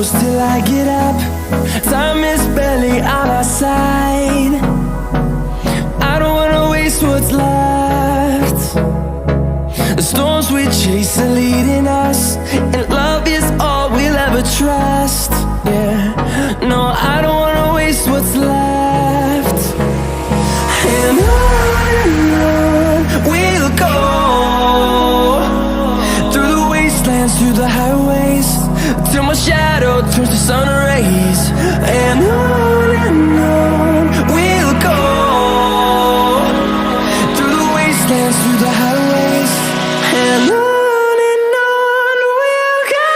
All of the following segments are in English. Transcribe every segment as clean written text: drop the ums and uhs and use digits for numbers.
close till I get up. Time is barely on our side. I don't wanna waste what's left. The storms we chase are leading us, and love is all we'll ever trust. Yeah, no, I don't wanna waste what's left. And on we'll go, through the wastelands, through the highways, till my shadow turns to sun rays. And on we'll go, through the wastelands, through the highways, and on we'll go.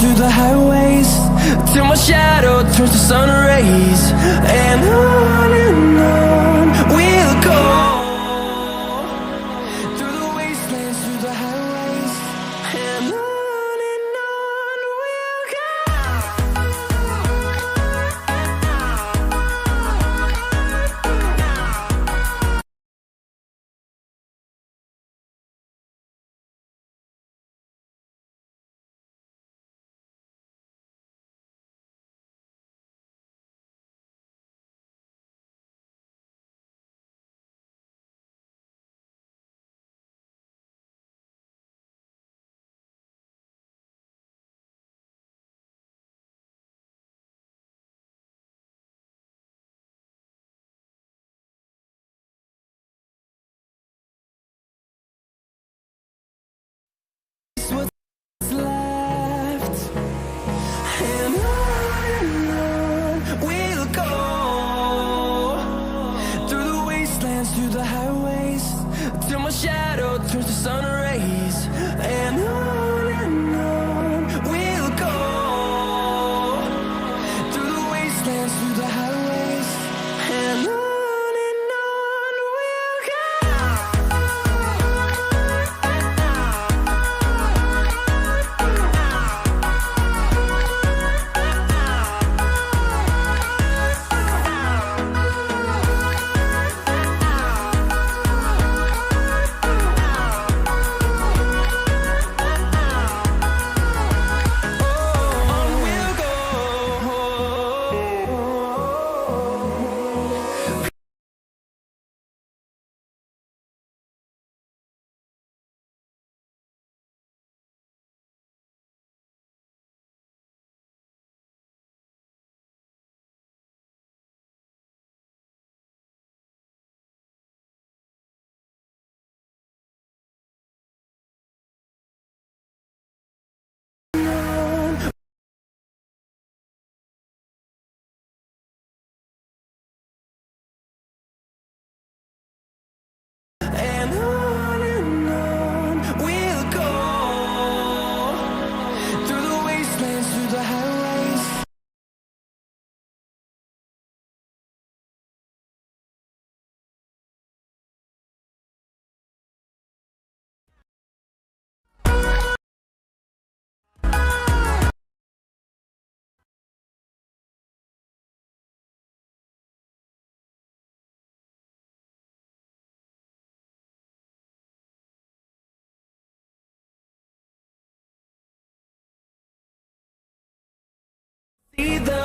Through the highways, till my shadow turns to sun rays. And on we'll go, through the wastelands, through the highways, and on we'll go. What's left, and on we'll go, through the wastelands, through the highways, till my shadow turns to sun rays. And on we'll go, through the wastelands, through the highways, and on we'll go. See the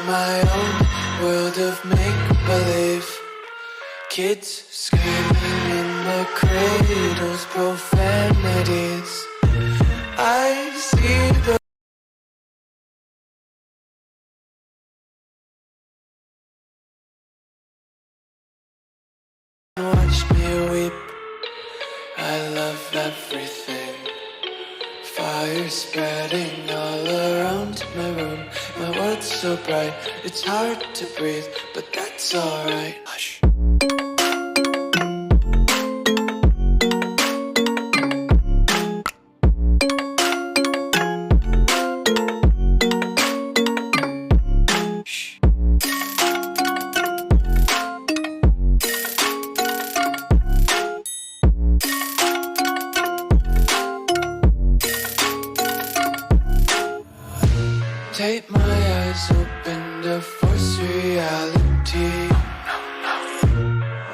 my own world of make-believe. Kids screaming in the cradles, profanities. I see the watch me weep. I love everything. Fire spreading all around my room. My world's so bright, it's hard to breathe, but that's alright. Hush. Take my eyes open to force reality.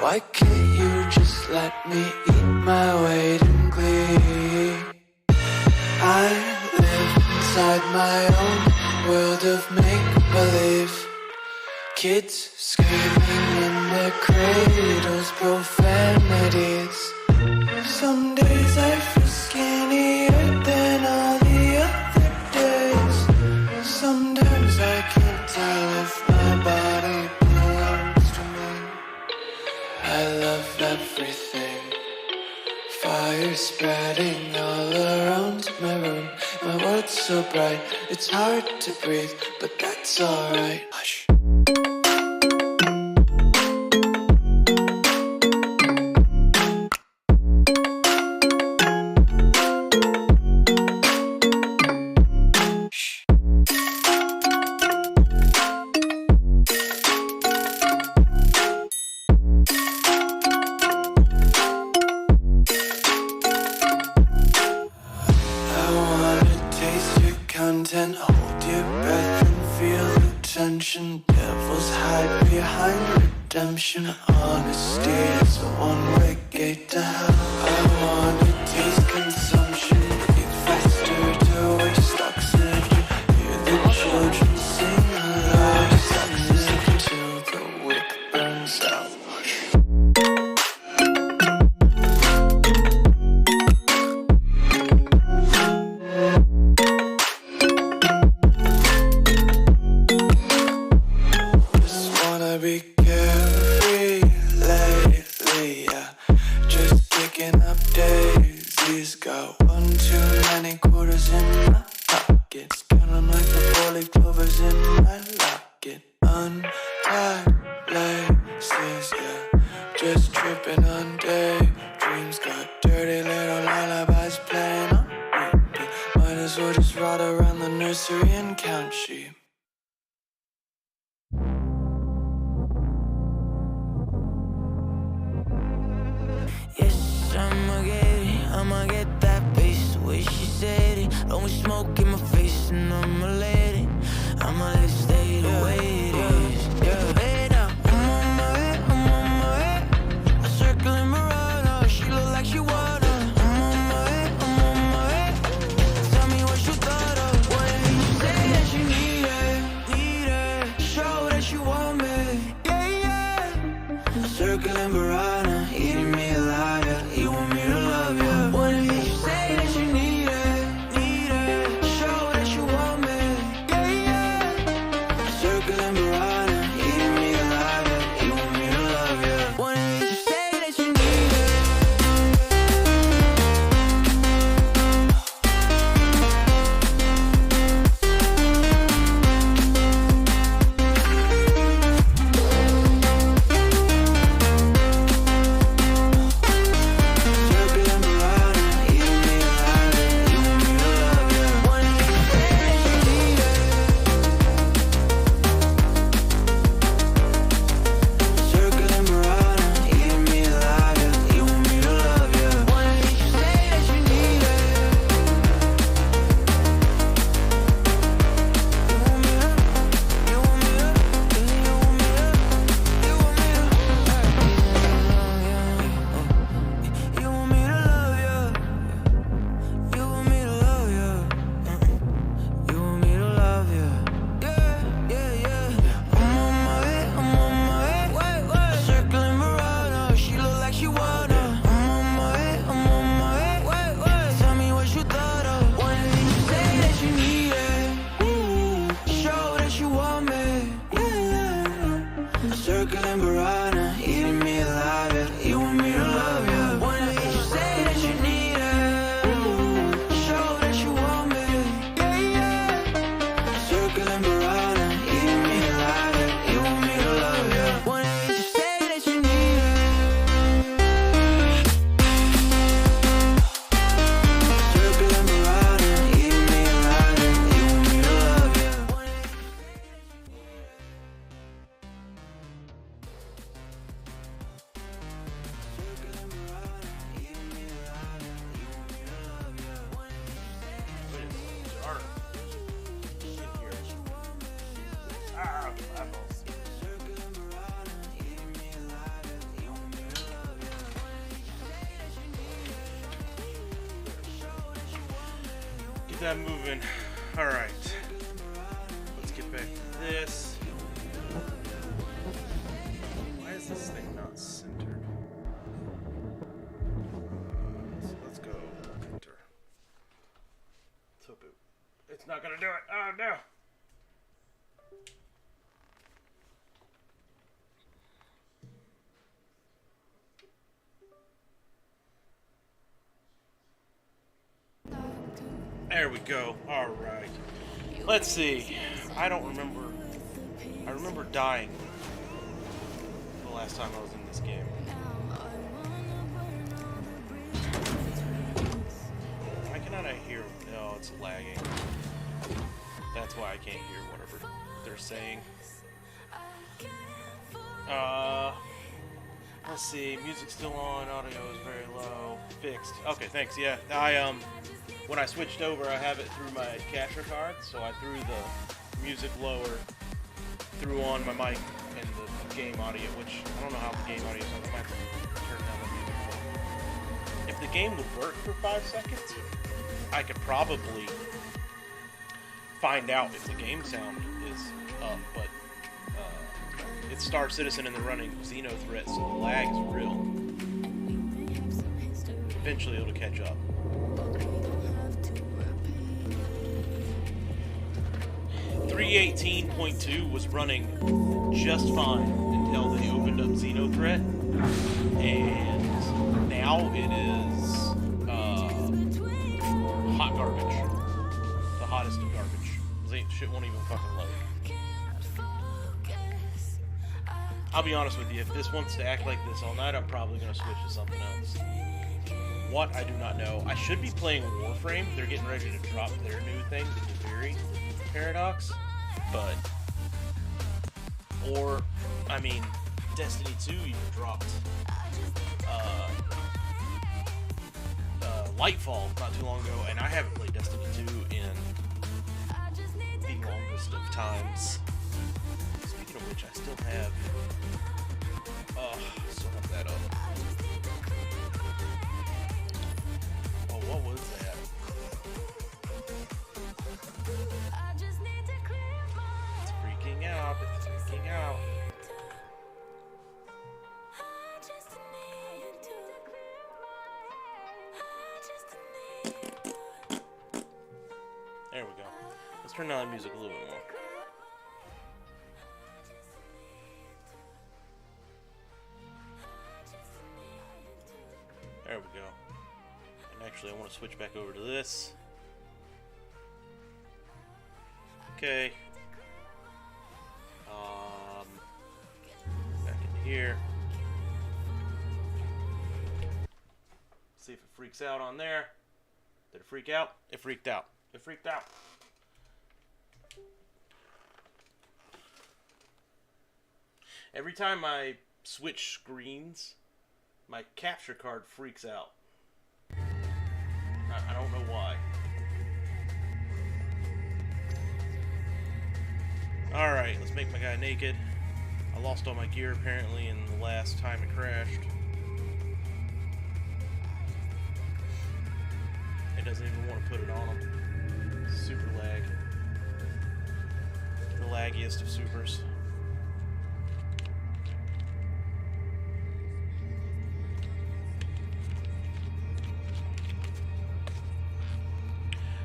Why can't you just let me eat my weight in glee? I live inside my own world of make-believe. Kids screaming in their cradles, profanities. Some days I feel skinnier than all the other days. Sometimes I can't tell if my body belongs to me. I love everything. Fire spreading all around my room. My world's so bright, it's hard to breathe, but that's alright. Hush. Content, hold your breath and feel the tension. Devils hide behind redemption. Honesty is a one-way gate to hell. I wanna taste consumption, breathe faster to waste oxygen. Hear the children sing aloud, toxic till the wick burns out. Be carefree lately, yeah. Just picking up daisies. Got one too many quarters in my pockets. Count 'em like the four-leaf clovers in my locket. Untied laces, yeah. Just tripping on daydreams. Got dirty little lullabies playing on repeat. Might as well just ride around the nursery and count sheep. I'ma get that bass the way she said it. Don't smoke in my face and I'ma let it. I'ma let stay the way it is. Hey now, I'm on my way, I'm on my way. I circle in Murano, she look like she wanna. I'm on my way, I'm on my way. Tell me what you thought of. What did you say that you need it? Show that you want me, yeah. I circle in Murano, eating me alive, yeah. You want me to love you. What did you say that you need it? Show that you want me. keep that moving. Alright. Let's get back to this. Why is this thing not centered? So let's go enter. Let's hope it's not gonna do it. Oh no! There we go. Alright. Let's see. I don't remember. I remember dying the last time I was in this game. Why cannot I hear? No, it's lagging. That's why I can't hear whatever they're saying. Let's see. Music's still on. Audio is very low. Fixed. Okay, thanks. Yeah, when I switched over, I have it through my capture card, so I threw the music lower, threw on my mic and the game audio, which I don't know how the game audio sounds. I might have to turn down the music. If the game would work for 5 seconds, I could probably find out if the game sound is up, but it's Star Citizen in the running Xenothreat, so the lag is real. Eventually it'll catch up. 3.18.2 was running just fine until they opened up Xenothreat, and now it is hot garbage. The hottest of garbage. Shit won't even fucking load. I'll be honest with you, if this wants to act like this all night, I'm probably going to switch to something else. What? I do not know. I should be playing Warframe. They're getting ready to drop their new thing, the Debiri Paradox. But, or, I mean, Destiny 2 even dropped Lightfall not too long ago, and I haven't played Destiny 2 in the longest of times. Speaking of which, I still have that up. Oh, what was that? It's freaking out. It's freaking out. There we go. Let's turn down the music a little bit more. There we go. And actually, I want to switch back over to this. Okay. Back into here. See if it freaks out on there. Did it freak out? It freaked out. It freaked out. Every time I switch screens, my capture card freaks out. I don't know why. Alright, let's make my guy naked. I lost all my gear apparently in the last time it crashed. It doesn't even want to put it on him. Super lag. The laggiest of supers.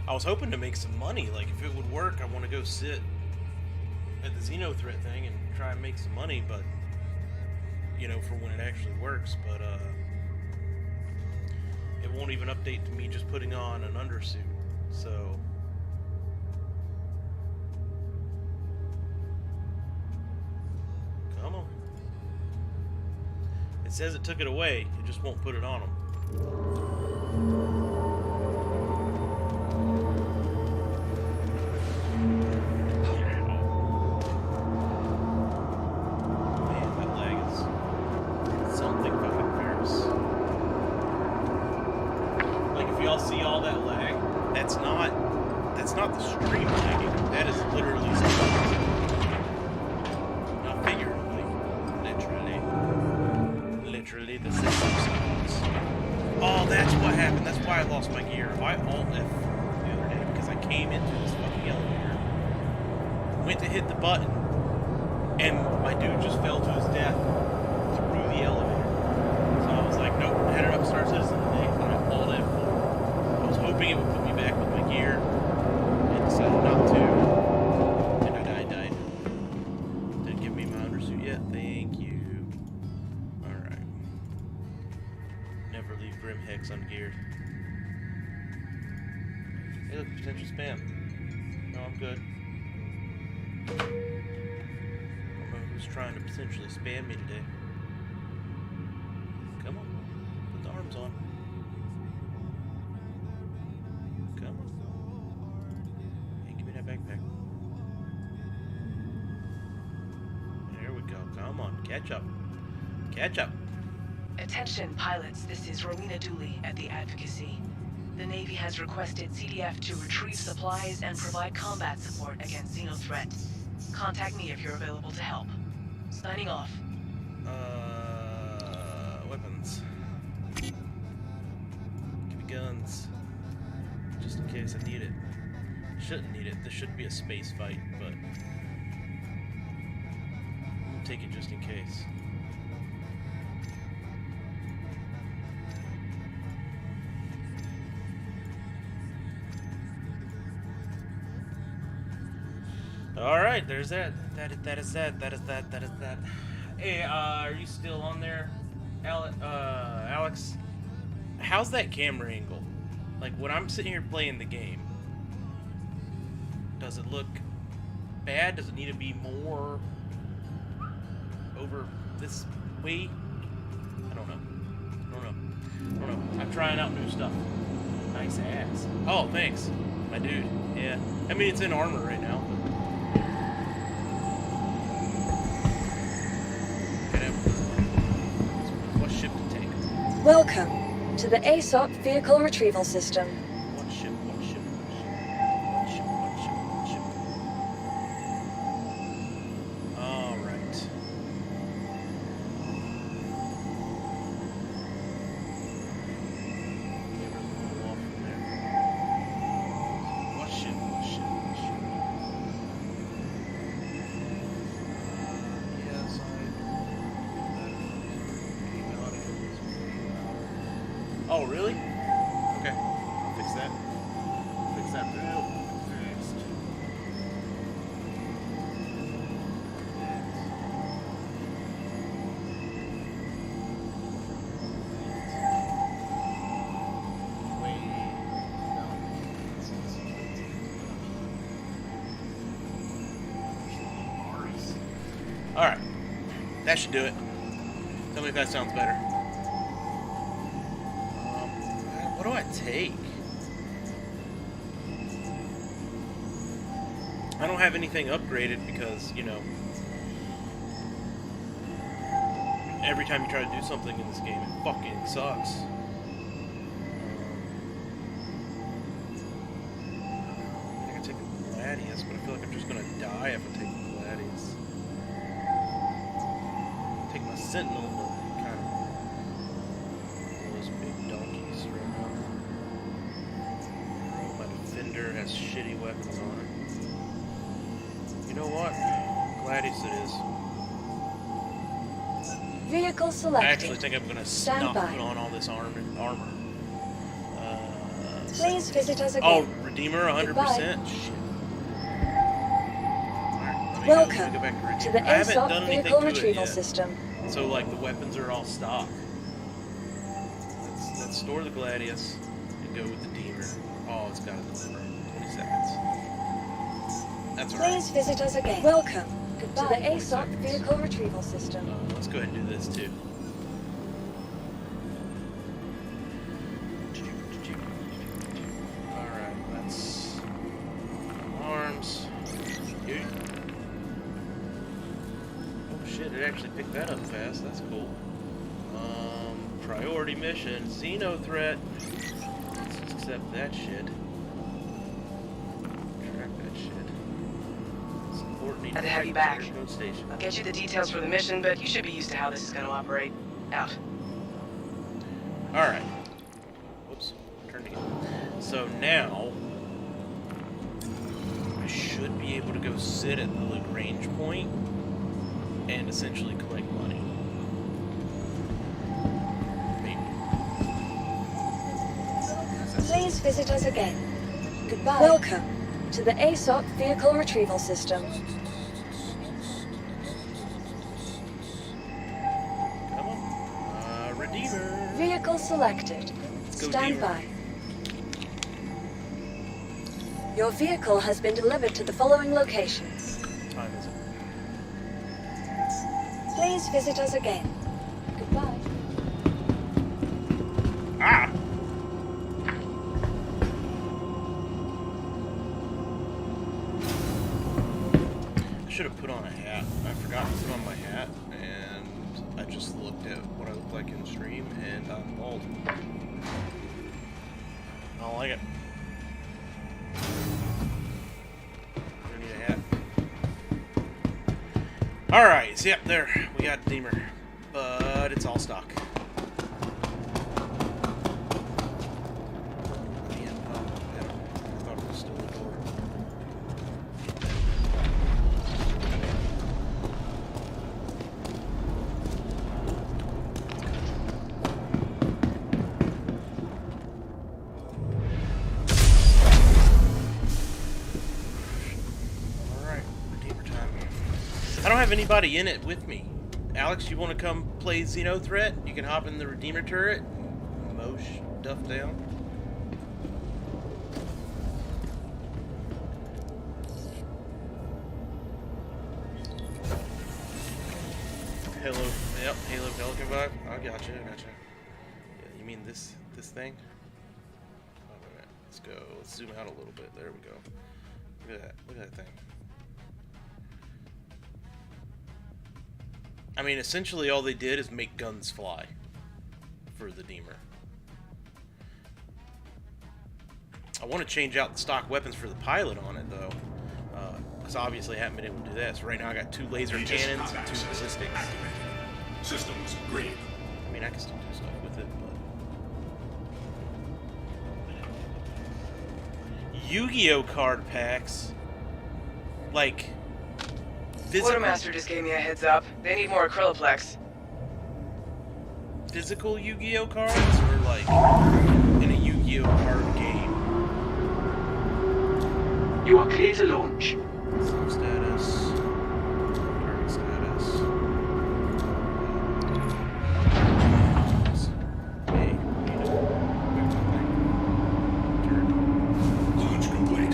I was hoping to make some money. Like, if it would work, I want to go sit at the Xenothreat thing and try and make some money, but, you know, for when it actually works, but, it won't even update to me just putting on an undersuit, so... Come on. It says it took it away, it just won't put it on them. That's not the stream lagging. That is literally not figuratively. Literally the system sounds. Oh, that's what happened. That's why I lost my gear. I Alt F the other day because came into this fucking elevator, went to hit the button, and my dude just fell to his death through the elevator. So I was like, nope, I headed up Star Citizen today, and I pulled F4. I was hoping it would put me back with my gear, and decided not to. And I died. Didn't give me my undersuit yet, thank you. Alright. Never leave Grim Hex ungeared. Hey, look, potential spam. No, I'm good. I don't know who's trying to potentially spam me today. Come on. Put the arms on. Come on. Hey, give me that backpack. There we go. Come on. Catch up. Catch up. Attention pilots, this is Rowena Dooley at the Advocacy. The Navy has requested CDF to retrieve supplies and provide combat support against Xeno threat. Contact me if you're available to help. Signing off. Weapons. Give me guns. Just in case I need it. Shouldn't need it. This shouldn't be a space fight, but I'll take it just in case. Alright, there's that. That is that. Hey, are you still on there, Alex? How's that camera angle? Like, when I'm sitting here playing the game, does it look bad? Does it need to be more over this way? I don't know. I'm trying out new stuff. Nice ass. Oh, thanks, my dude. Yeah. I mean, it's in armor right now. Welcome to the ASOP Vehicle Retrieval System. One ship. All right. What ship? Yes, oh, really? Okay. I'll fix that. Fix that real fast. Alright. That should do it. Tell me if that sounds better. What do I take? I don't have anything upgraded because, you know, every time you try to do something in this game, it fucking sucks. I think I take a Gladius, but I feel like I'm just gonna die if I take a Gladius. Take my Sentinel, but kind of those big donkeys right now. My Defender has shitty weapons on it. You know what? Gladius it is. Vehicle I selected. actually think I'm gonna Stand not by. put on all this armor. Please visit us Oh, again. Redeemer, 100%. Shit. Alright, let me Welcome go back to Redeemer. to the I haven't done ASOP anything Vehicle to it Retrieval yet. System. So, like, the weapons are all stock. Let's store the Gladius and go with the Deemer. Oh, it's got to deliver. 20 seconds. That's alright. Please visit us again. Welcome to the ASOP Vehicle Retrieval System. Let's go ahead and do this too. Alright, that's arms. Yeah. Oh shit, it actually picked that up fast. That's cool. Priority mission, Xeno threat. Let's just accept that shit. Track that shit. Support needed. Glad to have you back. Airport Station. I'll get you the details for the mission, but you should be used to how this is going to operate. Out. Alright. Whoops. Turned again. So now, be able to go sit at the Lagrange point and essentially collect money. Maybe. Please visit us again. Goodbye. Welcome to the ASOC Vehicle Retrieval System. Come on. Redeemer. Vehicle selected. go, Stand Deamer. by. Your vehicle has been delivered to the following locations. What time is it? Please visit us again. Goodbye. Ah! I should have put on a hat. I forgot to put on my hat, and I just looked at what I look like in stream, and I'm bald. I don't like it. I need a hat. Alright, so yep, there. We got Deemer. But it's all stock. Anybody in it with me. Alex, you want to come play Xenothreat? You can hop in the Redeemer turret and mow stuff down. Halo, yep, Halo Pelican vibe. I gotcha. Yeah, you mean this thing? Oh, wait a minute. Let's go. Let's zoom out a little bit. There we go. Look at that. Look at that thing. I mean, essentially all they did is make guns fly for the Deemer. I want to change out the stock weapons for the pilot on it, though. Because obviously I haven't been able to do that. So right now I got 2 laser cannons and 2 ballistics. Systems green. I mean, I can still do stuff with it, but... Yu-Gi-Oh card packs. Like... Quartermaster just gave me a heads up. They need more Acryloplex. Physical Yu-Gi-Oh cards, or like in a Yu-Gi-Oh card game? You are clear to launch. Save status. Target status. Hey, Launch complete.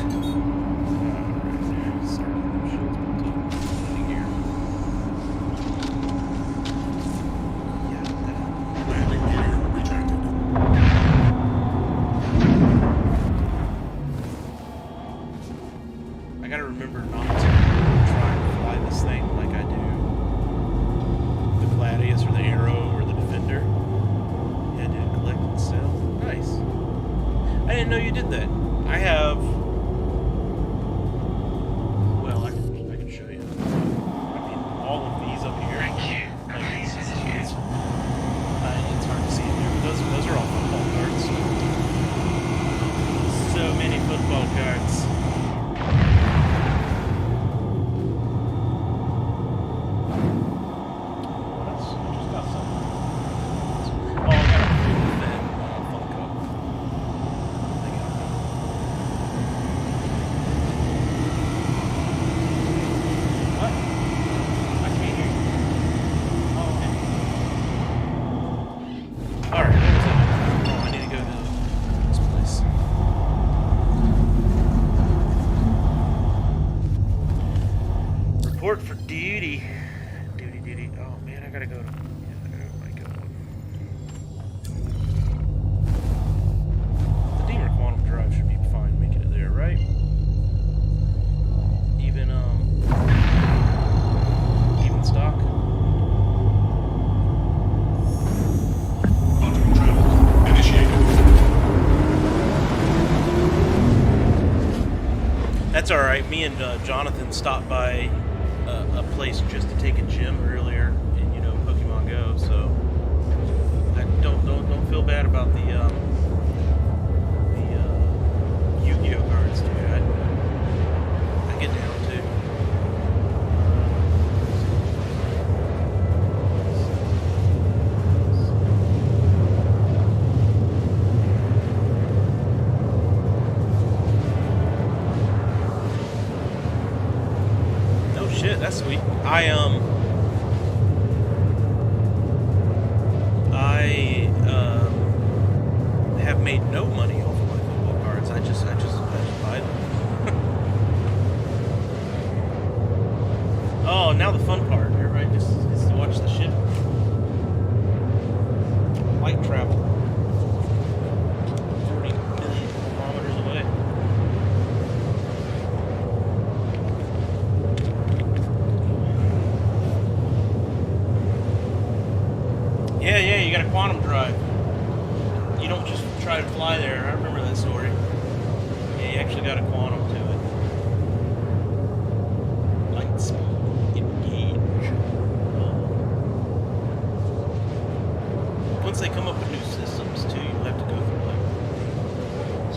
Report for duty. Duty. Oh man, I gotta go to... Oh my god. The Deemer Quantum Drive should be fine making it there, right? Even stock? Quantum travel initiated. That's alright. Me and Jonathan stopped by a place just to take a gym earlier in, Pokemon Go, so I don't feel bad about the Yu-Gi-Oh cards, dude. I get down to That's sweet. I have made no money off of my football cards. I just buy them. Oh, now the fun part. Everybody just gets to watch the ship. Light travel. 40 million kilometers away. Yeah, you got a quantum drive. You don't just try to fly there. I remember that story. Yeah, you actually got a quantum to it. Light speed. Engage. Once they come up with new systems, too, you'll have to go through, like,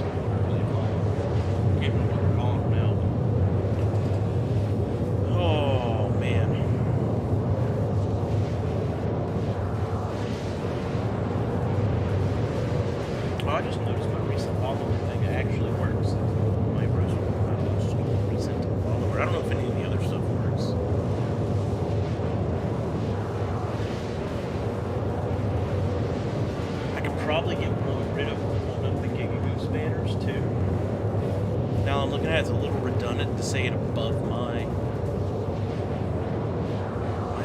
what they call them. I can't remember what they're calling them now. Oh, man. Oh, I just noticed my recent follower thing actually works. My recent follower. I don't know if any of the other stuff works. I could probably get rid of one of the Gigagoose banners too. Now I'm looking at it, it's a little redundant to say it above my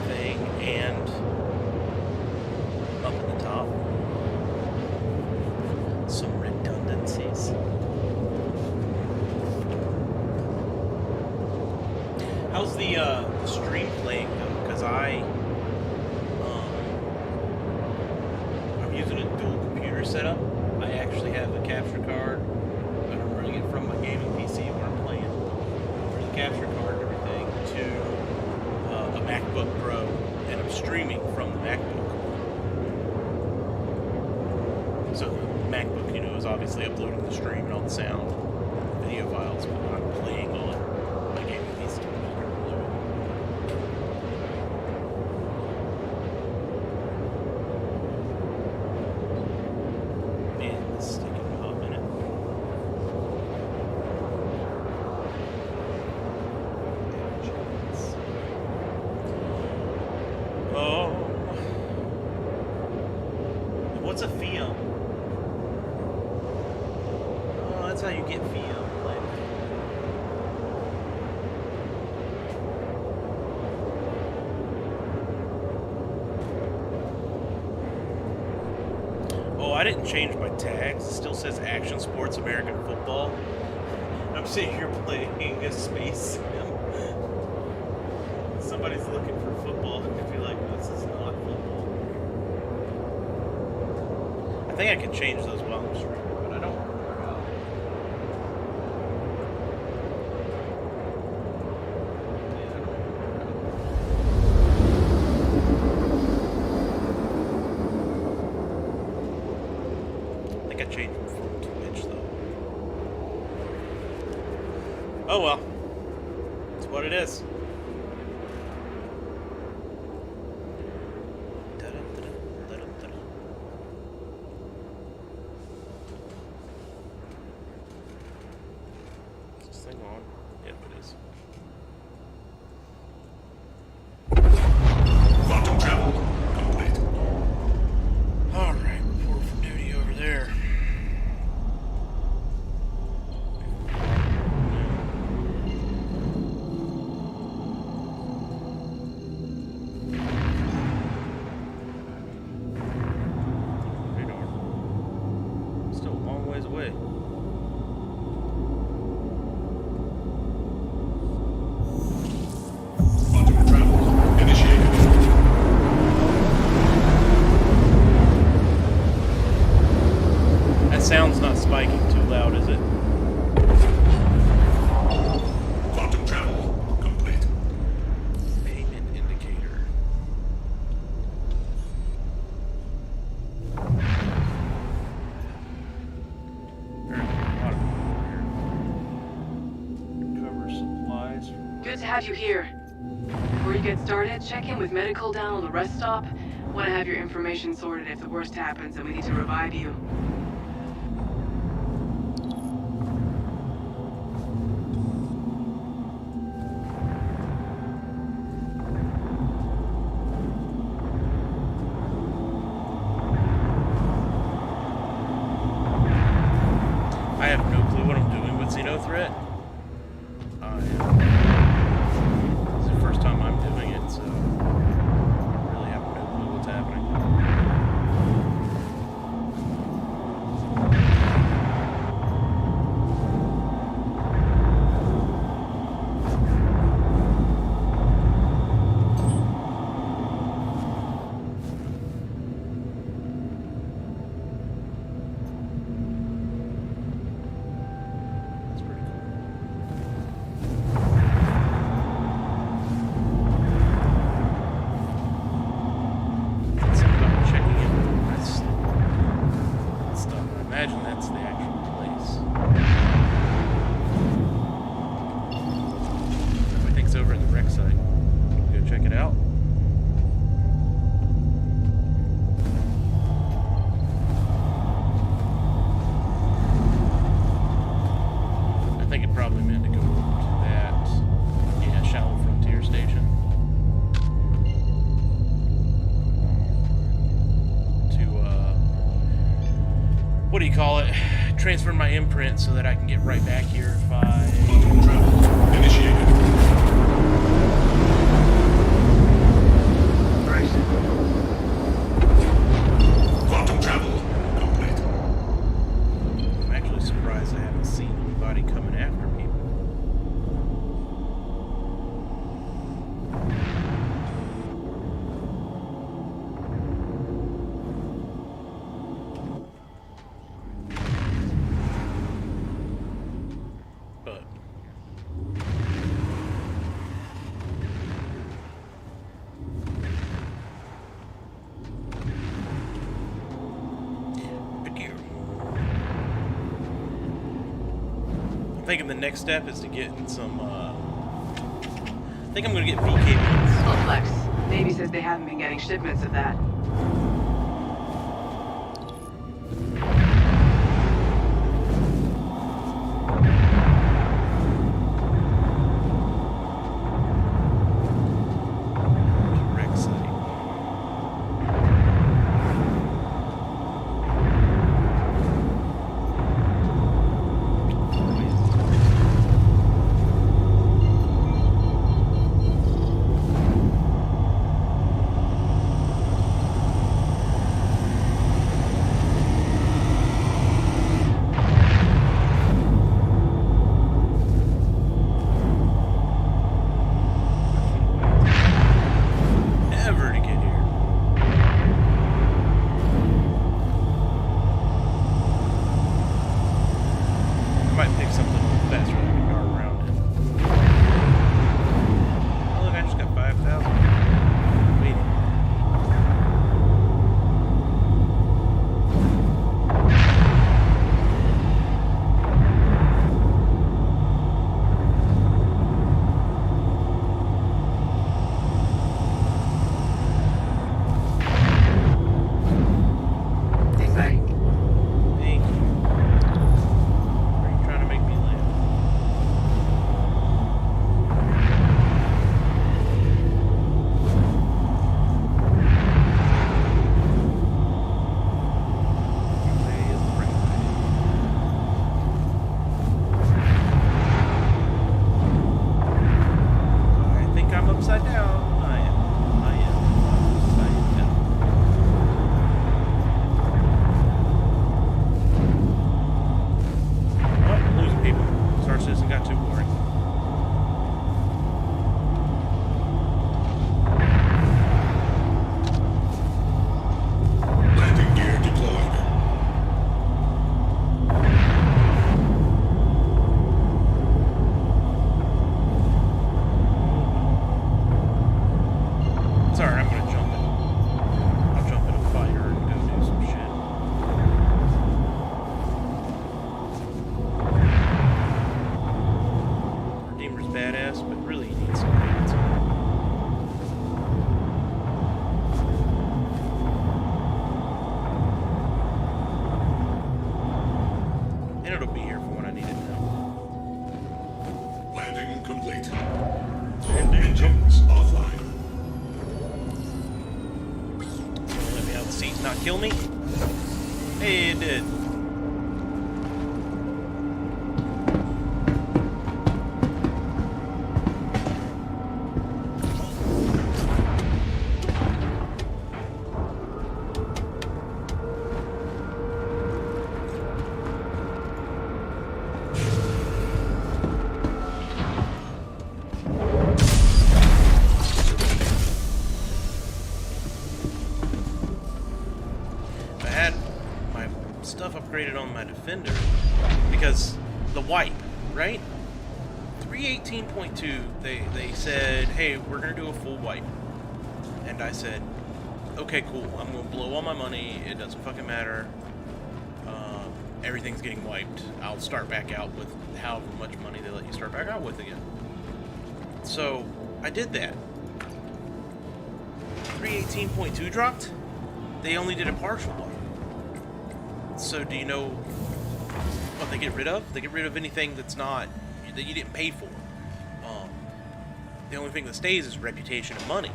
thing and up at the top. Some redundancies. How's the stream playing though? Because I'm using a dual computer setup. I actually have a capture card, and I'm running it from my gaming PC where I'm playing. There's a capture card and everything to a MacBook Pro, and I'm streaming from the MacBook. So the MacBook, you know, is obviously uploading the stream and all the sound, video files, but when I'm playing on my gaming PC. Man, this is taking a hot minute. Oh. What's a FIAM? Oh, that's how you get FIAM. Like. Oh, I didn't change my tags. It still says Action Sports American Football. I'm sitting here playing a space sim. Somebody's looking for football. I feel like this is not football. I think I can change those while I'm streaming, but I don't remember how. I think I changed them from Twitch though. Oh well. It's what it is. Is this thing on? Yep, it is. Quantum travel complete. Alright, report from duty over there. Radar. Still a long ways away. Quantum travel initiated. That sound's not spiking too loud, is it? Quantum travel complete. Payment indicator. Cover supplies. Good to have you here. Before you get started, check in with medical down on the rest stop. Want to have your information sorted if the worst happens and we need to revive you. I have no clue what I'm doing with Xenothreat. It's the first time I'm doing it, so I really have no clue what's happening. That's pretty cool. Something about checking in. That's stuff. I imagine that's the actual place. Everything's over at the wreck site. Go check it out. I think it probably meant to go over to that, yeah, Shallow Frontier Station. To, what do you call it? Transfer my imprint so that I can get right back here if I... Quantum travel initiated. Quantum travel complete. I'm actually surprised I haven't seen anybody coming after people. But I'm thinking the next step is to get in some, I think I'm gonna get VK Complex. Navy says they haven't been getting shipments of that. wreck site. Ever to get here. I might pick something a little faster that I can dart around in. Oh, look, I just got 5,000. Waiting. Thank you. Are you trying to make me laugh? Say is the right way. I think I'm upside down. I am upside down. Oh, losing people. Star Citizen got too boring. Landing gear deployed. It's alright, I'm gonna jump it. I'll jump in a fighter and go do some shit. Redeemer's badass, but really he needs some paints. And it'll be here for when I need it now. Landing complete. All engines offline. Let me out of the seat and not kill me. Hey, it did. my defender because the wipe, right? 318.2, they said, hey, we're going to do a full wipe. And I said, okay, cool. I'm going to blow all my money. It doesn't fucking matter. Everything's getting wiped. I'll start back out with however much money they let you start back out with again. So, I did that. 318.2 dropped. They only did a partial wipe. So, do you know what they get rid of? They get rid of anything that's not, that you didn't pay for. The only thing that stays is reputation and money.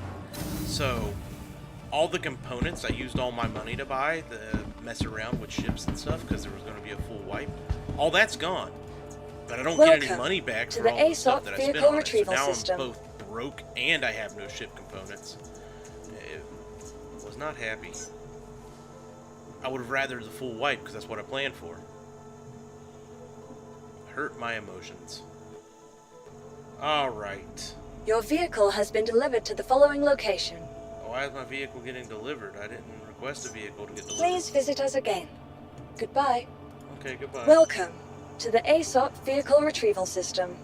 So, all the components I used all my money to buy, the mess around with ships and stuff, because there was going to be a full wipe, all that's gone. But I don't get any money back for all the stuff that I spent on it. So now I'm both broke and I have no ship components. It was not happy. I would have rather the full wipe because that's what I planned for. Hurt my emotions. Alright. Your vehicle has been delivered to the following location. Why is my vehicle getting delivered? I didn't request a vehicle to get delivered. Please visit us again. Goodbye. Okay, goodbye. Welcome to the ASOP Vehicle Retrieval System.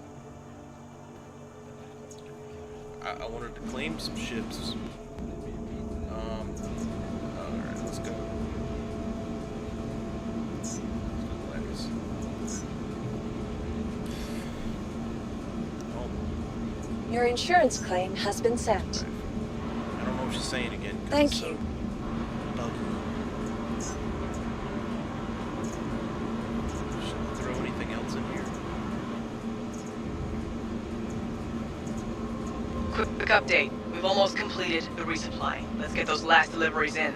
I wanted to claim some ships. Alright, let's go. Your insurance claim has been sent. I don't know what she's saying again. Thank you. Buggy. Should I throw anything else in here? Quick update. We've almost completed the resupply. Let's get those last deliveries in.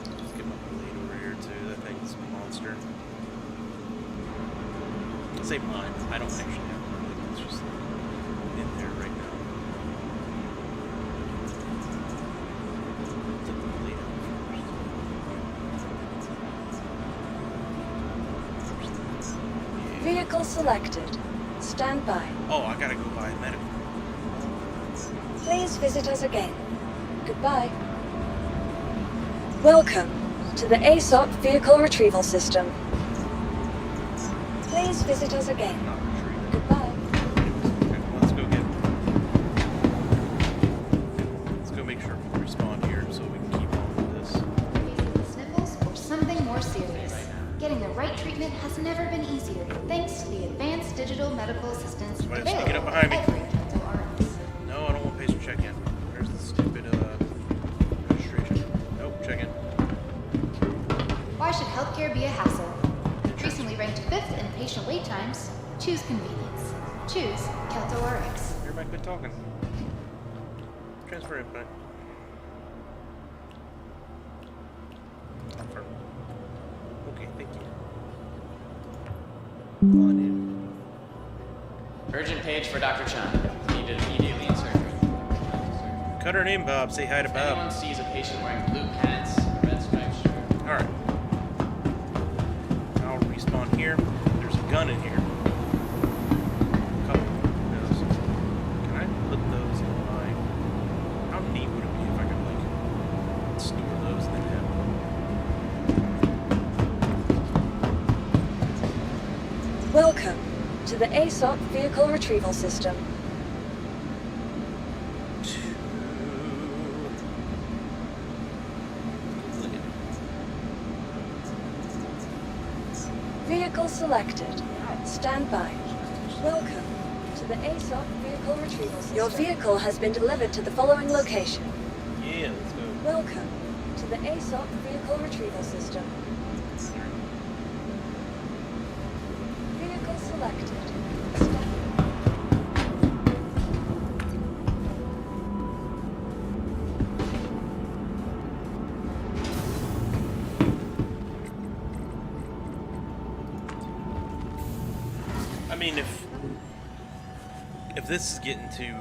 Just get my blade over here too. That thing's a monster. I say mine. I don't actually have one. It's just in there right now. Take the blade out first. Yeah. Vehicle selected. Stand by. Oh, I gotta go buy a medical. Please visit us again. Goodbye. Welcome to the ASOP Vehicle Retrieval System. Please visit us again. Not retrieving. Goodbye. Okay, let's go get. Let's go make sure we respawn here so we can keep on with this. Facing sniffles or something more serious. Getting the right treatment has never been easier thanks to the advanced digital medical assistance Somebody's available sneaking up behind me. at every Kanto RX. No, I don't want patient check-in. There's the stupid registration. Nope, check-in. Why should healthcare be a hassle? Recently ranked 5th in patient wait times. Choose convenience. Choose Kanto RX. Everybody quit talking. Transfer input. Confirm. Okay, thank you. Go on in. Urgent page for Dr. Chan. Needed immediately in surgery. Cut her name, Bob. Say hi to If Bob. anyone sees a patient wearing blue pants, red striped shirt. Alright. I'll respawn here. There's a gun in here. Couple of those. Can I put those in my... How neat would it be if I could, like, store those and then have... Welcome to the ASOP Vehicle Retrieval System. Vehicle selected. Stand by. Welcome to the ASOP Vehicle Retrieval System. Your vehicle has been delivered to the following location. Yeah, let's go. Welcome to the ASOP Vehicle Retrieval System. Vehicle selected. Stand I mean, if this is getting too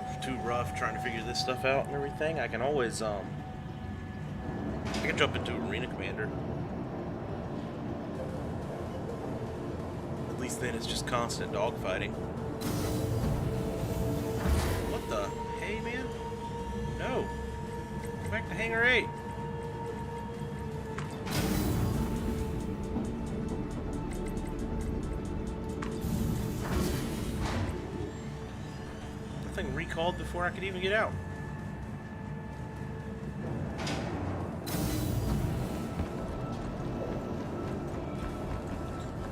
rough trying to figure this stuff out and everything, I can always I can jump into Arena Commander. At least then it's just constant dogfighting. What the hey, man? No. Go back to Hangar 8. thing recalled before I could even get out.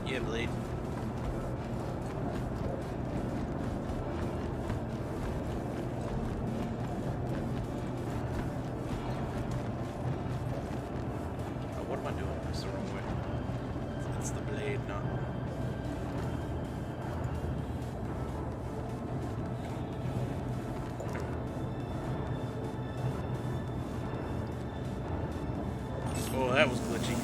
Yeah, Blade. What am I doing? That's the wrong way. That's the Blade, not... Oh, that was glitchy.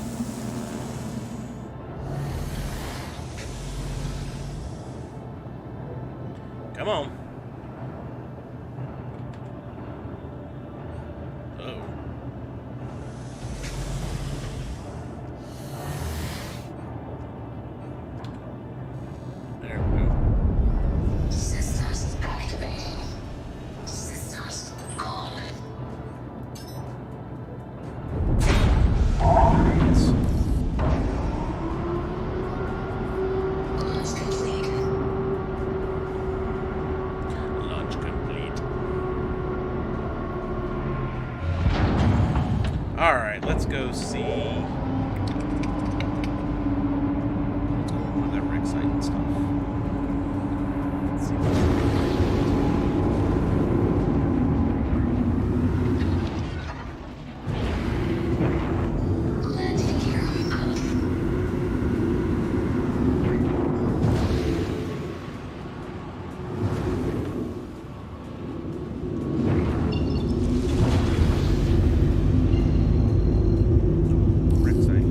Come on. Uh-oh. There we go. Systems activated. Systems on. Launch complete. Launch complete. Alright, let's go see what's going on with that wreck site and stuff. Let's see Landing gear on. wreck site.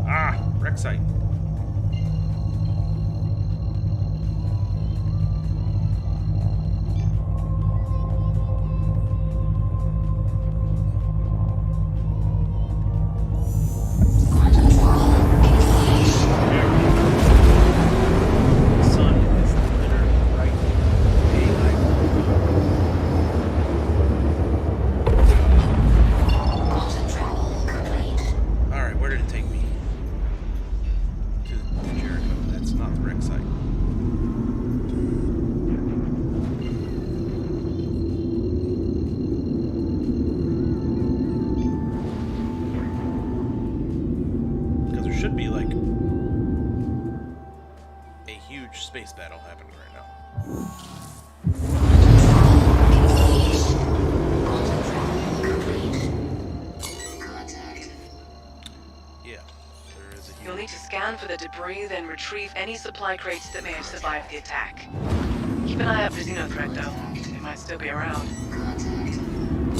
Ah, wreck site. Quantum travel. The sun is literally right daylight. Quantum travel complete. Alright, where did it take me? To Jericho. That's not the wreck site. Because there should be like a huge space battle happening right now. Quantum travel complete. Contact. Yeah, there is a You'll huge... need to scan for the debris, then retrieve any supply crates that may have survived the attack. Keep an eye out for Xenothreat, though. It might still be around. Contact.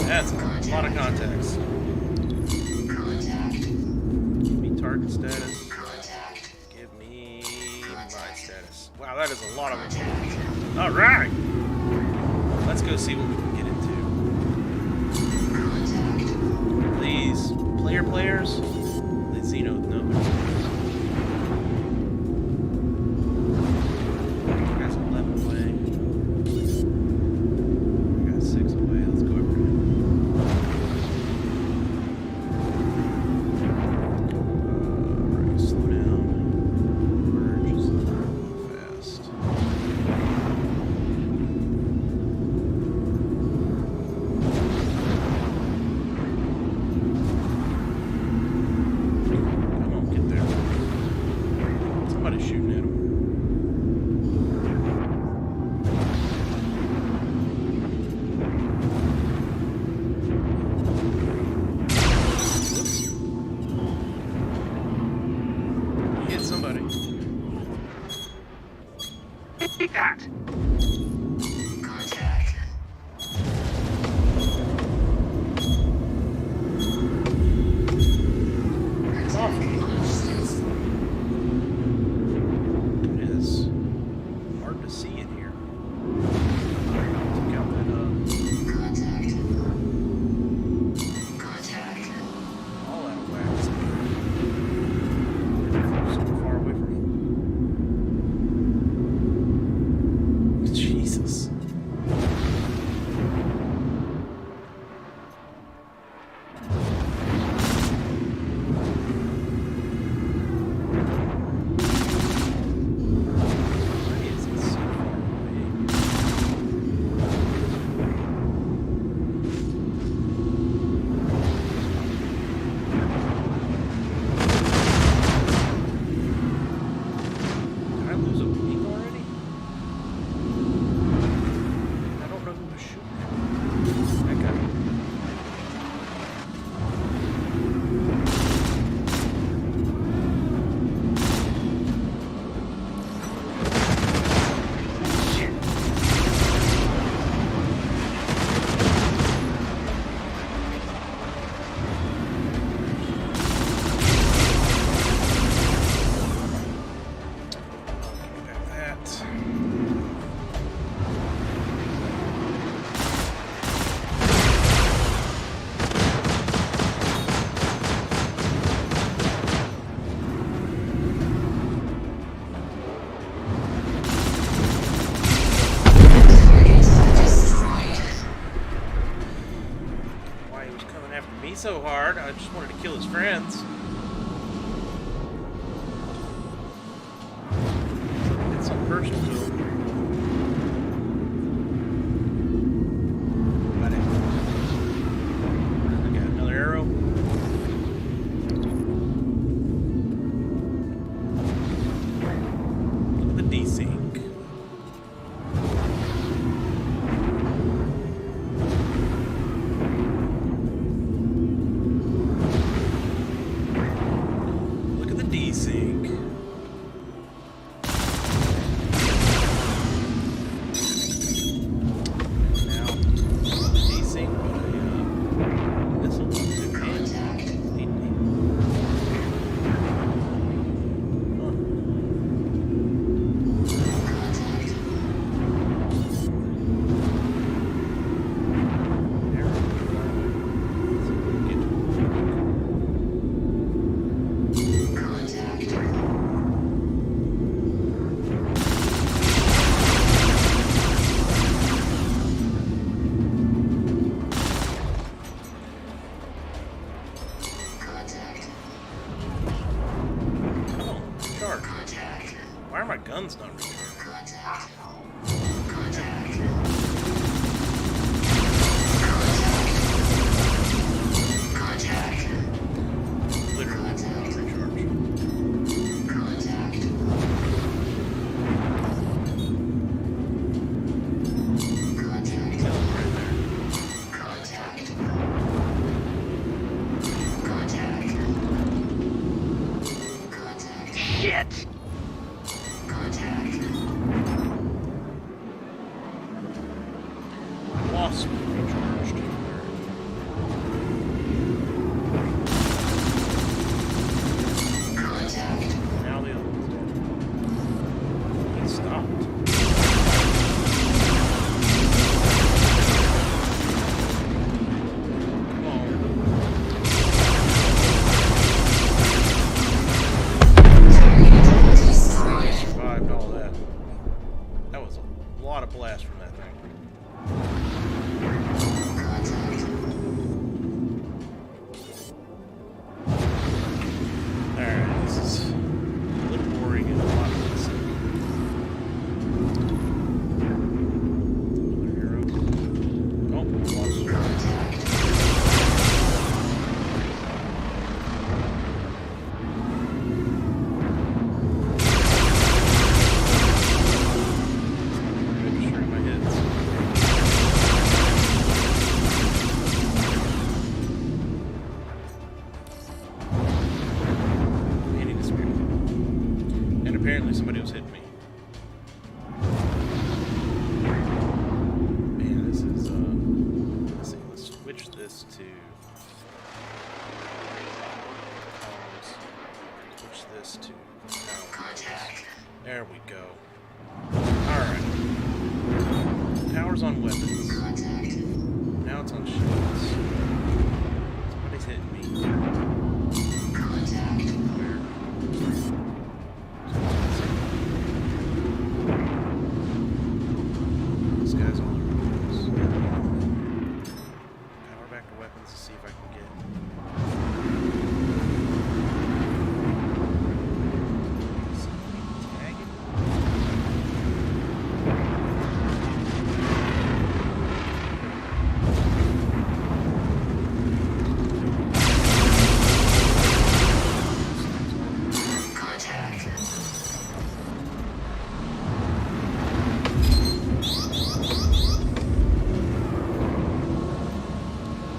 That's a lot of contacts. Contact. Give me target status. Contact. Give me my status. Wow, that is a lot of them. Alright! Let's go see what we can get into. Please, players? The Xeno, no. Got 11 away. Got 6 away. Let's go over here. Alright, slow down. We're just fast. Come on, get there. Somebody's shooting at him. Whoops. You hit somebody. Take that! Contact. It is hard to see in here. Took out that, Contact. Contact. all out of whack. So far away from him. so hard. I just wanted to kill his friends. It's something personal to him. Got it. I got another arrow. The desync. Look at the desync. Now, desync, but this will Why are my guns not recharged? Literally not recharged. Shit! Wasp recharged. Now the other one's dead. He stopped. Come on. I survived all that. That was a lot of blast from that thing. Alright, this is a little boring and a lot of this. Another arrow. Oh, I lost. Registering my hits. Hitting the spear. And apparently somebody was hitting me. Man, this is let's see, let's switch this to columns. Switch this to powers. There we go. Alright. Power's on weapons. Now it's on shields. Somebody's hitting me. This guy's on the roofs. Power back to weapons to see if I can get. Tag it.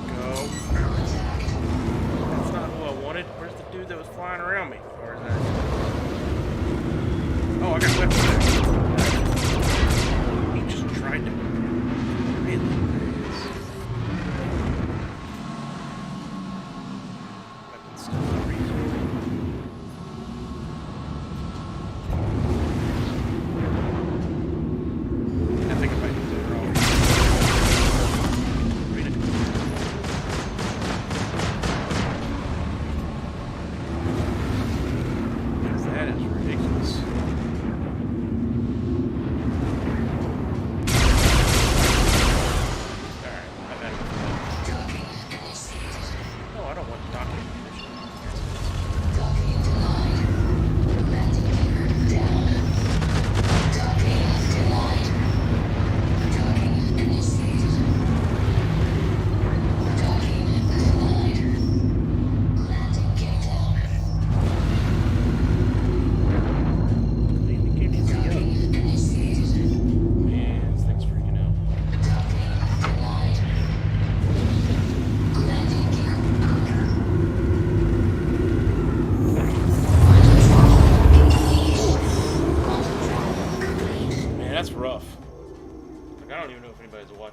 Go. That's not who I wanted. Where's the dude that was flying around me? Or is that? Oh, I got weapons there. He just tried to really raise. Weapons still not reasonable. I think if I do that wrong. Read it. Because that is ridiculous.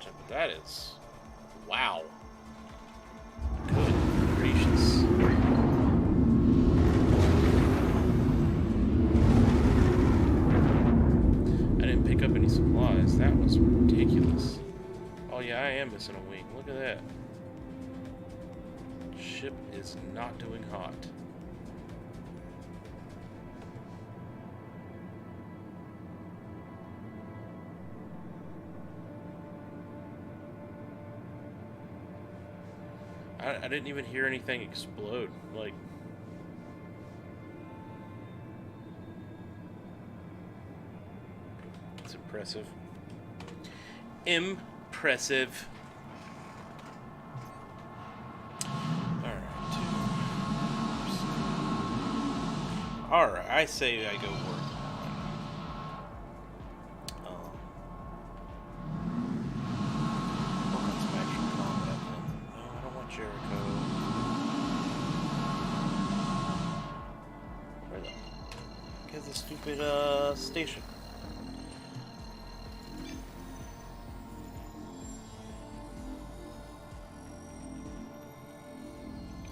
content, but that is... Wow. Good gracious. I didn't pick up any supplies. That was ridiculous. Oh yeah, I am missing a wing. Look at that. Ship is not doing hot. I didn't even hear anything explode. Like, it's impressive. Impressive. Alright, I say I go work on some action combat then. No, I don't want Jericho. Where the heck is the stupid station?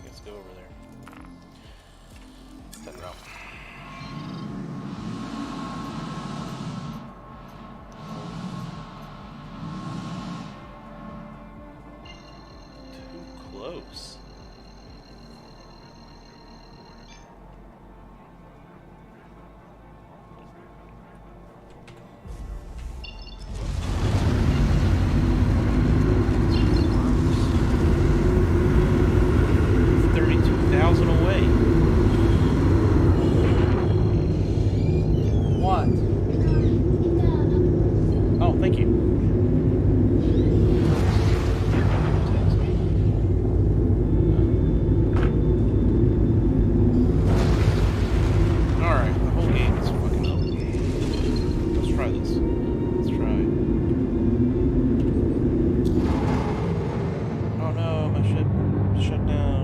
Let's go over there. Send it out. Close. Away. What? Oh, thank you. Alright, the whole game is fucking up. Let's try this. Let's try. Oh no, my ship shut down.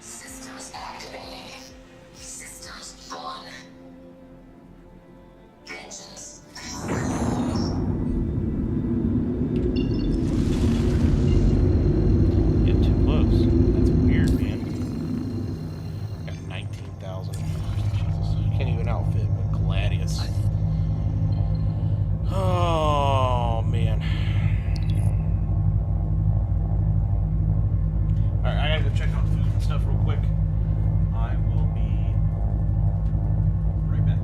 Systems activated. Systems on. Engines. Get too close. That's weird, man. Got 19,000. Jesus, I can't even outfit with Gladius. Oh man. Alright, I gotta go check on food and stuff real quick. I will be right back.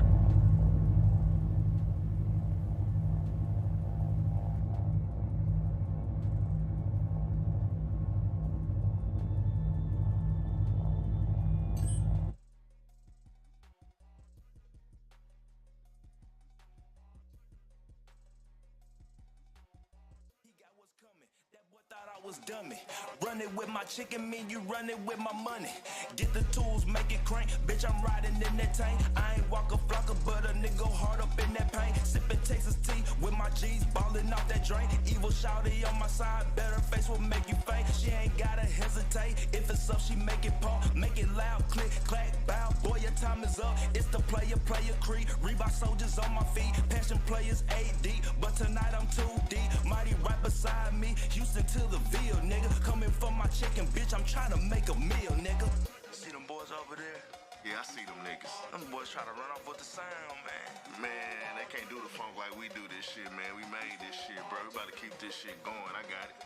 Was dummy. Run it with my chicken, mean you run it with my money. Get the tools, make it crank. Bitch, I'm riding in that tank. I ain't walk a flocker, but a nigga hard up in that paint. Sipping Texas tea with my G's, balling off that drain. Evil shawty on my side, better face will make you faint. She ain't gotta hesitate. If it's up, she make it pump. Make it loud, click, clack, bow. Boy, your time is up. It's the player creed. Reebok soldiers on my feet. Passion players AD, but tonight I'm 2D. Mighty right beside me. Houston to the Ville, nigga. Coming for my chicken, bitch. I'm trying to make a meal, nigga. See them boys over there? Yeah, I see them niggas. Them boys try to run off with the sound, man. Man, they can't do the funk like we do this shit, man. We made this shit, bro. We about to keep this shit going. I got it.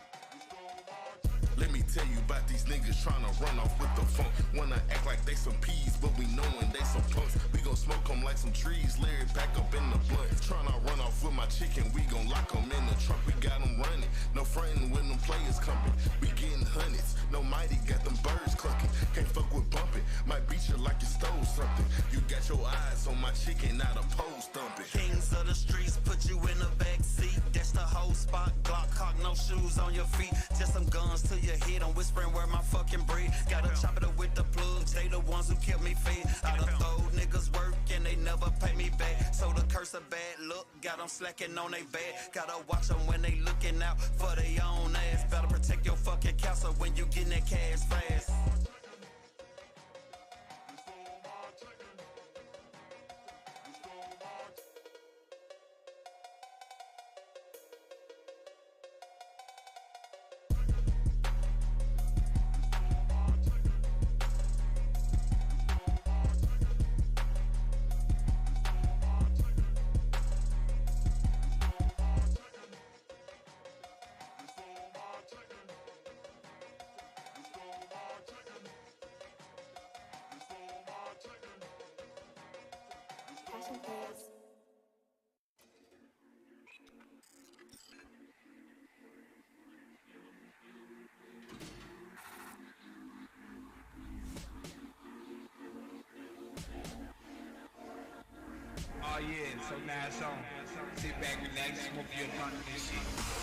Let me tell you about these niggas trying to run off with the funk. Wanna act like they some peas, but we knowin' they some punks. We gon' smoke them like some trees, Larry back up in the blunt. Tryna run off with my chicken, we gon' lock them in the trunk. We got them running, no frontin' when them players coming. We getting hundreds, no mighty, got them birds clucking. Can't fuck with bumping, might beat you like you stole something. You got your eyes on my chicken, not a pole thumping. Kings of the streets put you in the back seat. That's the whole spot. Glock cock, no shoes on your feet. Just some guns to your head. I'm whispering where my fucking bread. Gotta chop it up with the plugs. They the ones who kept me fed. I done told niggas work and they never pay me back. So the curse of bad luck got them slacking on they back. Gotta watch them when they looking out for their own ass. Better protect your fucking castle when you getting that cash fast. attention, please. Oh yeah, so now it's on. Sit back, relax, smoke your blunt and shit.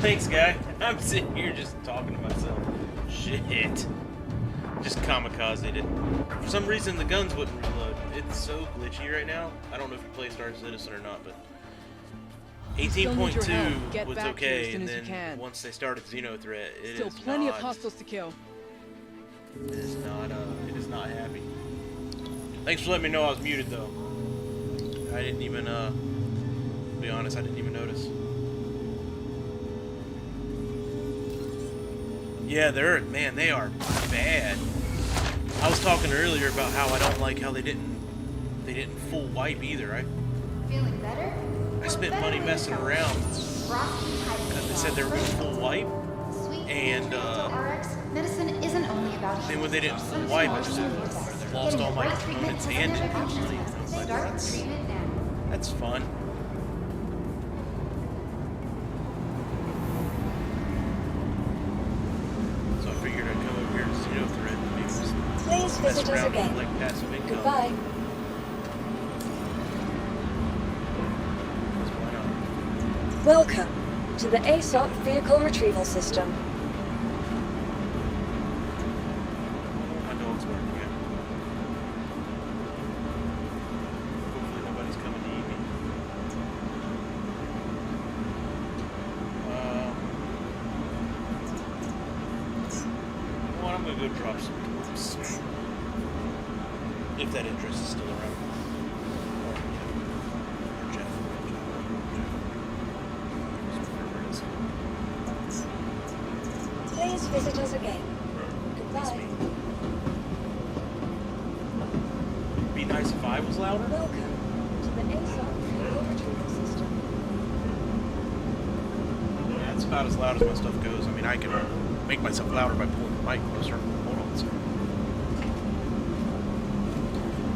Thanks, guy. I'm sitting here just talking to myself. Shit. Just kamikazed it. For some reason, the guns wouldn't reload. It's so glitchy right now. I don't know if you play Star Citizen or not, but 18.2 was okay, and then once they started Xenothreat, it Still is plenty not, of hostiles to kill. It is not happy. Thanks for letting me know I was muted, though. I didn't even, to be honest, I didn't even notice. Yeah, they are bad. I was talking earlier about how I don't like how they didn't full wipe either, right? Feeling better? I spent money messing around because they said they were going to full wipe, and medicine isn't only about then when they didn't full wipe, I just lost all my components and didn't have money. I was like, that's fun. So I figured I'd come over here to Xenothreat and maybe just Please mess visit us around again. with like passive income. Goodbye. Welcome to the ASOP Vehicle Retrieval System. My dog's working out. Hopefully nobody's coming to eat me. Well, I'm gonna go drop some tools. If that interest is still around. Or Jeff. Please visit us again. Goodbye. Be nice if I was louder. Welcome to the ASOP Vehicle Retrieval System. Yeah, that's about as loud as my stuff goes. I mean, I can make myself louder by pulling the mic closer. Hold on a second.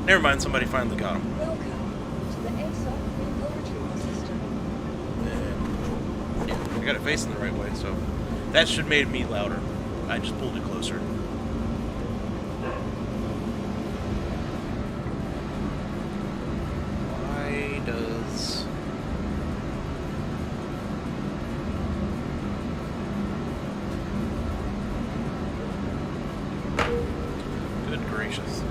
Never mind, somebody finally got him. Welcome to the ASOP Vehicle Retrieval System. Yeah, I got it facing the right way, so that should have made me louder. I just pulled it closer. Why does... Good gracious.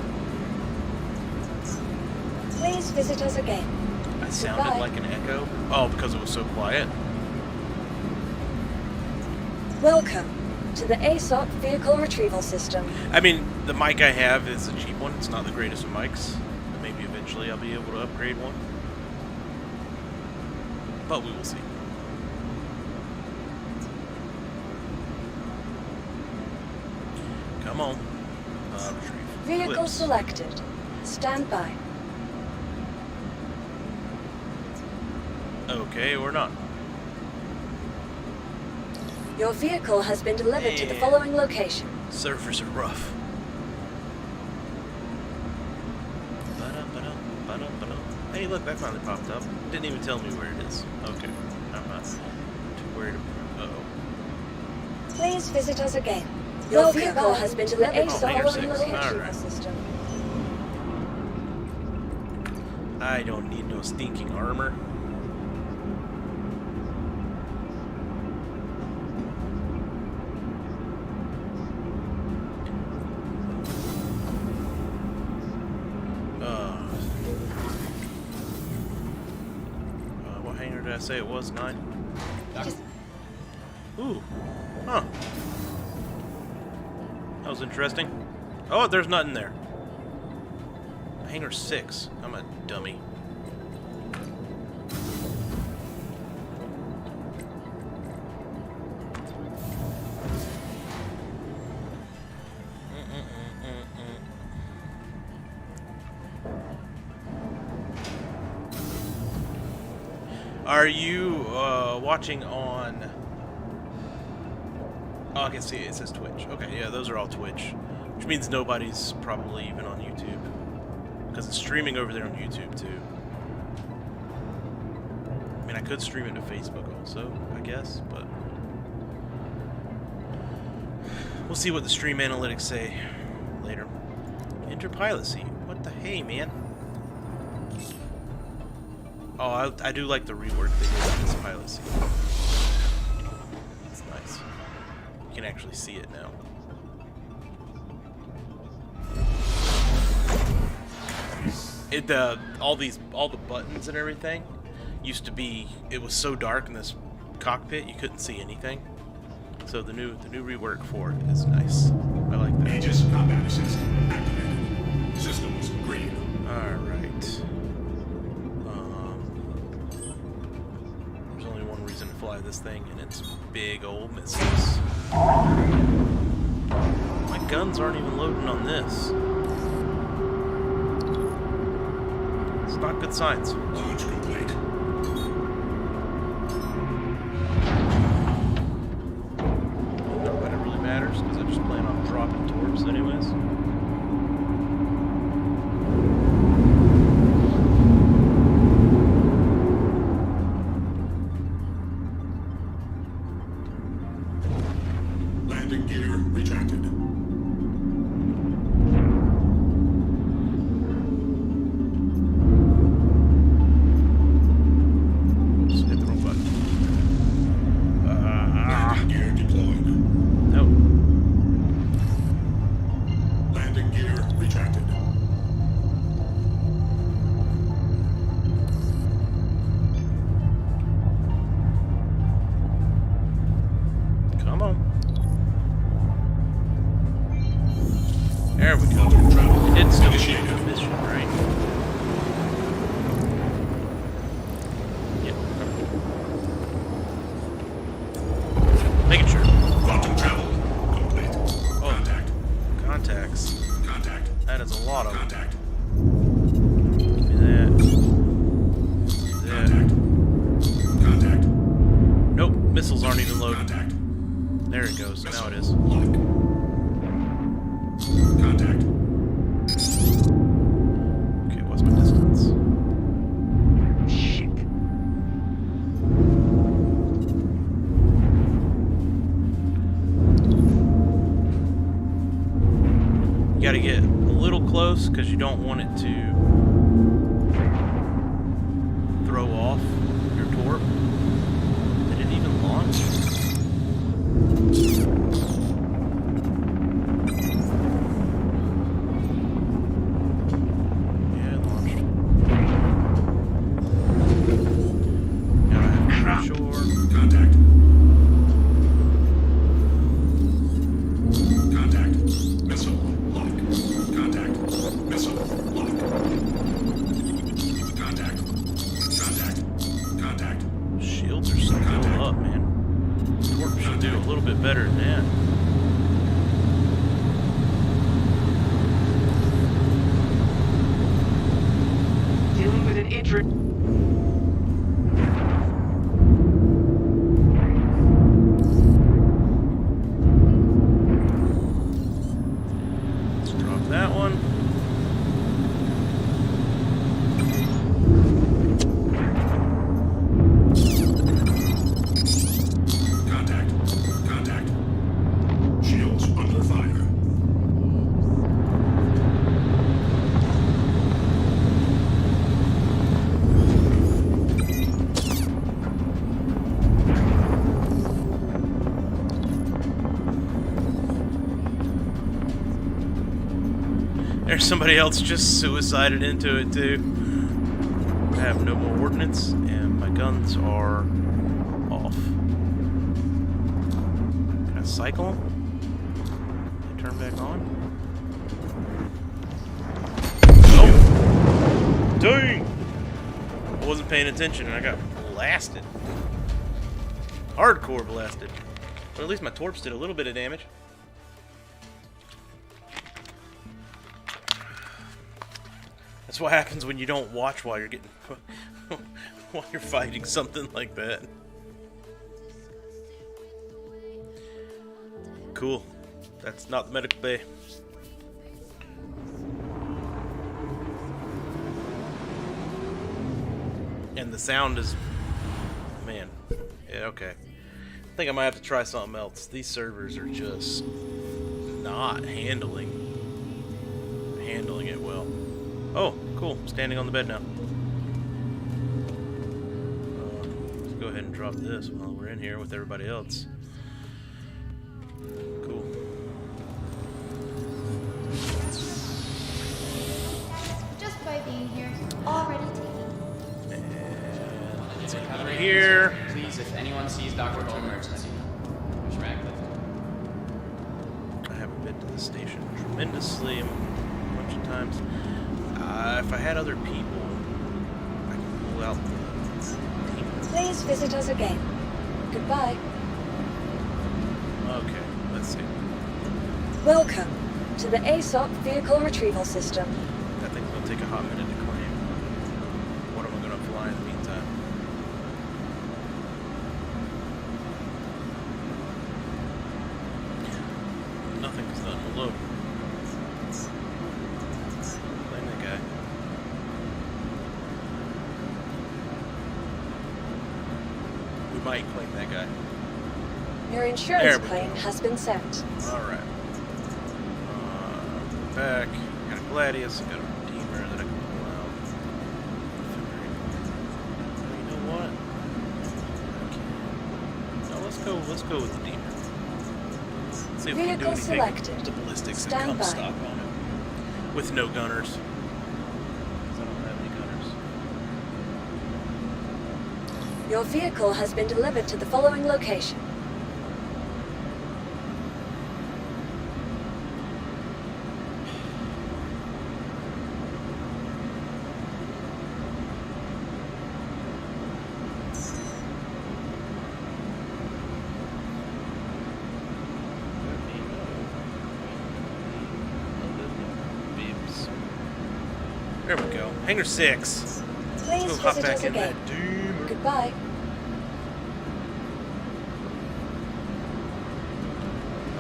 Please visit us again. I sounded Goodbye. like an echo? Oh, because it was so quiet? Welcome to the ASOP Vehicle Retrieval System. I mean, the mic I have is a cheap one. It's not the greatest of mics. Maybe eventually I'll be able to upgrade one. But we will see. Come on. Retrieve. Vehicle Clips. selected. Stand by. Okay, or not. Your vehicle has been delivered to the Yeah. following location. Surfers are rough. Hey, look, that finally popped up. Didn't even tell me where it is. Okay, I'm not too worried about. Uh-oh. Please visit us again. Your vehicle has been delivered to the hangar following 6. location. Alright. I don't need no stinking armor. What hangar did I say it was? 9? Ooh. Huh. That was interesting. Oh, there's nothing there. Hangar 6. I'm a dummy. Are you watching on... Oh, I can see it. It says Twitch. Okay, yeah, those are all Twitch. Which means nobody's probably even on YouTube. Because it's streaming over there on YouTube, too. I mean, I could stream it to Facebook also, I guess, but... We'll see what the stream analytics say later. Enter pilot seat. What the hey, man? Oh, I do like the rework they did on this pilot seat. can actually see it now. All the buttons and everything used to be, it was so dark in this cockpit you couldn't see anything. So the new rework for it is nice. I like that. Aegis combat assist activated. Systems green. Alright. There's only one reason to fly this thing, and it's big old missiles. My guns aren't even loading on this. It's not good signs. Launch complete. Not that it really matters, because I just plan on dropping torps anyways. Landing gear retracted. Just hit the wrong button. Landing gear deployed. No. Landing gear retracted. Come on. There we go. Travel It did still shoot initiated. the mission, right? Yep. Making sure. Quantum travel complete. Oh. Contact. Contacts. Contact. That is a lot of them. Contact. Give me that. That. Contact. Contact. Nope, missiles aren't even loaded. Contact. There it goes. Now it is. Lock. Contact. Okay, what's my distance? Shit. You gotta get a little close because you don't want it to throw off your torp. Did it even launch? Yeah, it launched. Now I have to make sure. Contact. Contact. Missile. Lock. Contact. Missile. Lock. Contact. Contact. Contact. Shields are still up, man. Torp should do a little bit better than that. Dealing with an injury. Let's drop that one. Contact. Contact. Shields under fire. There's somebody else just suicided into it too. I have no more ordnance, and my guns are off. Can I cycle them? They turn back on? Oh! Dang! I wasn't paying attention and I got blasted. Hardcore blasted. But at least my torps did a little bit of damage. That's what happens when you don't watch while you're getting while you're fighting something like that. Cool. That's not the medical bay. And the sound is, man. Yeah, okay. I think I might have to try something else. These servers are just not handling it well. Oh, cool. I'm standing on the bed now. Let's go ahead and drop this while we're in here with everybody else. Cool. Just by being here, already taking. Let's see, over here. Please, if anyone sees Dr. Goldberg, let me know. There's Radcliffe. I haven't been to the station tremendously a bunch of times. If I had other people, I could pull out the team. Please visit us again. Goodbye. Okay, let's see. Welcome to the ASOP Vehicle Retrieval System. I think it'll take a hot minute to claim. What am I going to fly in the meantime? Nothing's done. Hello. Claim that guy. We might claim that guy. Your insurance claim has been sent. Alright. Back. Got a Gladius, got a Redeemer that I can pull out. You know what? Okay. No, let's go with the Demon. Let's see if we can do Vehicle anything selected. with the ballistics that Stand come by. stock on it. With no gunners. 'Cause I don't have any gunners. Your vehicle has been delivered to the following location. There we go. Hangar 6. Please Let's go hop visit back us in again. that Demon. Goodbye.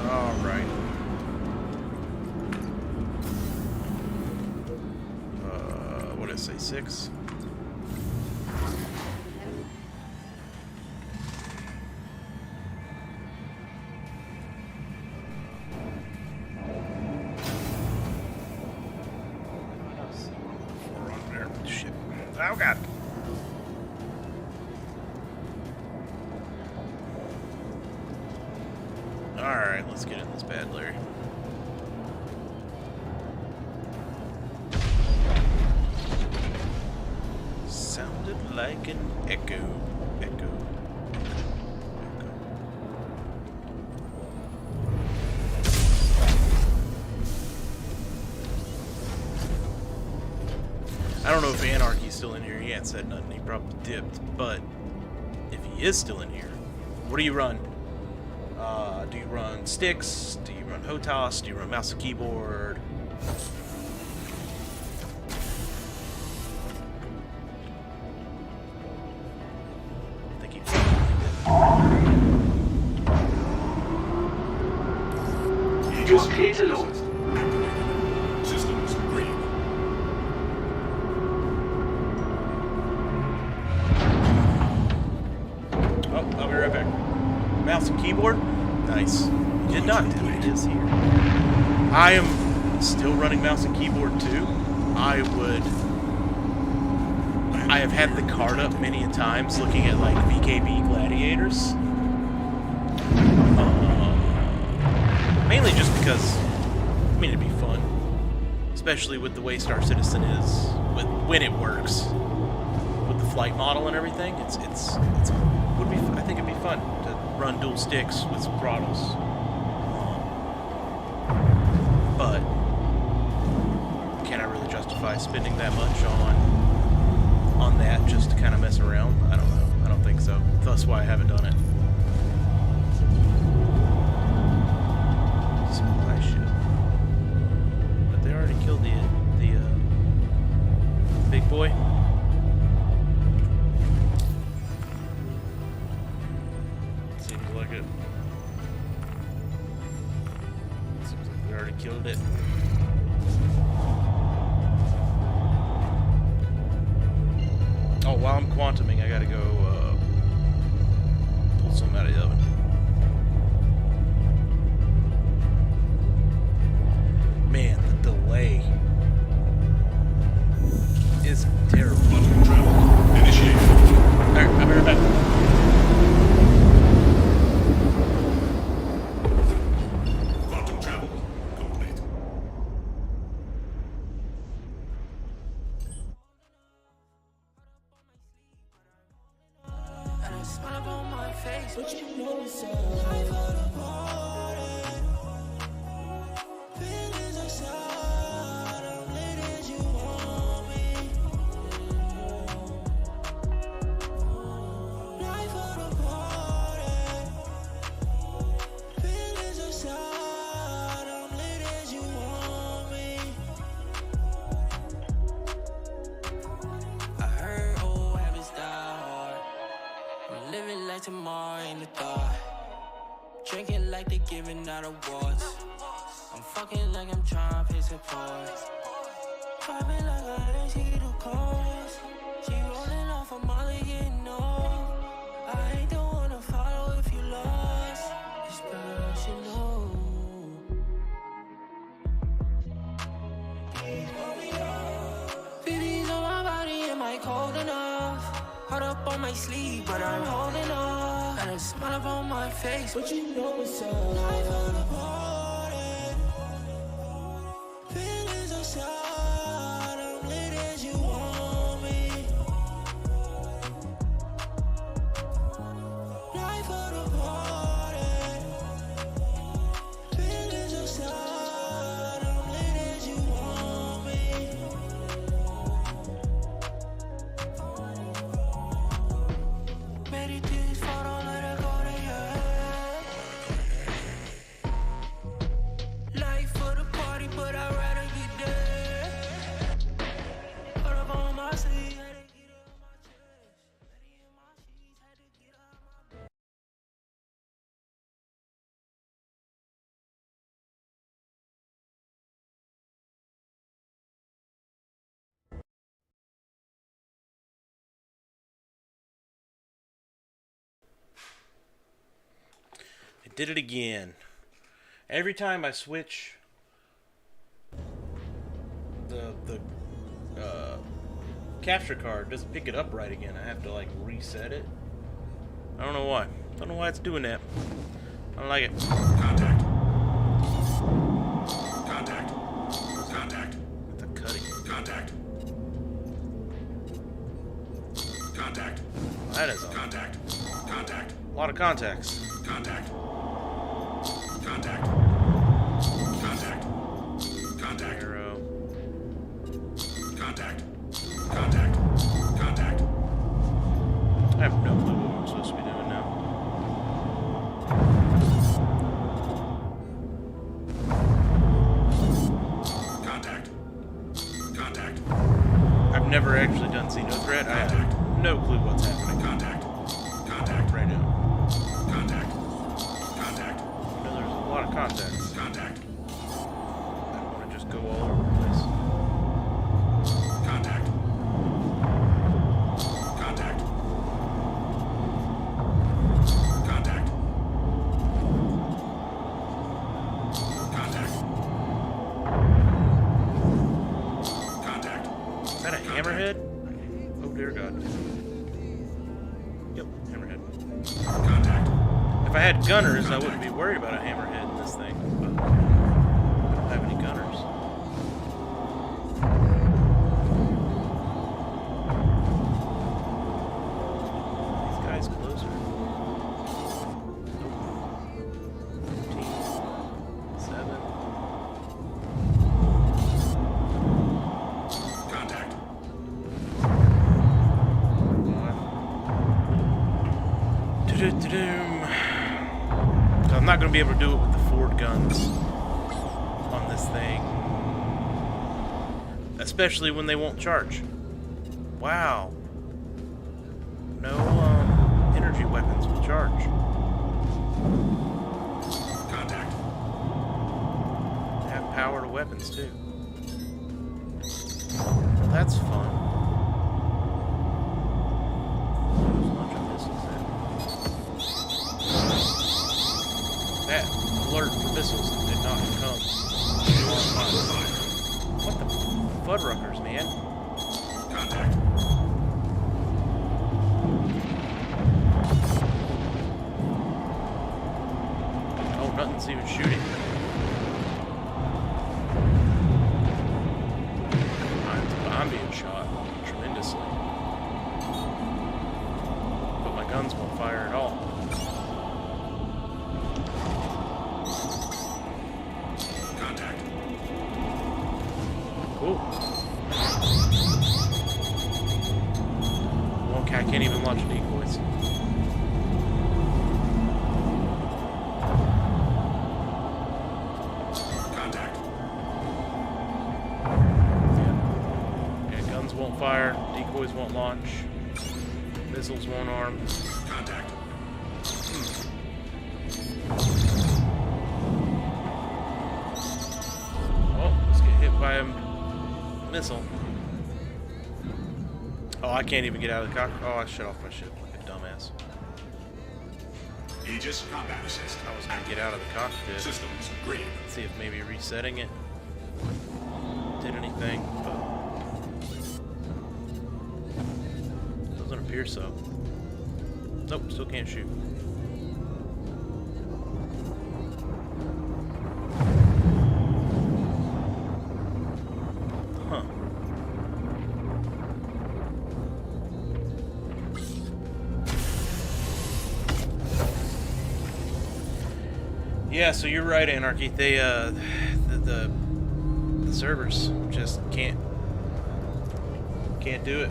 Alright. What did I say? 6? Shit. Oh god. Alright, let's get in this bad Larry. Sounded like an echo. Echo. I don't know if Anarchy's still in here. He ain't said nothing. He probably dipped. But if he is still in here, what do you run? Do you run sticks? Do you run HOTAS? Do you run mouse and keyboard? I think he Just clear to launch. Systems green. Oh, I'll be right back. Mouse and keyboard? Nice. He did not do it. He is here. I am still running mouse and keyboard too. I have had the card up many a times looking at like VKB gladiators. Mainly just because, I mean, it'd be fun. Especially with the way Star Citizen is, when it works. With the flight model and everything, I think it'd be fun to run dual sticks with some throttles. But can I really justify spending that much on that just to kind of mess around? I don't know. I don't think so. That's why I haven't done it. Supply ship. But they already killed the big boy. Seems like it. Seems like they already killed it. Oh, while I'm quantuming, I gotta go pull some out of the oven. Man, the delay is terrible. Initiate. Alright, I'll be right back. smile up on my face, but you know it's all life of the party. Feelings aside, I'm lit as you want me. Life of the party. Feelings aside, I'm lit as you want me. I heard old habits die hard. I'm living like tomorrow ain't a thought. Drinking like they giving out awards. I'm fucking like I'm trying to pick apart. Driving like I ain't see the cars. She rolling off a Molly getting old. I ain't the one to follow if you lost. It's personal. BB's on my body, am I cold enough? Hard up on my sleeve, but I'm holding on. Got a smile up on my face, but you know it's all life of the party. Feelings aside, I'm lit as you want me. Life of the party. Feelings aside, I'm lit as you want me. Made it this far, don't let her go to your head. Life for the party, but I'd rather be dead. Put up on my sleeve, had to get up my chest. Ready in my sheets, had to get out my bed. I did it again. Every time I switch the capture card, doesn't pick it up right again. I have to like reset it. I don't know why. Don't know why it's doing that. I don't like it. Contact. Contact. Contact. It's a cutting. Contact. Contact. That is Contact. Contact. a lot of contacts. Contact. Contact. Contact. Contact. Arrow. Contact. Contact. Contact. I have no clue what I'm supposed to be doing now. Contact. Contact. I've never actually done Xenothreat. I have no clue what's happening. Contact. Contact. Right now. Contact. Contact. I know there's a lot of contacts. Contact. I don't want to just go all over the place. Contact. Contact. Contact. Contact. Contact. Is that a hammerhead? Oh dear God. Yep, hammerhead. Contact. If I had gunners, I wouldn't be worried about a hammerhead in this thing. But I don't have any gunners. These guys closer. 15, 7. Contact. I'm not going to be able to do it with the Ford guns on this thing. Especially when they won't charge. Wow. No energy weapons will charge. Contact. They have power to weapons too. Well, that's fun. Launch a missiles at. That alert for missiles did not come. What the Fuddruckers, man? Contact. Oh, nothing's even shooting. I'm being shot tremendously. Put my gun guns won't fire at all. Contact. Cool. Okay, I can't even launch decoys. Contact. Yeah, guns won't fire, decoys won't launch, missiles won't arm. Contact. Oh, let's get hit by a missile. Oh, I can't even get out of the cockpit. Oh, I shut off my ship like a dumbass. Aegis combat assist. I was gonna get out of the cockpit. Systems green. See if maybe resetting it did anything, but doesn't appear so. Nope, still can't shoot. Huh. Yeah, so you're right, Anarchy. They, the servers just can't do it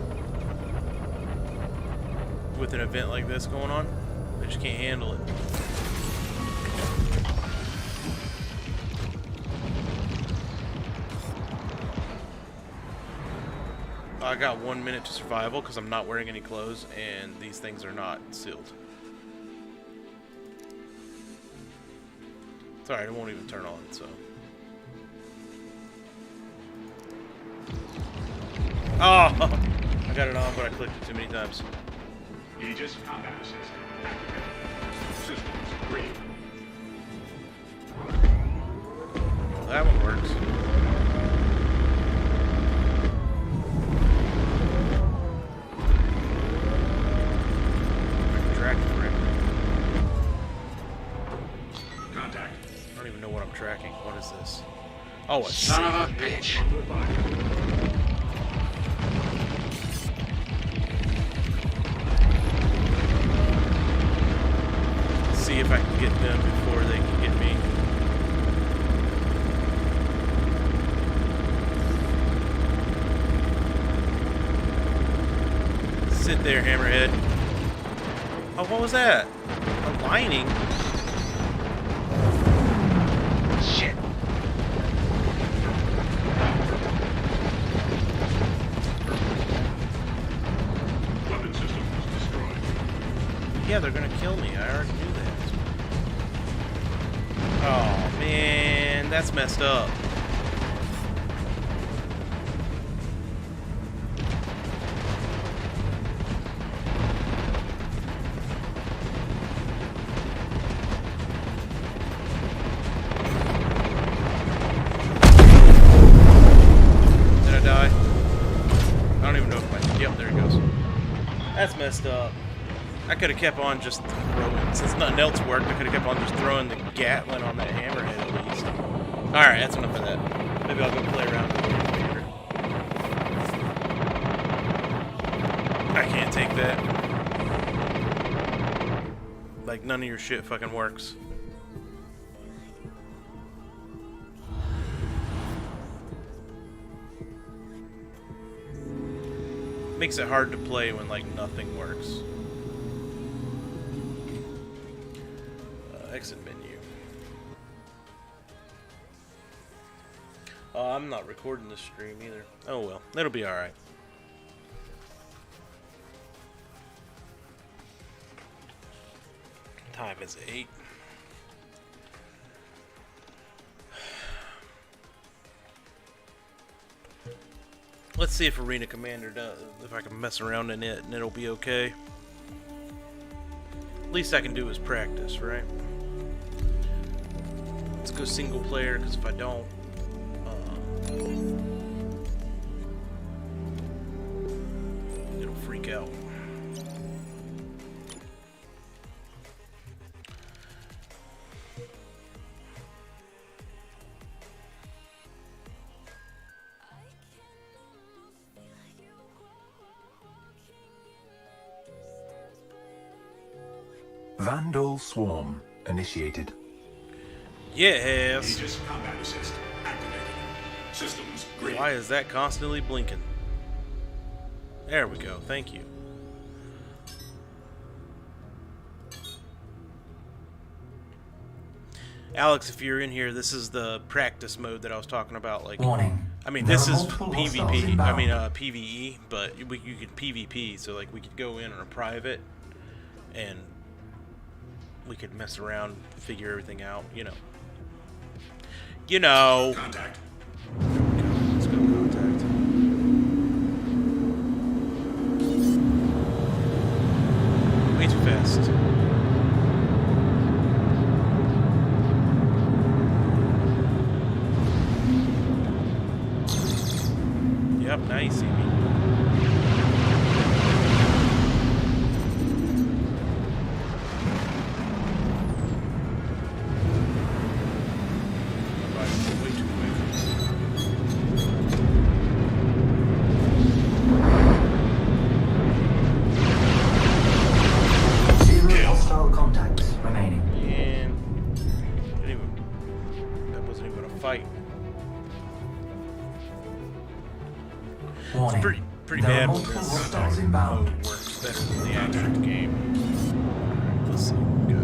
with an event like this going on. They just can't handle it. I got 1 minute to survival because I'm not wearing any clothes and these things are not sealed. It's alright, it won't even turn on, so. Oh! I got it on, but I clicked it too many times. Aegis combat assist. Systems green. Well, that one works. I can track it correctly. Contact. I don't even know what I'm tracking. What is this? Oh, it's Son of a bitch. see if I can get them before they can get me. Sit there, Hammerhead. Oh, what was that? A lining? Shit. Weapon system is destroyed. Yeah, they're gonna kill me. I already knew that. Oh, man. That's messed up. Did I die? I don't even know if I... Yep, there he goes. That's messed up. I could have kept on just throwing, since nothing else worked, I could have kept on just throwing the Gatling on that Hammerhead at least. Alright, that's enough of that. Maybe I'll go play around with it later. I can't take that. Like, none of your shit fucking works. Makes it hard to play when, like, nothing works. Exit menu. I'm not recording this stream either. Oh well, it'll be alright. Time is 8. Let's see if Arena Commander does, if I can mess around in it and it'll be okay. Least I can do is practice, right? Let's go single player, because if I don't, it'll freak out. Vandal Swarm initiated. Yes. Aegis combat assist activated. Systems green. Why is that constantly blinking? There we go. Thank you. Alex, if you're in here, this is the practice mode that I was talking about. Like, warning. I mean, this is PvP. I mean, PvE, but you can PvP. So, like, we could go in on a private, and we could mess around, figure everything out. You know. You know. Contact. Let's go contact. Way too fast. Yep, now you see me. Way too Zero hostile contacts remaining. And that wasn't even a fight. Warning. It's pretty There bad are when multiple this hostiles inbound. mode works better than the actual game. Let's see what we got.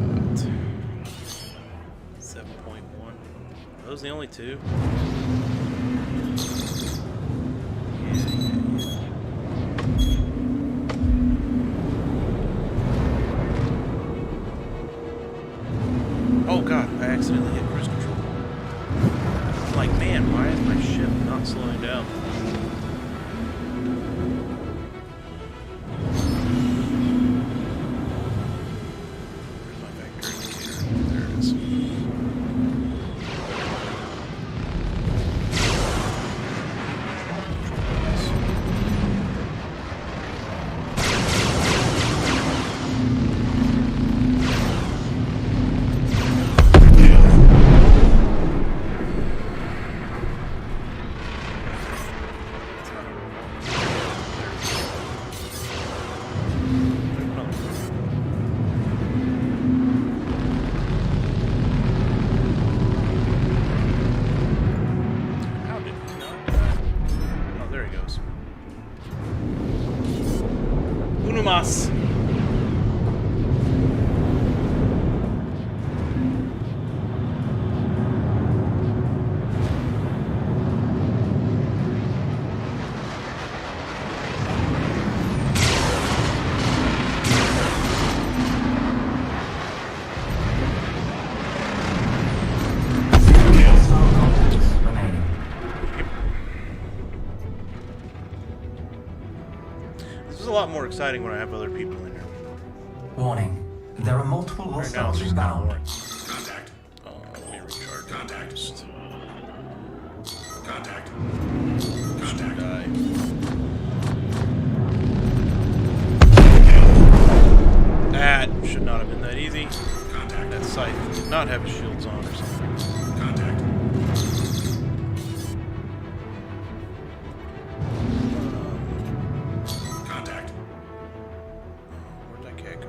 7.1. Are those the only two? Oh god, I accidentally hit cruise control. I'm like, man, why is my ship not slowing down? Where's my vector indicator? There it is. How did he not die? Oh, there he goes. Unumas! Hostile contacts remaining. This is a lot more exciting when I have other people in here. Warning. There are multiple Right now hostiles it's just kind of inbound. boring. Contact. Let me recharge. Contact. Just Contact. Contact. die. That should not have been that easy. Contact. That scythe did not have his shields on or something. Contact. Contact. Where'd that cat go?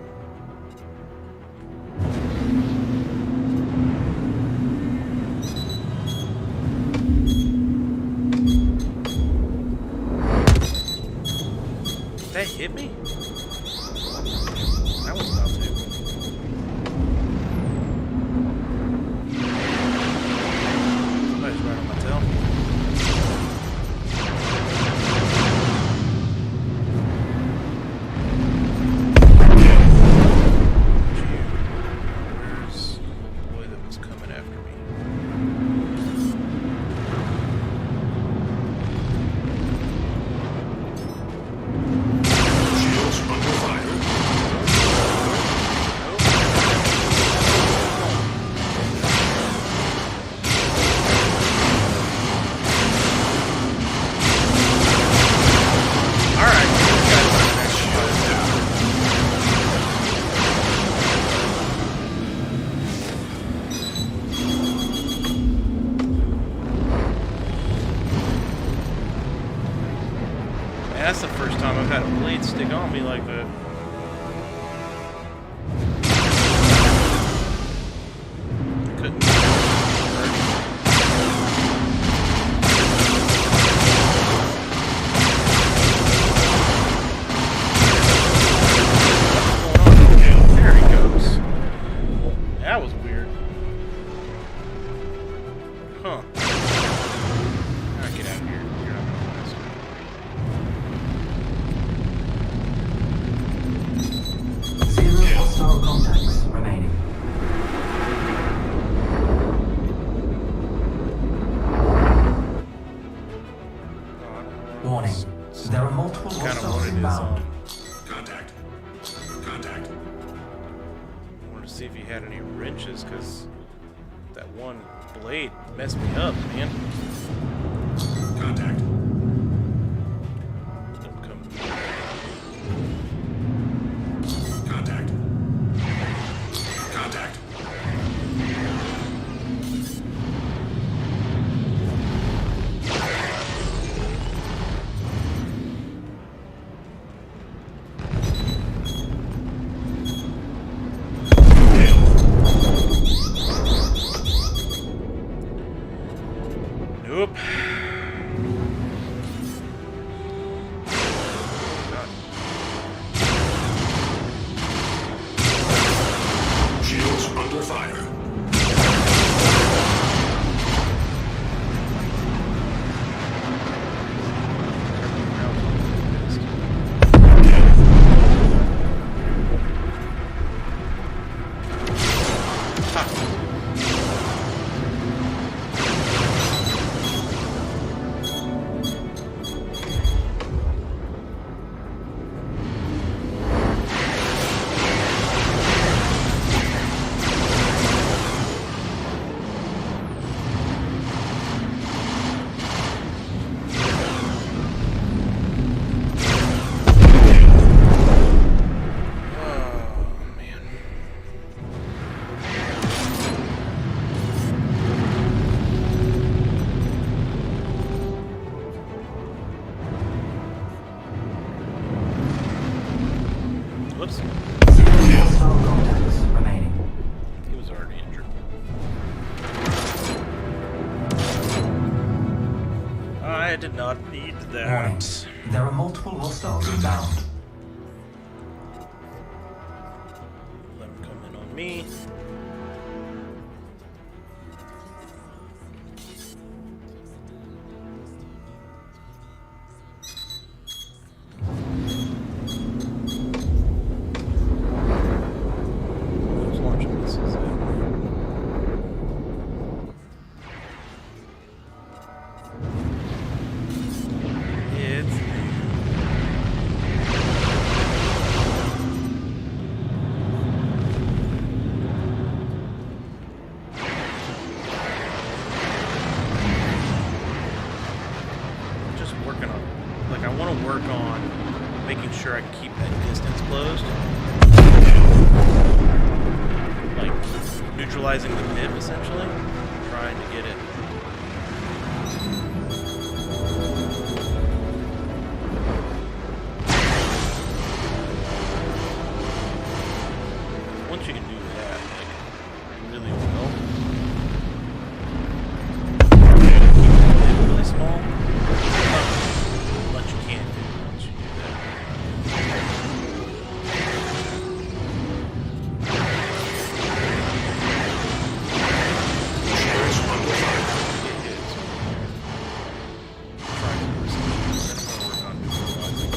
That hit me? That was about to. Somebody's right on my tail. Where's the boy that was coming after me? Shields under fire. Alright, this guy's not actually Man, that's the first time I've had a blade stick on me like that. Warning. There are multiple Kind of hostiles what it is. inbound. Contact. Contact. I wanted to see if he had any wrenches, because that one blade messed me up, man. Contact. Don't come. Contact. Contact. Nope. Shields under fire. Whoops. Hostile contacts remaining. He was already injured. I did not need that. Warning. There are multiple hostiles inbound. Let him come in on me. Those launching missiles there. It's just working on, like, I want to work on making sure I can keep that distance closed. Like, neutralizing the pip, essentially. Trying to get it. Once you can do that, like, really well. Keep it really small. But you can do it once you do that. Shields under fire. It is. Try to do something. I'm gonna work on neutralizing.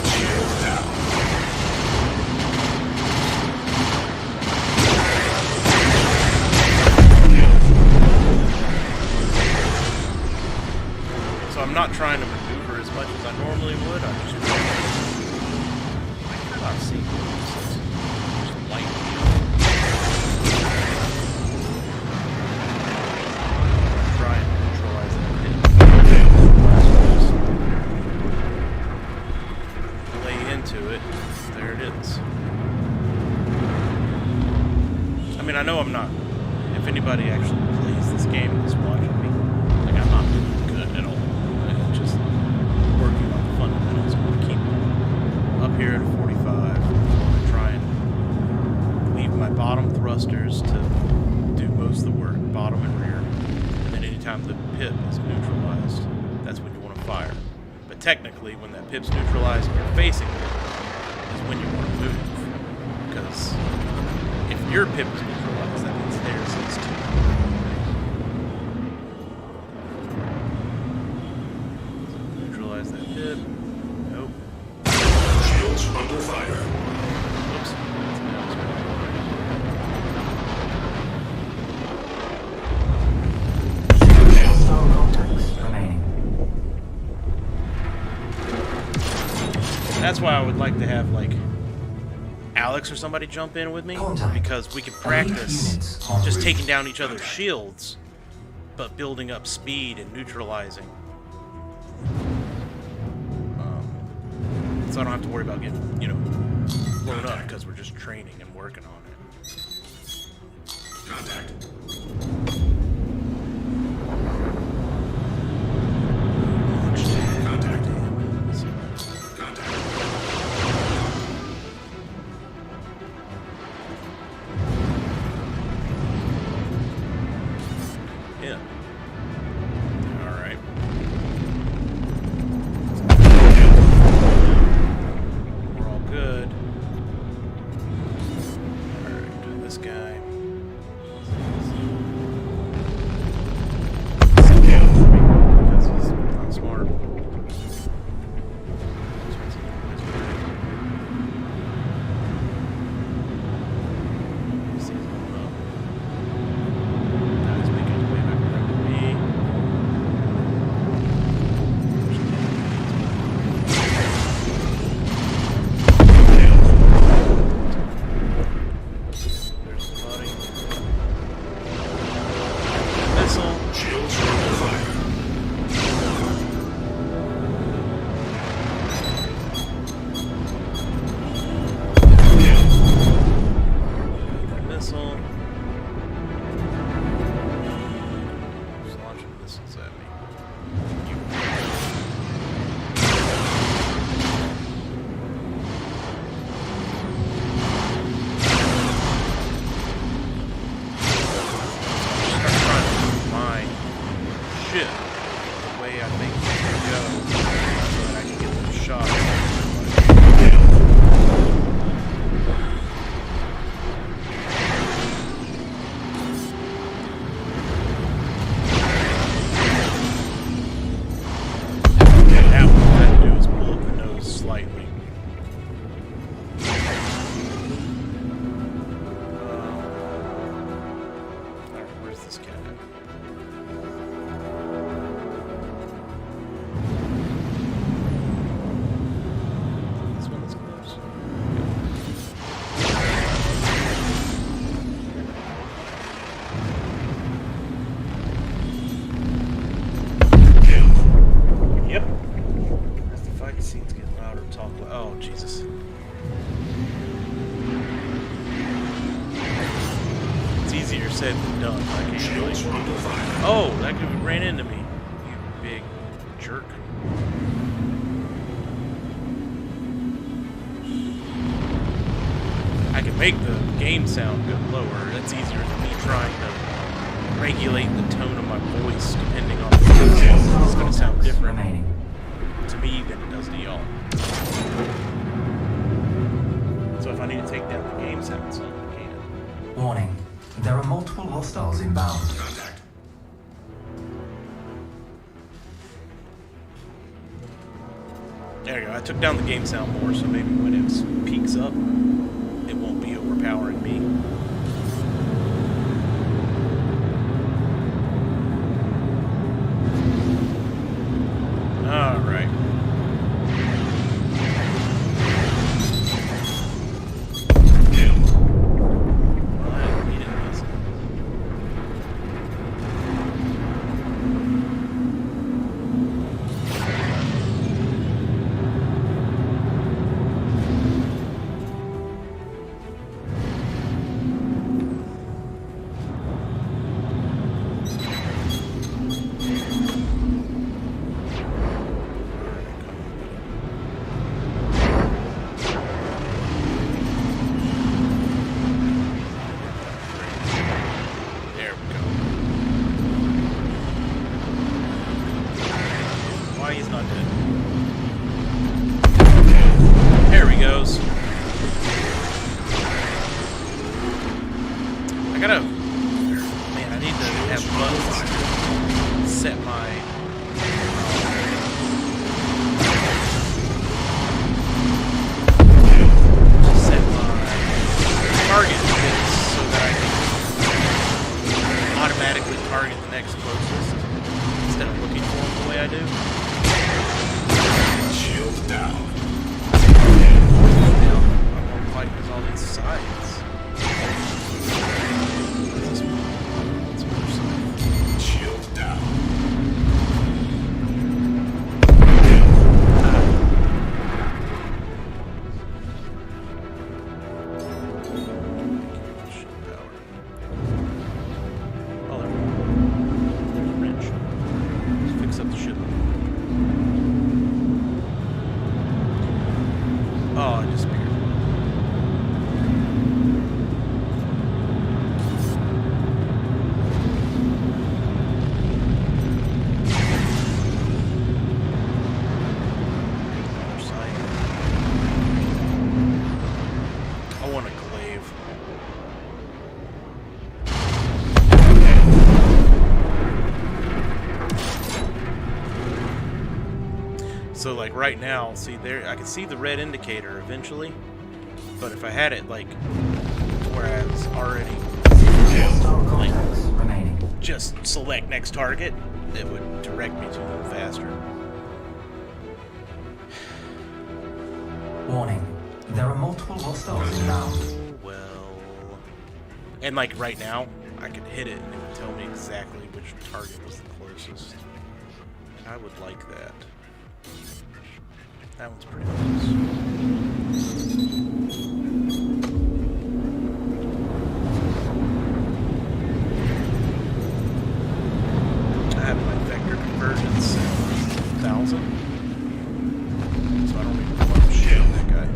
Shield down. So I'm not trying to maneuver as much as I normally would. I'm just I've seen just light. Try and neutralize that pit. Lay into it. There it is. I mean, I know I'm not. If anybody actually plays this game and is watching me, like, I'm not doing good at all. I'm just working on the fundamentals. I want to keep up here at a 45. I want to try and leave my bottom thrusters to do most of the work, bottom and rear. And then anytime the pip is neutralized, that's when you want to fire. But technically, when that pip's neutralized and you're facing it, is when you want to move. Because if your pip is neutralized, that means theirs is too. That's why I would like to have, like, Alex or somebody jump in with me, because we can practice just taking down each other's shields, but building up speed and neutralizing. So I don't have to worry about getting, you know, blown up, because we're just training and working on it. Contact. Yeah. Alright. We're all good. Alright, this guy. Because he's not smart. Said and done. I can't really. Oh, that dude ran into me. You big jerk. I can make the game sound go lower. That's easier than me trying to regulate the tone of my voice depending on the game. It's going to sound different to me than it does to y'all. So if I need to take down the game sound, so I can. Warning. There are multiple hostiles inbound. Contact. There you go. I took down the game sound more, so maybe when it peaks up, it won't be overpowering me. All right. fighting is all these sides. Shield down. So like right now, see there, I can see the red indicator eventually, but if I had it like whereas already like just select next target, it would direct me to them faster. Warning, there are multiple hostiles inbound. Well, and like right now, I could hit it and it would tell me exactly which target was the closest. And I would like that. That one's pretty I have my vector conversion set 1,000. So I don't even want to shoot that guy.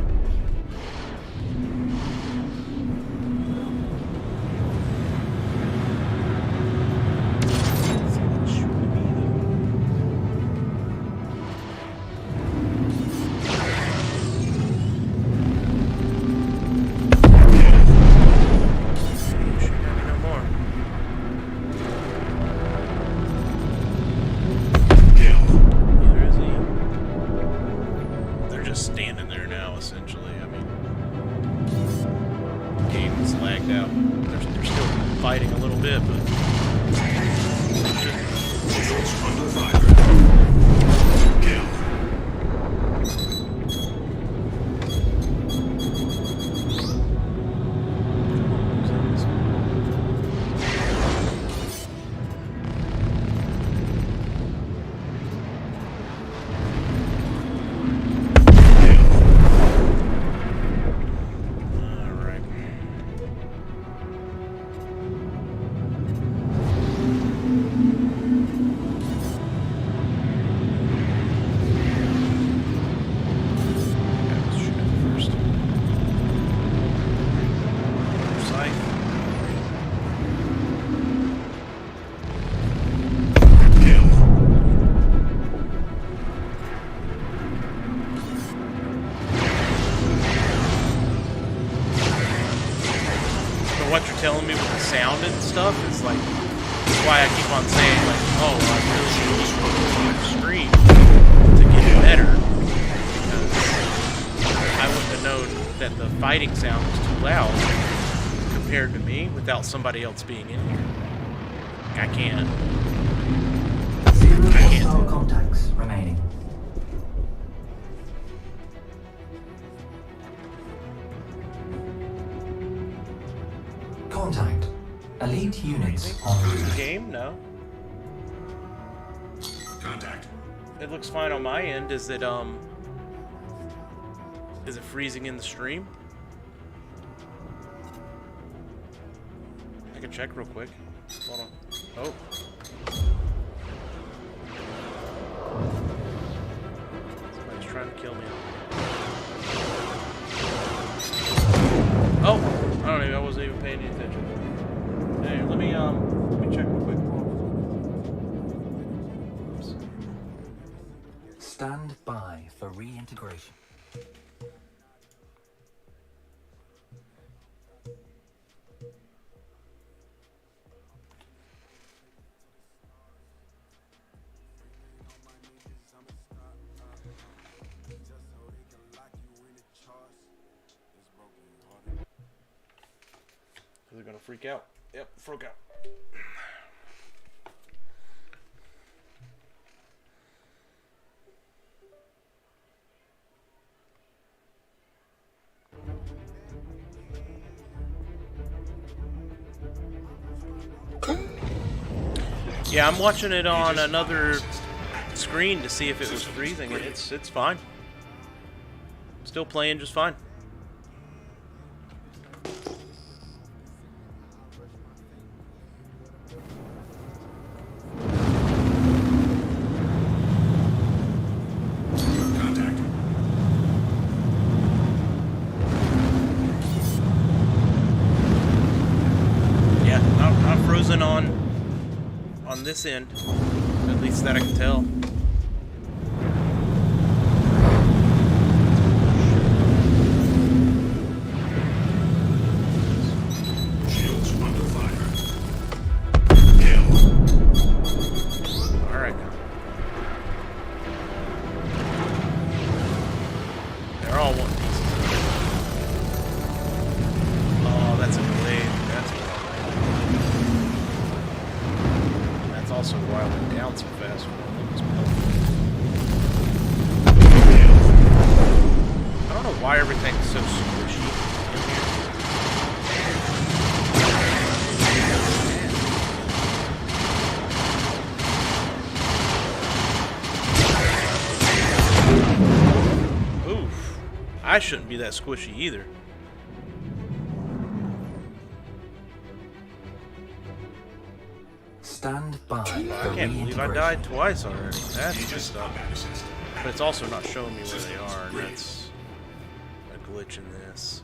What you're telling me with the sound and stuff is like, that's why I keep on saying like, oh, I really need to stream to get it better, because I wouldn't have known that the fighting sound was too loud compared to me without somebody else being in here. I can't. Zero hostile contacts remaining. Contact. Elite units en route. Game? No. Contact. It looks fine on my end. Is it freezing in the stream? I can check real quick. Hold on. Oh. Somebody's trying to kill me. Oh! I wasn't even paying any attention. Hey, let me check real quick. Oops. Stand by for reintegration. They're gonna freak out. Yep, freak out. Yeah, I'm watching it on another screen to see if it was freezing, and it's fine. Still playing just fine. Yeah, not frozen on this end, at least that I can tell. I shouldn't be that squishy either. Stand by. I can't believe I died twice already. That's messed up. But it's also not showing me where they are, and that's a glitch in this.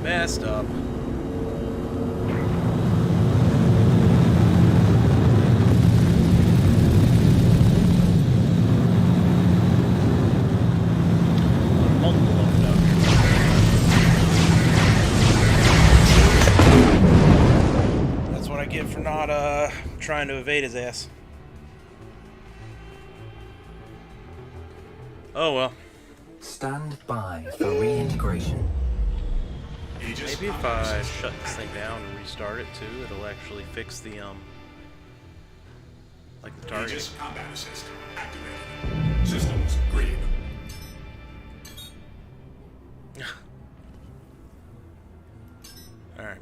Messed up. That's what I get for not trying to evade his ass. Oh well. Stand by for reintegration. Maybe if I shut this thing down and restart it too, it'll actually fix the like the target. Combat assist activated. Systems green.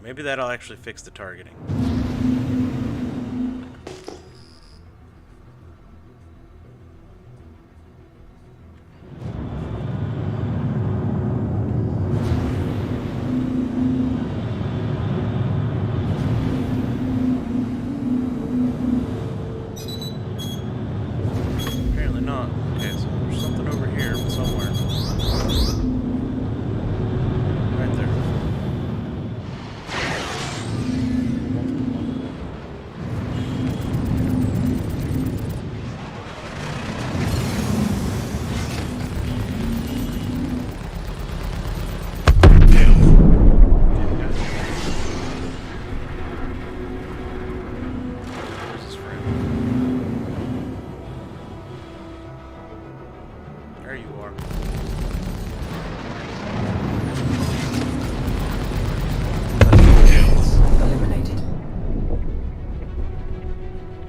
Maybe that'll actually fix the targeting. Apparently not. Okay, so there's something over here somewhere. Right there. There you are. Eliminated.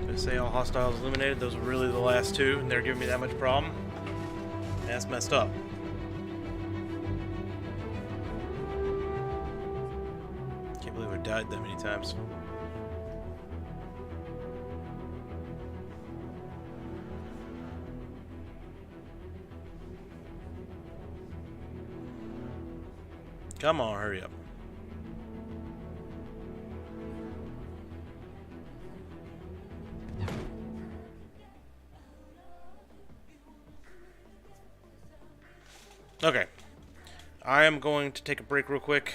Did I say all hostiles eliminated? Those were really the last two, and they're giving me that much problem? That's messed up. Can't believe I died that many times. Come on, hurry up. Okay. I am going to take a break real quick.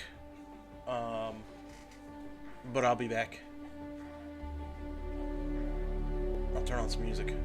But I'll be back. I'll turn on some music.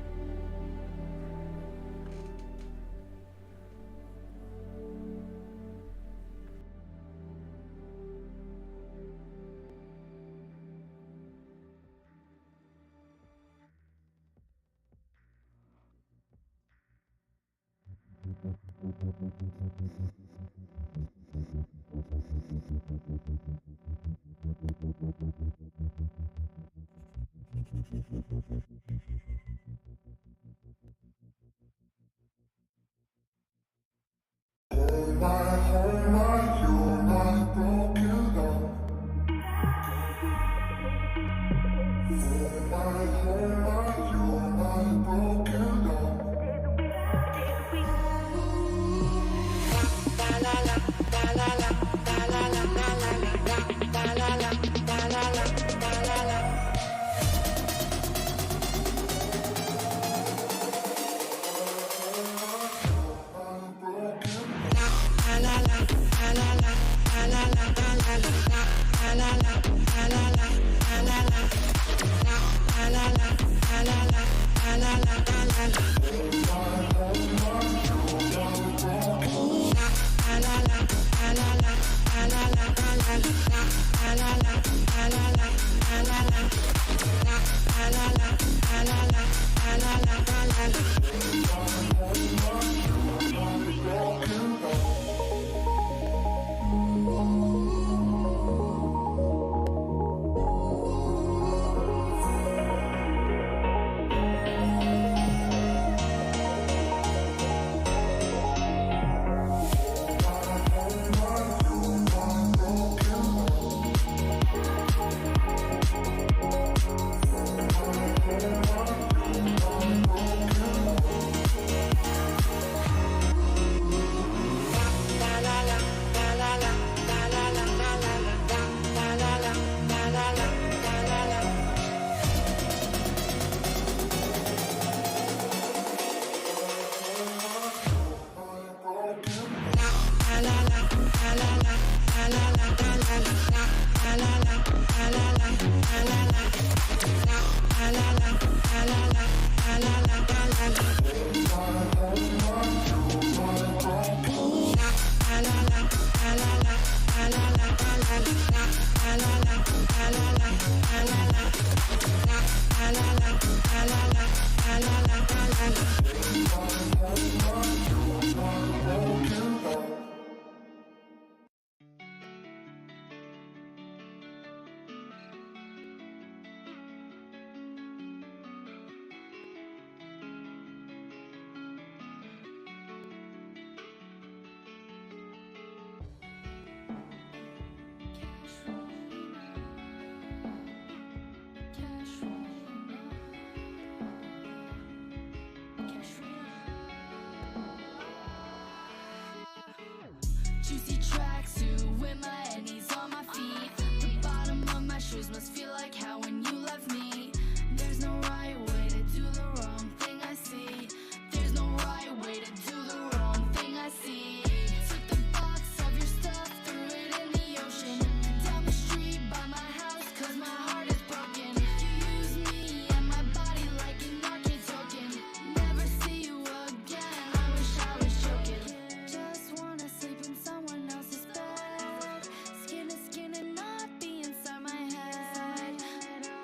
Juicy tracksuit with my knees on my feet. The bottom of my shoes must feel like how when you left me. There's no right way to do the wrong thing I see. There's no right way to do the wrong thing I see. Took the box of your stuff, threw it in the ocean. Down the street by my house, cause my heart is broken. You use me and my body like an arcade token. Never see you again, I wish I was joking. Just wanna sleep in someone else's bed. Skin to skin and not be inside my head.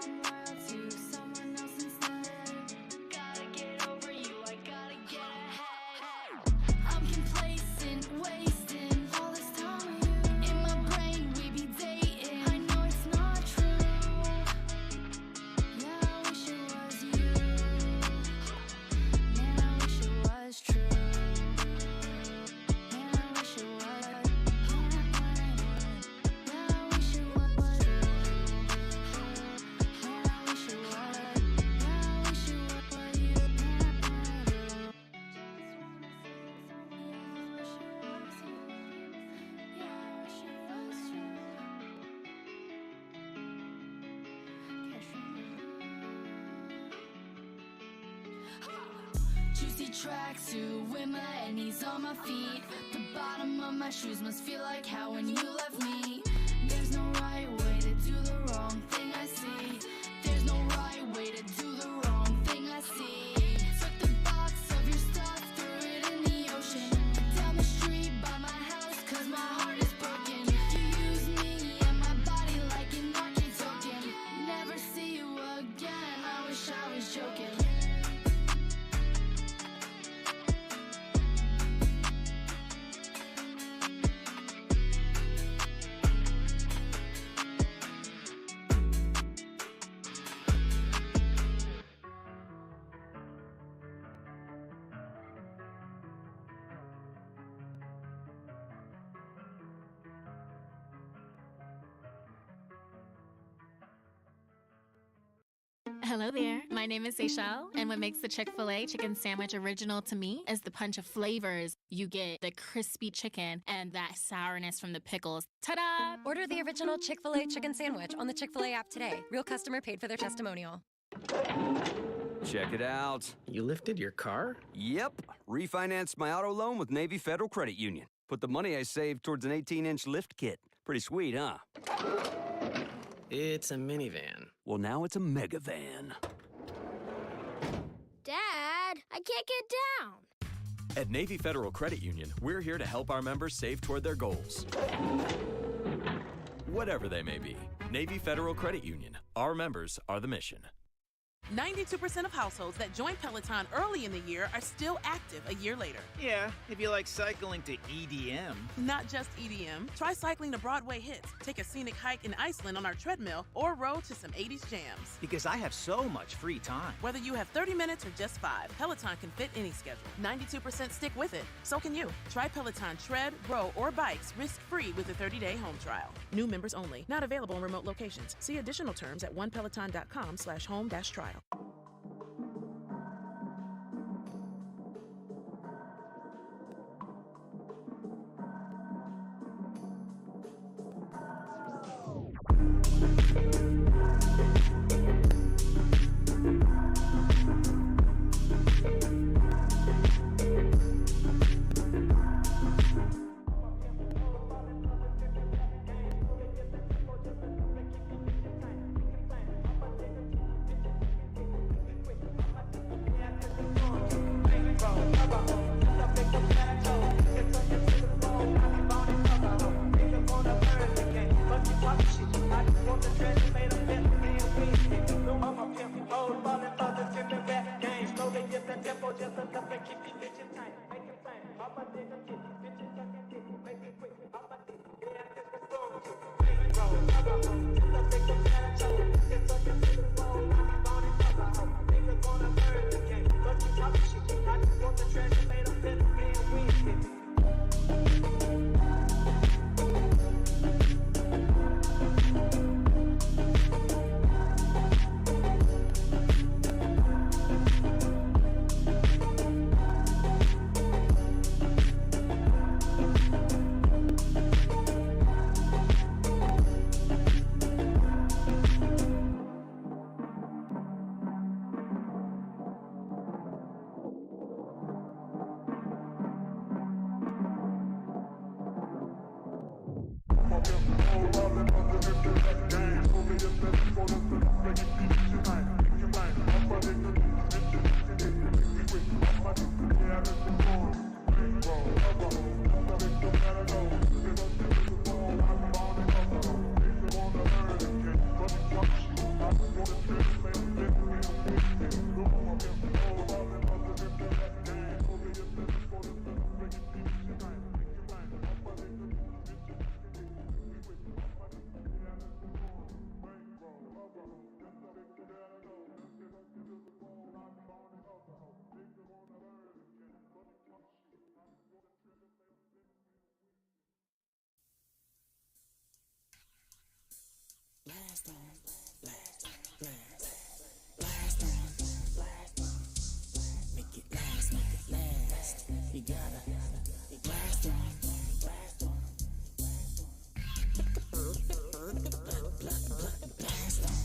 I'm loyal to someone else instead. Gotta get over you, I gotta get ahead. I'm complacent, wasting all this time with you. In my brain we be dating, I know it's not true. Yeah, I wish it was you. Man, I wish it was true. Man, I wish it was. Yeah, I wish it was true. Man, I wish it was. Yeah, I wish it was you. Juicy tracksuit with my knees on my feet. The bottom of my shoes must feel like how when you left me. There's no right way to do the wrong thing I see. There's no right way to do the wrong thing I see. Took the box of your stuff, threw it in the ocean. Down the street by my house, cause my heart is broken. You use me and my body like an arcade token. Never see you again, I wish I was joking. Hello there. My name is Seychelle, and what makes the Chick-fil-A chicken sandwich original to me is the punch of flavors. You get the crispy chicken and that sourness from the pickles. Ta-da! Order the original Chick-fil-A chicken sandwich on the Chick-fil-A app today. Real customer paid for their testimonial. Check it out. You lifted your car? Yep. Refinanced my auto loan with Navy Federal Credit Union. Put the money I saved towards an 18-inch lift kit. Pretty sweet, huh? It's a minivan. Well, now it's a mega van. Dad, I can't get down. At Navy Federal Credit Union, we're here to help our members save toward their goals. Whatever they may be. Navy Federal Credit Union. Our members are the mission. 92% of households that join Peloton early in the year are still active a year later. Yeah, if you like cycling to EDM. Not just EDM. Try cycling to Broadway hits, take a scenic hike in Iceland on our treadmill, or row to some 80s jams. Because I have so much free time. Whether you have 30 minutes or just 5, Peloton can fit any schedule. 92% stick with it. So can you. Try Peloton tread, row, or bikes risk-free with a 30-day home trial. New members only. Not available in remote locations. See additional terms at onepeloton.com/home-trial. Blast on, blast, blast, blast on, blast on, make it last, you gotta blast on, blast on, blast on,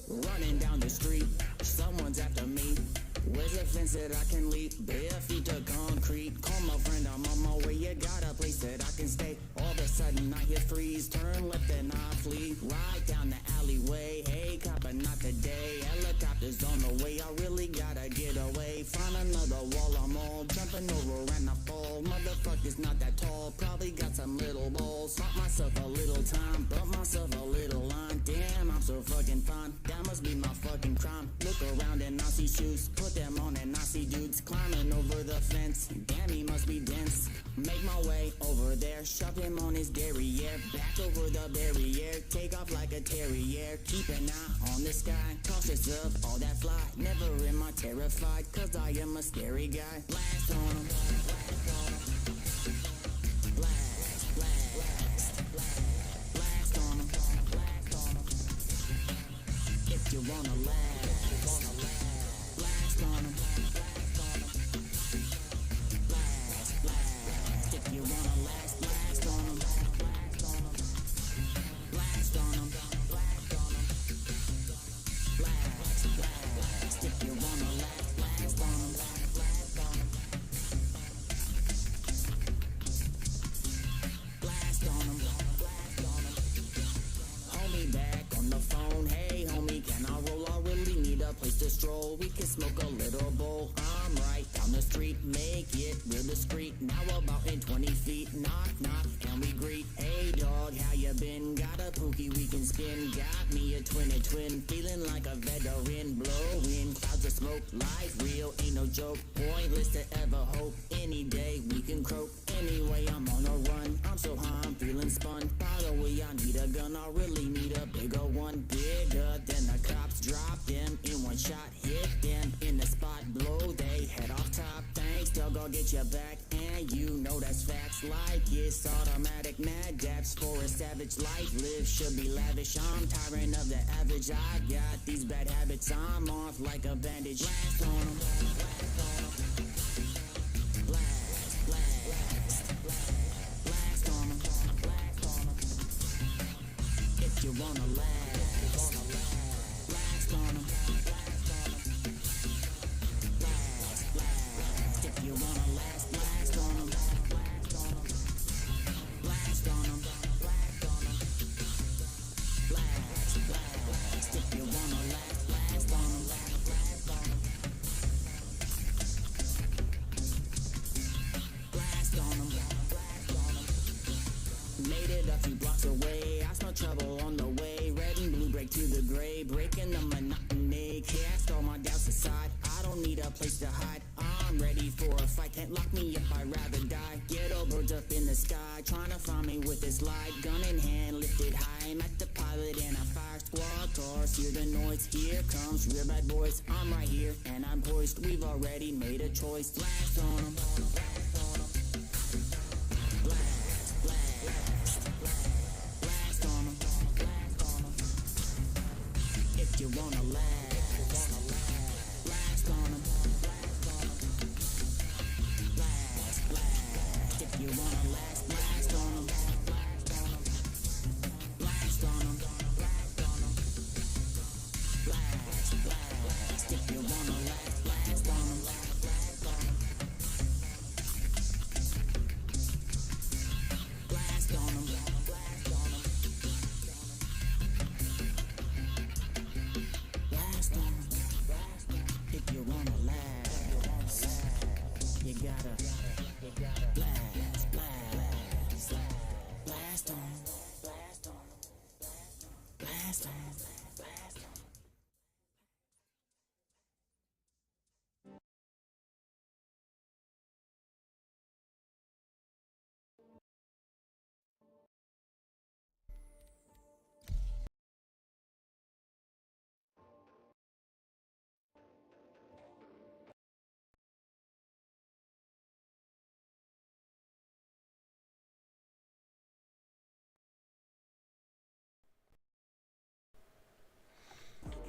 running down the street, someone's after me. Where's the fence that I can leap? Bare feet to concrete. Call my friend, I'm on my way. You got a place that I can stay. All of a sudden I hear freeze. Turn left and I flee. Right down the alleyway. Hey, copper, not today. Helicopters on the way. I really gotta get away. Find another wall. I'm all jumping over and I fall. Motherfucker's not that tall. Probably got some little balls. Stop myself a little time. Bump myself a little line. Damn, I'm so fucking fine. That must be my fucking crime. Look around and I see shoes. Put them on and I see dudes climbing over the fence. Damn, he must be dense. Make my way over there, shove him on his derriere. Back over the barrier, take off like a terrier. Keep an eye on the sky, cautious of all that fly. Never am I terrified, cause I am a scary guy. Blast on him. Blast, blast, blast on him. If you wanna last, blast on him. If you wanna last, blast on him. Blast on him. Blast, blast. If you wanna last, blast on him. Blast on him. Homie back on the phone. Hey homie, can I roll? I really need a place to stroll. We can smoke a little bowl. I'm right down the street, make it real discreet. Now about in 20 feet, knock, knock, and we greet. Hey dog, how you been? Got a pookie we can spin. Got me a twin, feeling like a veteran. Blowing clouds of smoke, life real, ain't no joke. Pointless to ever hope, any day we can croak. Anyway, I'm on a run, I'm so high, I'm feeling spun. By the way, I need a gun, I really need a bigger one. Bigger than the cops, drop them in one shot. Hit them in the spot, blow they head off top. Thanks, dog, I'll get you back. And you know that's facts, like it's automatic. Mad daps for a savage life. Live should be lavish. I'm tiring of the average. I got these bad habits. I'm off like a bandage. Blast on 'em. Blast, blast, blast on 'em. If you wanna last, blast on 'em. Blast, blast. If you wanna last, blast on 'em. Blast on 'em. Blast, blast. If you wanna last, blast on 'em. Blast on 'em. Made it a few blocks away. I smell trouble on the way. Red and blue break to the gray. Breaking the monotony. Cast all my doubts aside. I don't need a place to hide. I'm ready for a fight. Can't lock me up, I'd rather die. Ghetto birds up in the sky. Trying to find me with this light. Gun in hand, lifted high. I'm at the pilot and I fire squad cars. Hear the noise. Here comes real bad boys. I'm right here and I'm poised. We've already made a choice. Blast on 'em. Blast, blast, blast on 'em. If you wanna last, blast on 'em. Blast, blast. If you wanna last, blast on 'em. Blast on 'em. Blast, blast. If you wanna last, blast on 'em.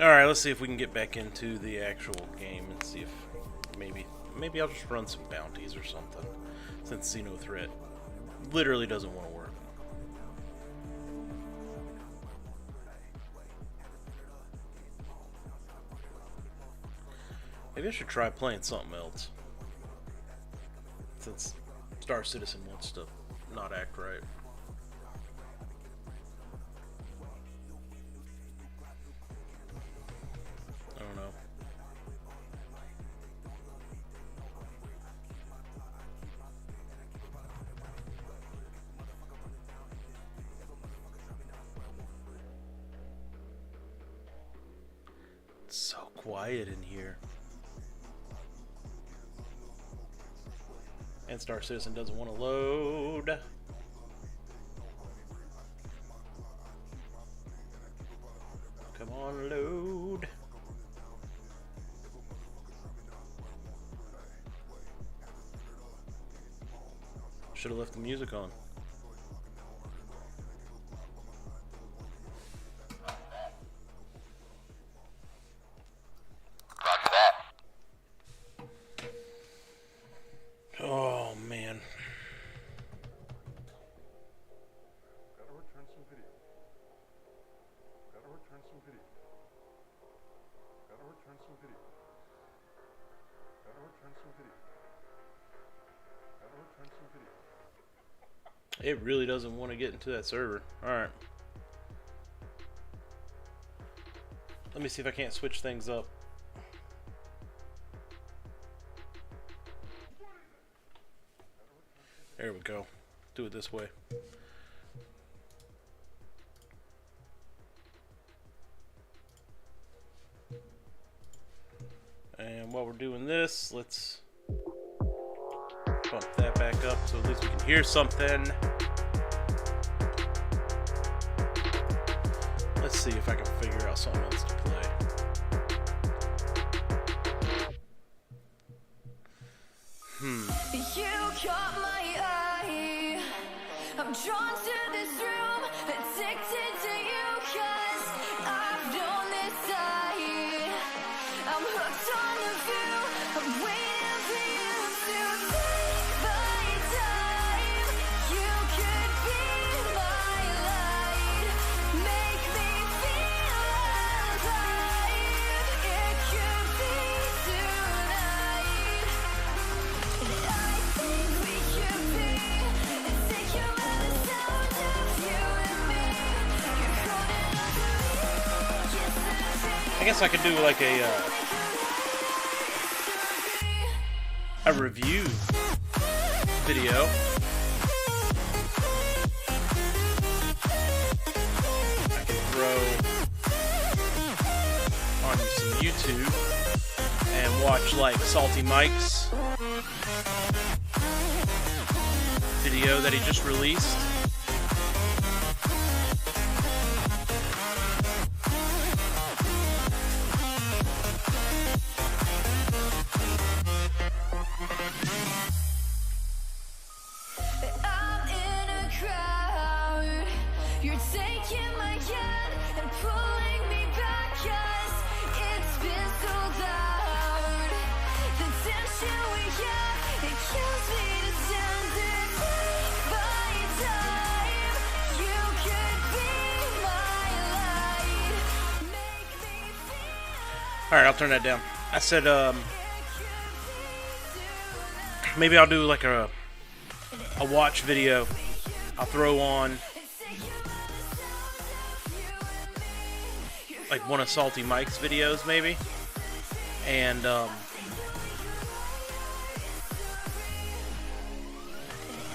Alright, let's see if we can get back into the actual game and see if maybe I'll just run some bounties or something, since Xenothreat literally doesn't want to work. Maybe I should try playing something else, since Star Citizen wants to not act right. I don't know. It's so quiet in here. And Star Citizen doesn't want to load. Come on, load. Should have left the music on. Roger that. Oh man. Gotta return some video. Gotta return some video. Gotta return some video. Gotta return some video. Gotta return some video. It really doesn't want to get into that server. Alright. Let me see if I can't switch things up. There we go. Do it this way. And while we're doing this, let's bump that back up so at least we can hear something. Let's see if I can figure out something else to play. You caught my eye. I'm drawn to this room, addicted to you, 'cause I've known this side. I'm hooked on the view. I'm waiting for you to take my time. You could be my light, make me feel alive. It could be tonight. I think we could be. Take you by the sound of you and me. You're holding on to me. Yes, I guess I could do like a review video. I can throw on some YouTube and watch like Salty Mike's video that he just released. I'm in a crowd. You're taking my hand and pulling me back, 'cause it's been so loud. The tension we have, it kills me to stand it. Take my time. You could be my light. Make me feel. Alright, I'll turn that down. I said, maybe I'll do like a watch video. I'll throw on like one of Salty Mike's videos maybe, and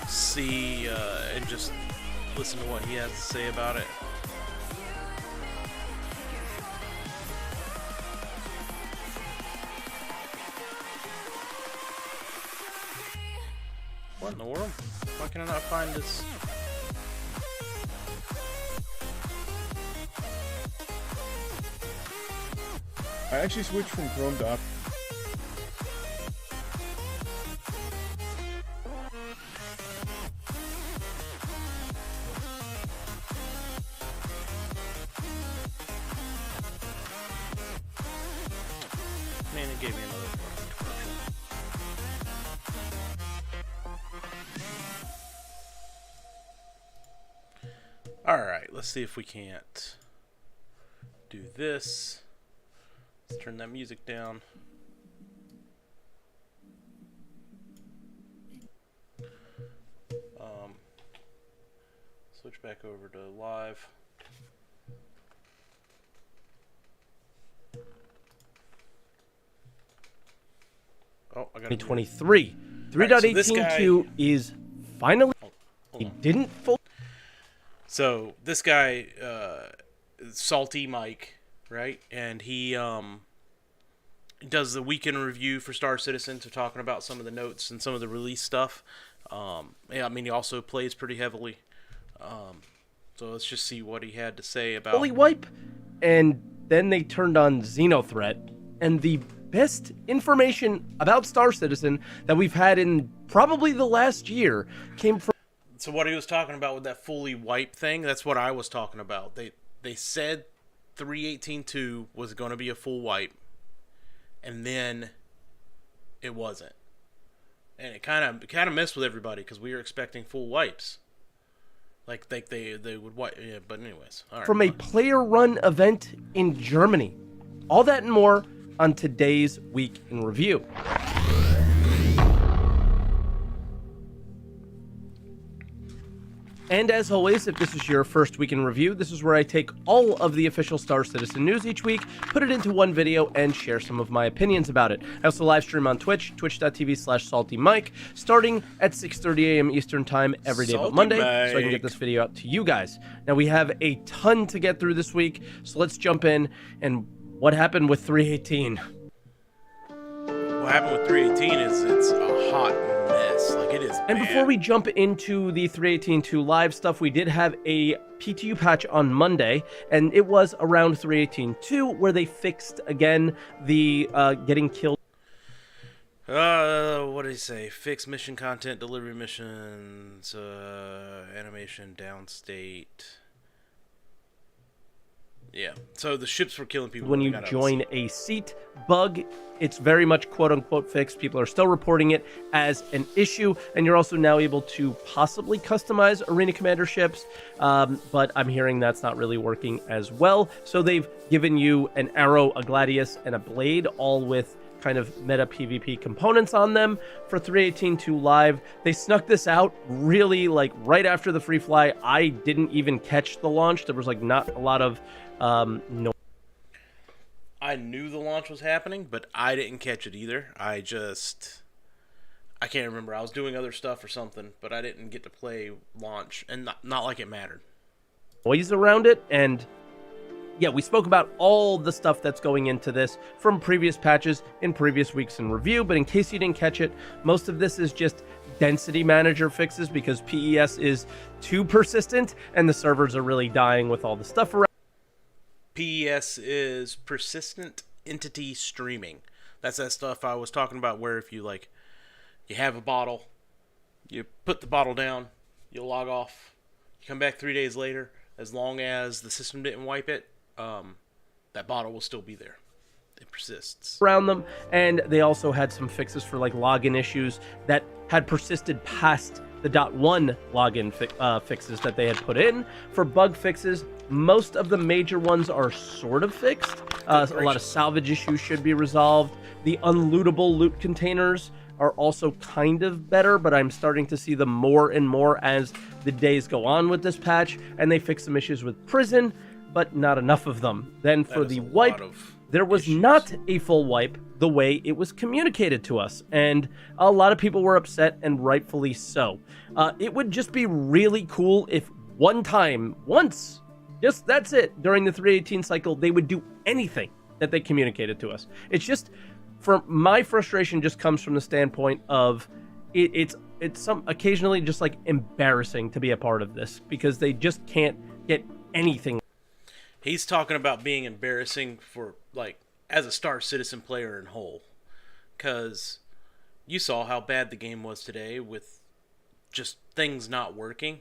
see and just listen to what he has to say about it. What in the world? Why can I not find this? I actually switched from Chrome to Opera. Alright, let's see if we can't do this. Let's turn that music down. Switch back over to live. Oh, I got 2023. 3.18.2 is finally. It didn't full. So this guy, Salty Mike, right? And he does the weekend review for Star Citizen, so talking about some of the notes and some of the release stuff. Yeah, I mean, he also plays pretty heavily. So let's just see what he had to say about Fully wipe, and then they turned on Xenothreat, and the best information about Star Citizen that we've had in probably the last year came from. So what he was talking about with that fully wipe thing, that's what I was talking about. They said 3.18.2 was going to be a full wipe, and then it wasn't. And it kind of messed with everybody because we were expecting full wipes. Like they would wipe, yeah, but anyways. All right, from a player-run event in Germany. All that and more on today's Week in Review. And as always, if this is your first Week in Review, this is where I take all of the official Star Citizen news each week, put it into one video, and share some of my opinions about it. I also live stream on Twitch, twitch.tv/saltymike, starting at 6:30 a.m. Eastern Time every day but Monday, so I can get this video out to you guys. Now, we have a ton to get through this week, so let's jump in. And what happened with 3.18? What happened with 3.18 is it's a hot mess. Like, it is And bad. before we jump into the 3.18.2 live stuff, we did have a PTU patch on Monday, and it was around 3.18.2 where they fixed again the getting killed. What did he say? Fix mission content, delivery missions, animation, downstate. Yeah, so the ships were killing people When you join a seat bug, it's very much quote-unquote fixed. People are still reporting it as an issue, and you're also now able to possibly customize Arena Commander ships, but I'm hearing that's not really working as well. So they've given you an arrow, a gladius, and a blade, all with kind of meta PvP components on them for 3.18.2 live. They snuck this out really like right after the free fly. I didn't even catch the launch. There was like not a lot of no. I knew the launch was happening, but I didn't catch it either. I can't remember. I was doing other stuff or something, but I didn't get to play launch, and not like it mattered. Noise around it, and yeah, we spoke about all the stuff that's going into this from previous patches in previous weeks in review, but in case you didn't catch it, most of this is just density manager fixes because PES is too persistent and the servers are really dying with all the stuff around. PES is persistent entity streaming. That's that stuff I was talking about where if you you have a bottle, you put the bottle down, you log off, you come back 3 days later, as long as the system didn't wipe it, that bottle will still be there. It persists. Around them, and they also had some fixes for like login issues that had persisted past the .1 login fixes that they had put in. For bug fixes, most of the major ones are sort of fixed. A lot of salvage issues should be resolved. The unlootable loot containers are also kind of better, but I'm starting to see them more and more as the days go on with this patch, and they fix some issues with prison, but not enough of them. Then for the wipe, there was not a full wipe the way it was communicated to us, and a lot of people were upset, and rightfully so. It would just be really cool if once, just that's it, during the 3.18 cycle, they would do anything that they communicated to us. It's just, for my frustration just comes from the standpoint of it's occasionally just like embarrassing to be a part of this because they just can't get anything. He's talking about being embarrassing for, as a Star Citizen player in whole. Because you saw how bad the game was today with just things not working.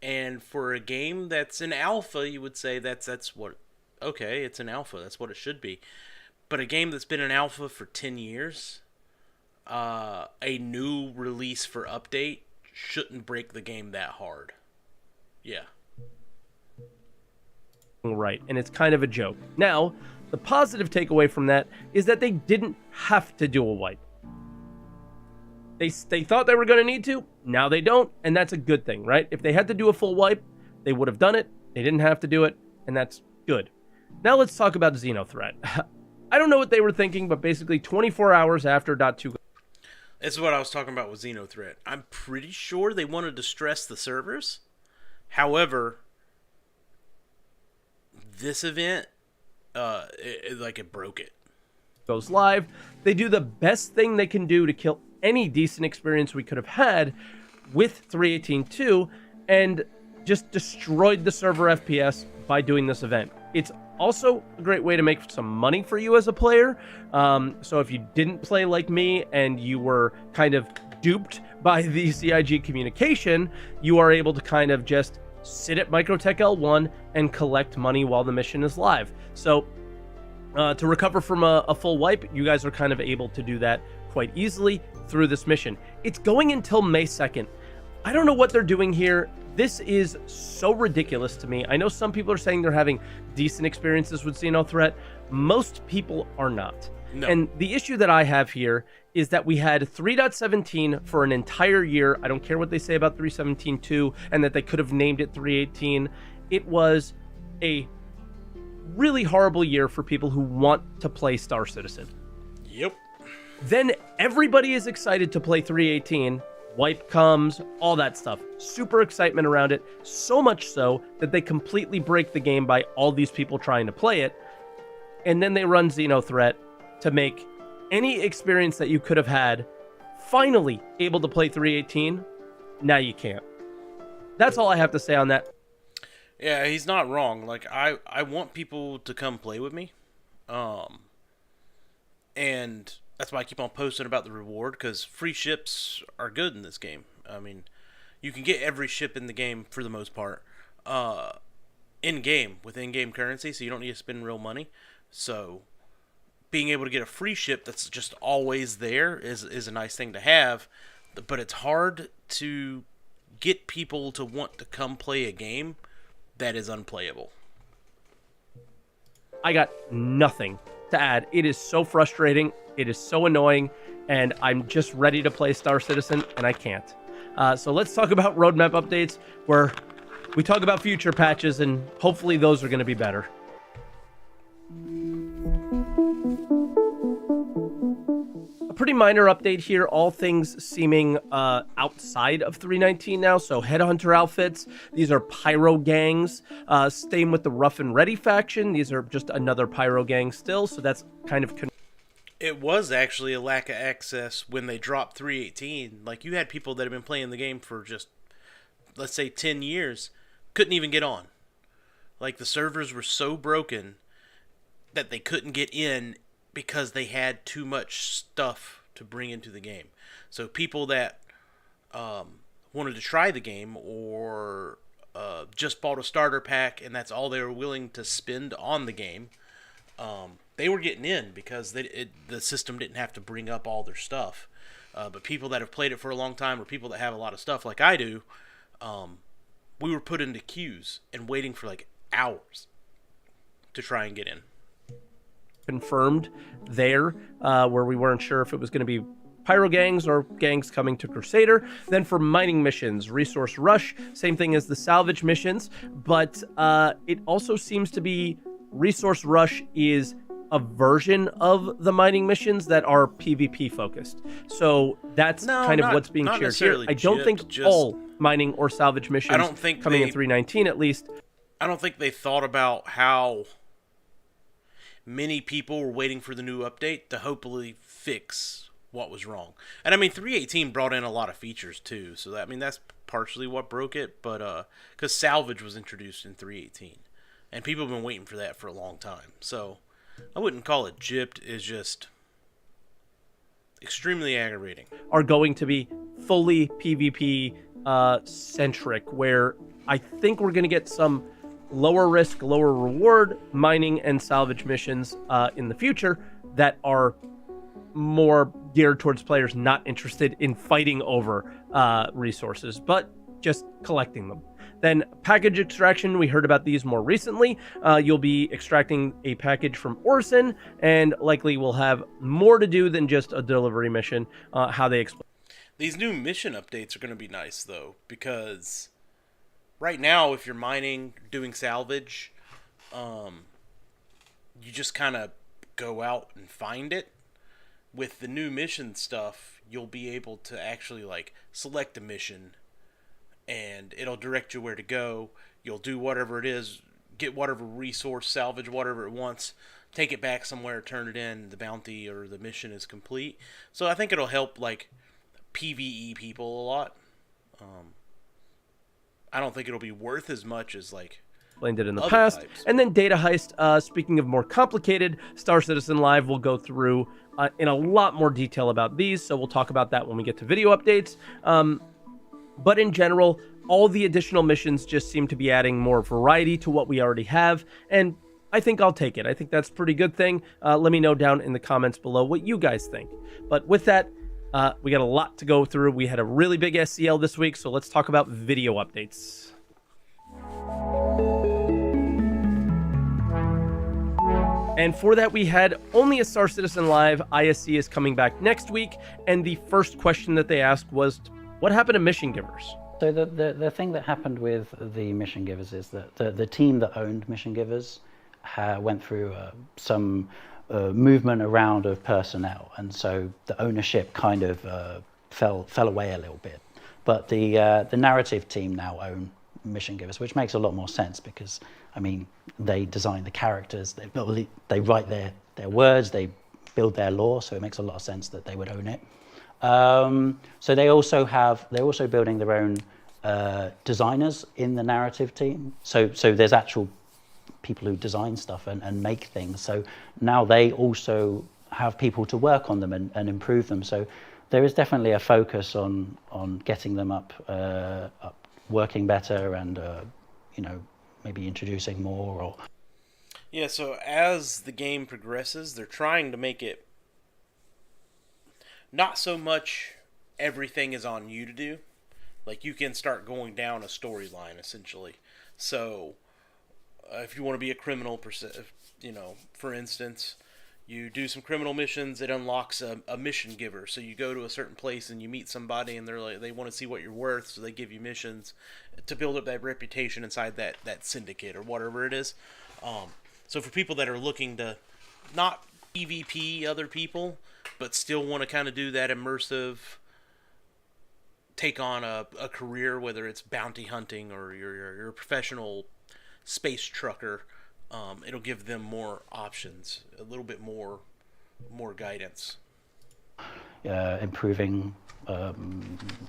And for a game that's in alpha, you would say that's what... Okay, it's an alpha. That's what it should be. But a game that's been in alpha for 10 years, a new release for update shouldn't break the game that hard. Yeah. Right, and it's kind of a joke. Now, the positive takeaway from that is that they didn't have to do a wipe. They thought they were going to need to, now they don't, and that's a good thing, right? If they had to do a full wipe, they would have done it. They didn't have to do it, and that's good. Now let's talk about Xenothreat. I don't know what they were thinking, but basically 24 hours after .2... This is what I was talking about with Xenothreat. I'm pretty sure they wanted to stress the servers. However, this event, it broke it. Goes live. They do the best thing they can do to kill any decent experience we could have had with 3.18.2 and just destroyed the server FPS by doing this event. It's also a great way to make some money for you as a player. So if you didn't play like me and you were kind of duped by the CIG communication, you are able to kind of just sit at Microtech L1 and collect money while the mission is live. So to recover from a full wipe, you guys are kind of able to do that quite easily through this mission. It's going until May 2nd. I don't know what they're doing here. This is so ridiculous to me. I know some people are saying they're having decent experiences with Xenothreat. Most people are not. No. And the issue that I have here is that we had 3.17 for an entire year. I don't care what they say about 3.17.2 and that they could have named it 3.18. It was a really horrible year for people who want to play Star Citizen. Yep. Then everybody is excited to play 3.18. Wipe comes, all that stuff. Super excitement around it. So much so that they completely break the game by all these people trying to play it. And then they run Xenothreat to make any experience that you could have had finally able to play 3.18. Now you can't. That's all I have to say on that. Yeah, he's not wrong. Like, I want people to come play with me. And that's why I keep on posting about the reward, because free ships are good in this game. I mean, you can get every ship in the game for the most part in-game with in-game currency, so you don't need to spend real money. So being able to get a free ship that's just always there is a nice thing to have, but it's hard to get people to want to come play a game that is unplayable. I got nothing to add. It is so frustrating. It is so annoying, and I'm just ready to play Star Citizen, and I can't. So let's talk about roadmap updates, where we talk about future patches, and hopefully those are going to be better. A pretty minor update here, all things seeming outside of 3.19 now. So Headhunter outfits, these are Pyro gangs. Staying with the Rough and Ready faction, these are just another Pyro gang still, so that's kind of... It was actually a lack of access when they dropped 3.18. Like, you had people that have been playing the game for just, let's say, 10 years, couldn't even get on. Like, the servers were so broken that they couldn't get in because they had too much stuff to bring into the game. So people that wanted to try the game or just bought a starter pack and that's all they were willing to spend on the game, they were getting in because the system didn't have to bring up all their stuff. But people that have played it for a long time or people that have a lot of stuff like I do, we were put into queues and waiting for like hours to try and get in. Confirmed there, where we weren't sure if it was going to be Pyro gangs or gangs coming to Crusader. Then for mining missions, Resource Rush, same thing as the salvage missions, but it also seems to be Resource Rush is a version of the mining missions that are PvP focused. So that's what's being shared here. I don't think all mining or salvage missions coming in 3.19 at least. I don't think they thought about how many people were waiting for the new update to hopefully fix what was wrong. And I mean, 3.18 brought in a lot of features too, so that, I mean, that's partially what broke it, but because salvage was introduced in 3.18 and people have been waiting for that for a long time. So I wouldn't call it gypped, it's just extremely aggravating. Are going to be fully PvP centric, where I think we're going to get some lower risk, lower reward mining and salvage missions in the future, that are more geared towards players not interested in fighting over resources, but just collecting them. Then package extraction, we heard about these more recently. You'll be extracting a package from Orison, and likely will have more to do than just a delivery mission, how they explain. These new mission updates are going to be nice, though, because right now, if you're mining, doing salvage, you just kind of go out and find it. With the new mission stuff, you'll be able to actually, like, select a mission, and it'll direct you where to go. You'll do whatever it is, get whatever resource, salvage whatever it wants, take it back somewhere, turn it in, the bounty or the mission is complete. So I think it'll help, like, PvE people a lot. I don't think it'll be worth as much as, like, explained it in the other past. types. And then Data Heist, speaking of more complicated, Star Citizen Live will go through in a lot more detail about these, so we'll talk about that when we get to video updates. But in general, all the additional missions just seem to be adding more variety to what we already have, and I think I'll take it. I think that's a pretty good thing. Let me know down in the comments below what you guys think. But with that, we got a lot to go through. We had a really big SCL this week, so let's talk about video updates. And for that, we had only a Star Citizen Live. ISC is coming back next week, and the first question that they asked was, what happened to Mission Givers? So the thing that happened with the Mission Givers is that the team that owned Mission Givers went through some movement around of personnel, and so the ownership kind of fell away a little bit. But the narrative team now own Mission Givers, which makes a lot more sense because, I mean, they design the characters, they write their words, they build their lore, so it makes a lot of sense that they would own it. So they're also building their own designers in the narrative team. So there's actual people who design stuff and make things. So now they also have people to work on them and improve them. So there is definitely a focus on getting them up working better and maybe introducing more. Or yeah, so as the game progresses, they're trying to make it not so much everything is on you to do. Like, you can start going down a storyline, essentially. So, if you want to be a criminal, for instance, you do some criminal missions, it unlocks a mission giver. So you go to a certain place and you meet somebody and they want to see what you're worth, so they give you missions to build up that reputation inside that syndicate or whatever it is. So for people that are looking to not PvP other people, but still want to kind of do that immersive, take on a career, whether it's bounty hunting or you're a professional space trucker, it'll give them more options, a little bit more guidance. Improving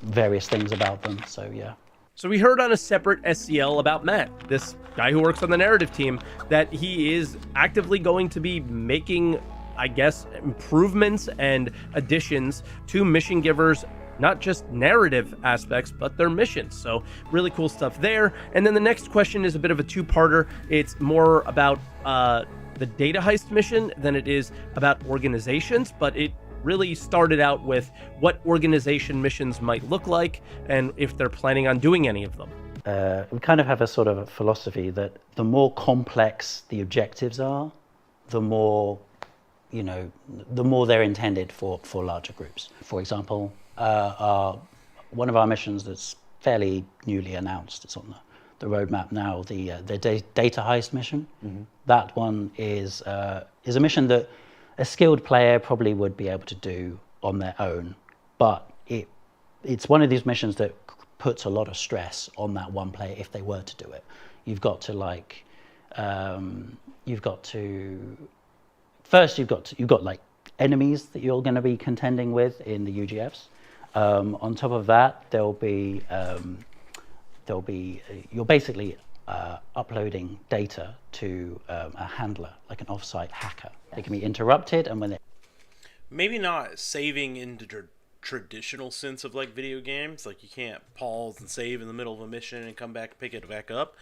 various things about them, so yeah. So we heard on a separate SCL about Matt, this guy who works on the narrative team, that he is actively going to be making, I guess, improvements and additions to Mission Givers, not just narrative aspects, but their missions. So really cool stuff there. And then the next question is a bit of a two-parter. It's more about the Data Heist mission than it is about organizations, but it really started out with what organization missions might look like and if they're planning on doing any of them. We kind of have a sort of a philosophy that the more complex the objectives are, the more they're intended for larger groups. For example, one of our missions that's fairly newly announced, it's on the roadmap now, the Data Heist mission. Mm-hmm. That one is a mission that a skilled player probably would be able to do on their own, but it's one of these missions that puts a lot of stress on that one player if they were to do it. You've got enemies that you're going to be contending with in the UGFs. On top of that, you're basically uploading data to a handler, like an offsite hacker. They can be interrupted, and when they maybe not saving in the traditional sense of like video games, like you can't pause and save in the middle of a mission and come back and pick it back up,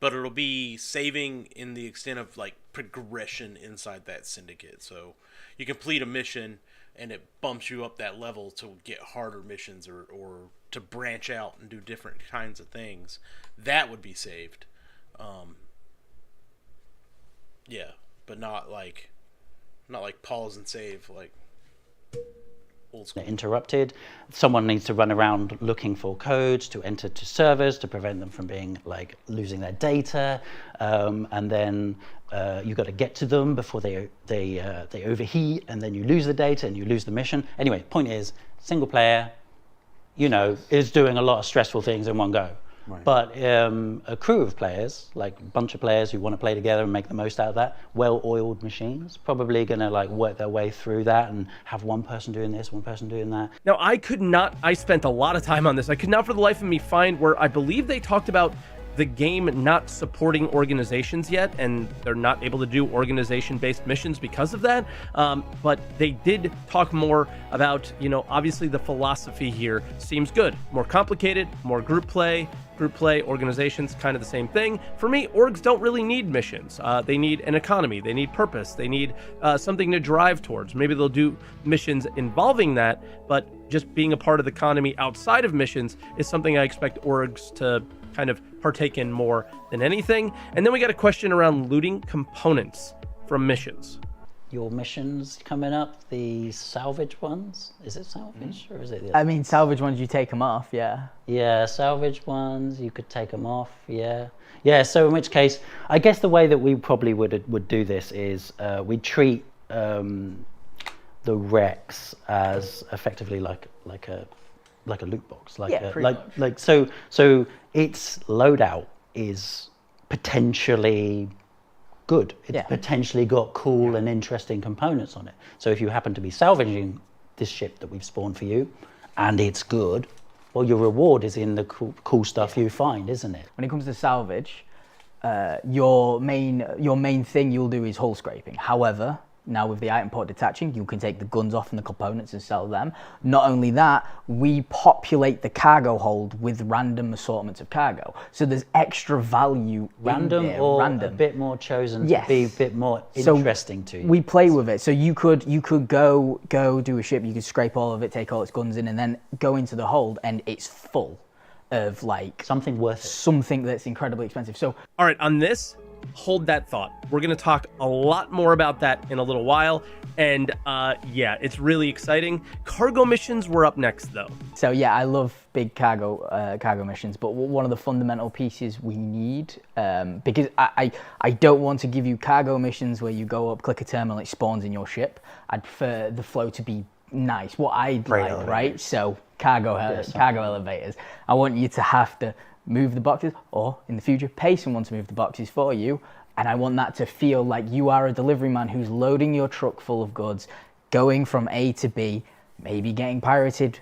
but it'll be saving in the extent of like progression inside that syndicate. So you complete a mission and it bumps you up that level to get harder missions or to branch out and do different kinds of things. That would be saved. Yeah, but not like pause and save like old school. Interrupted. Someone needs to run around looking for codes to enter to servers to prevent them from being like losing their data, and then you got to get to them before they overheat, and then you lose the data and you lose the mission. Anyway, point is, single player, is doing a lot of stressful things in one go. Right. But a crew of players, like a bunch of players who want to play together and make the most out of that, well-oiled machines, probably going to like work their way through that and have one person doing this, one person doing that. Now, I spent a lot of time on this. I could not for the life of me find where I believe they talked about the game not supporting organizations yet, and they're not able to do organization-based missions because of that. But they did talk more about, obviously the philosophy here seems good. More complicated, more group play, organizations, kind of the same thing. For me, orgs don't really need missions. They need an economy. They need purpose. They need something to drive towards. Maybe they'll do missions involving that, but just being a part of the economy outside of missions is something I expect orgs to kind of partake in more than anything. And then we got a question around looting components from missions. Your missions coming up, the salvage ones? Is it salvage or is it the other? I mean, salvage ones, you take them off, yeah. Yeah, salvage ones, you could take them off, yeah. Yeah, so in which case, I guess the way that we probably would do this is we treat the wrecks as effectively like a loot box, so its loadout is potentially good. It's potentially got cool and interesting components on it. So if you happen to be salvaging this ship that we've spawned for you, and it's good, well, your reward is in the cool stuff you find, isn't it? When it comes to salvage, your main thing you'll do is hull scraping. However, now with the item port detaching, you can take the guns off and the components and sell them. Not only that, we populate the cargo hold with random assortments of cargo. So there's extra value random in there. Or random. A bit more chosen to be a bit more interesting to you. We play with it. So you could go do a ship, you could scrape all of it, take all its guns in, and then go into the hold and it's full of like something worth it. Something that's incredibly expensive. So all right, on this, hold that thought. We're going to talk a lot more about that in a little while. And it's really exciting. Cargo missions were up next, though. So yeah, I love big cargo missions, but one of the fundamental pieces we need, because I don't want to give you cargo missions where you go up, click a terminal, it spawns in your ship. I'd prefer the flow to be nice. What I'd like, right? So cargo elevators. I want you to have to move the boxes, or in the future, pay someone to move the boxes for you. And I want that to feel like you are a delivery man who's loading your truck full of goods, going from A to B, maybe getting pirated,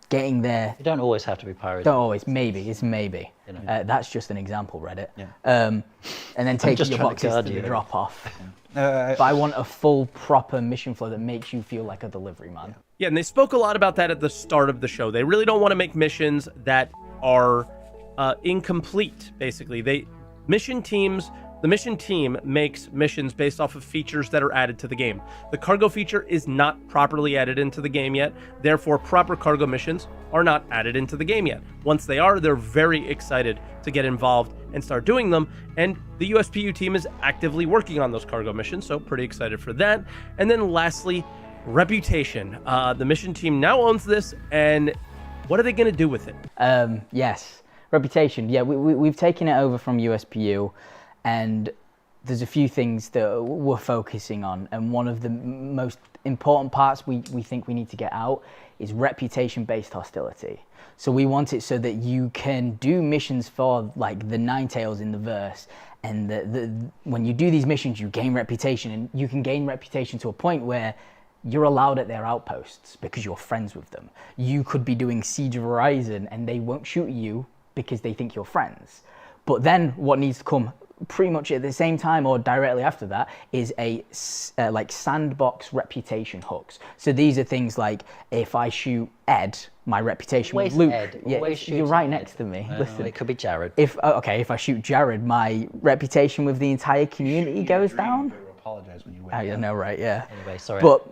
getting there. You don't always have to be pirated. Don't always, maybe, it's maybe. That's just an example, Reddit. Yeah. And then taking your boxes to the drop off. But I want a full, proper mission flow that makes you feel like a delivery man. Yeah, and they spoke a lot about that at the start of the show. They really don't want to make missions that are incomplete, basically. The mission team makes missions based off of features that are added to the game. The cargo feature is not properly added into the game yet, therefore proper cargo missions are not added into the game yet. Once they are, they're very excited to get involved and start doing them, and the USPU team is actively working on those cargo missions, so pretty excited for that. And then lastly, reputation. The mission team now owns this, and what are they going to do with it? Yes. Reputation, yeah, we've taken it over from USPU, and there's a few things that we're focusing on, and one of the most important parts we think we need to get out is reputation-based hostility. So we want it so that you can do missions for like the Ninetales in the verse, and when you do these missions, you gain reputation, and you can gain reputation to a point where you're allowed at their outposts because you're friends with them. You could be doing Siege of Horizon, and they won't shoot you because they think you're friends. But then what needs to come pretty much at the same time or directly after that is like sandbox reputation hooks. So these are things like if I shoot Ed, my reputation with Luke. Ed. Yeah, Always you're right next to me. Listen, it could be Jared. If I shoot Jared, my reputation with the entire community goes down. Apologize when you win. I know, right? Yeah. Anyway, sorry. But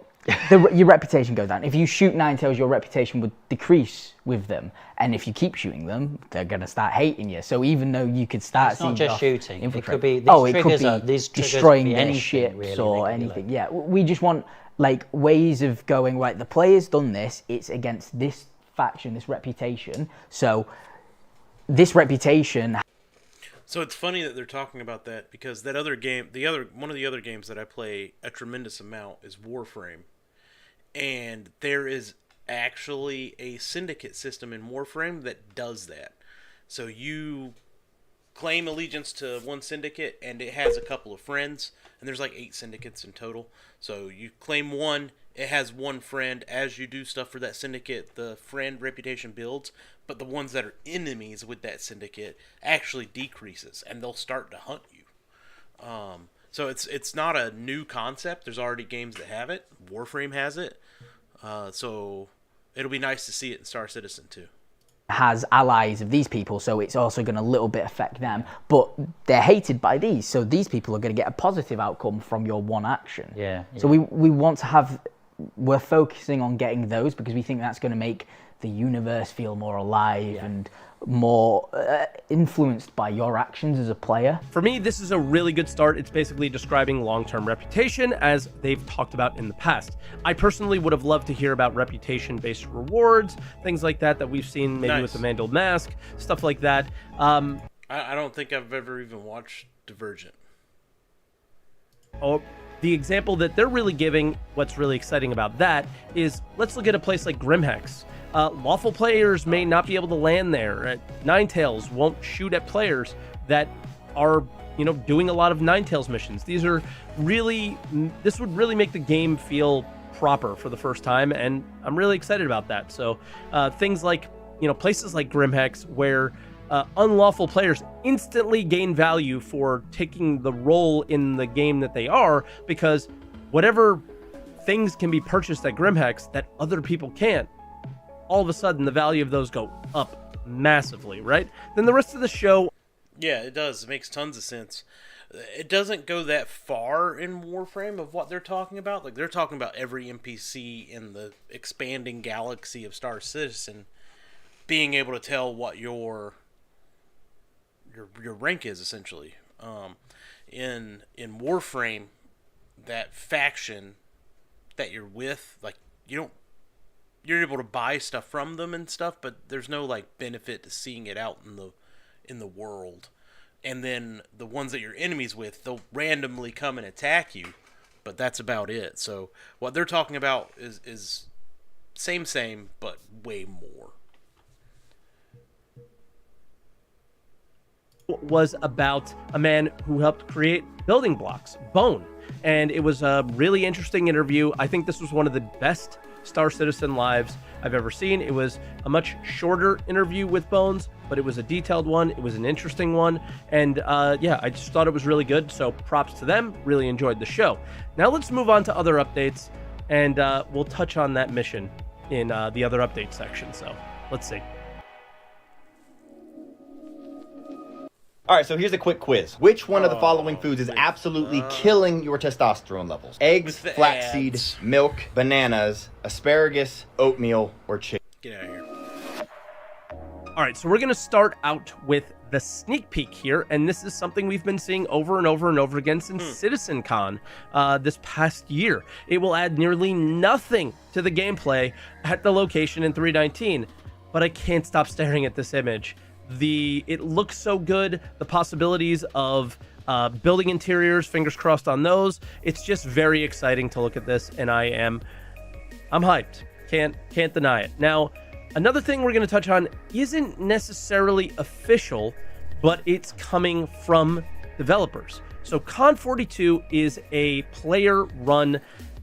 your reputation goes down. If you shoot Ninetales, your reputation would decrease with them, and if you keep shooting them, they're gonna start hating you. So even though you could start, It's not just shooting. It could be these destroying their ships or anything. Yeah, we just want like ways of going right. The player's done this. It's against this faction, this reputation. So this reputation. So it's funny that they're talking about that because that other game, one of the other games that I play a tremendous amount is Warframe, and there is actually a syndicate system in Warframe that does that. So you claim allegiance to one syndicate, and it has a couple of friends, and there's like 8 syndicates in total. So you claim one, it has one friend. As you do stuff for that syndicate, the friend reputation builds, but the ones that are enemies with that syndicate actually decreases, and they'll start to hunt you. So it's not a new concept. There's already games that have it. Warframe has it. So it'll be nice to see it in Star Citizen too. Has allies of these people, so it's also going to a little bit affect them, but they're hated by these, so these people are going to get a positive outcome from your one action. So we want to have, we're focusing on getting those because we think that's going to make the universe feel more alive and more influenced by your actions as a player. For me, this is a really good start. It's basically describing long-term reputation as they've talked about in the past. I personally would have loved to hear about reputation-based rewards, things like that we've seen maybe with the Mandel Mask, stuff like that. I don't think I've ever even watched Divergent. Oh, the example that they're really giving, what's really exciting about that is, let's look at a place like Grimhex. Lawful players may not be able to land there. Ninetales won't shoot at players that are, doing a lot of Ninetales missions. This would really make the game feel proper for the first time, and I'm really excited about that. So things like, places like Grimhex where unlawful players instantly gain value for taking the role in the game that they are, because whatever things can be purchased at Grimhex that other people can't, all of a sudden the value of those go up massively, right? Then the rest of the show... Yeah, it does. It makes tons of sense. It doesn't go that far in Warframe of what they're talking about. Like, they're talking about every NPC in the expanding galaxy of Star Citizen being able to tell what your rank is, essentially. In Warframe, that faction that you're with, like, you're able to buy stuff from them and stuff, but there's no like benefit to seeing it out in the world. And then the ones that you're enemies with, they'll randomly come and attack you, but that's about it. So what they're talking about is same, but way more. Was about a man who helped create building blocks, Bone, and it was a really interesting interview. I think this was one of the best Star Citizen lives I've ever seen. It was a much shorter interview with Bones, but it was a detailed one. It was an interesting one, and I just thought it was really good, so props to them. Really enjoyed the show. Now let's move on to other updates, and we'll touch on that mission in the other update section. So let's see. All right, so here's a quick quiz. Which one of the following foods is absolutely killing your testosterone levels? Eggs, flaxseed, milk, bananas, asparagus, oatmeal, or chicken? Get out of here. All right, so we're going to start out with the sneak peek here, and this is something we've been seeing over and over and over again since CitizenCon this past year. It will add nearly nothing to the gameplay at the location in 319, but I can't stop staring at this image. It looks so good. The possibilities of building interiors, fingers crossed on those. It's just very exciting to look at this, and I'm hyped. Can't deny it. Now, another thing we're going to touch on isn't necessarily official, but it's coming from developers. So Con 42 is a player-run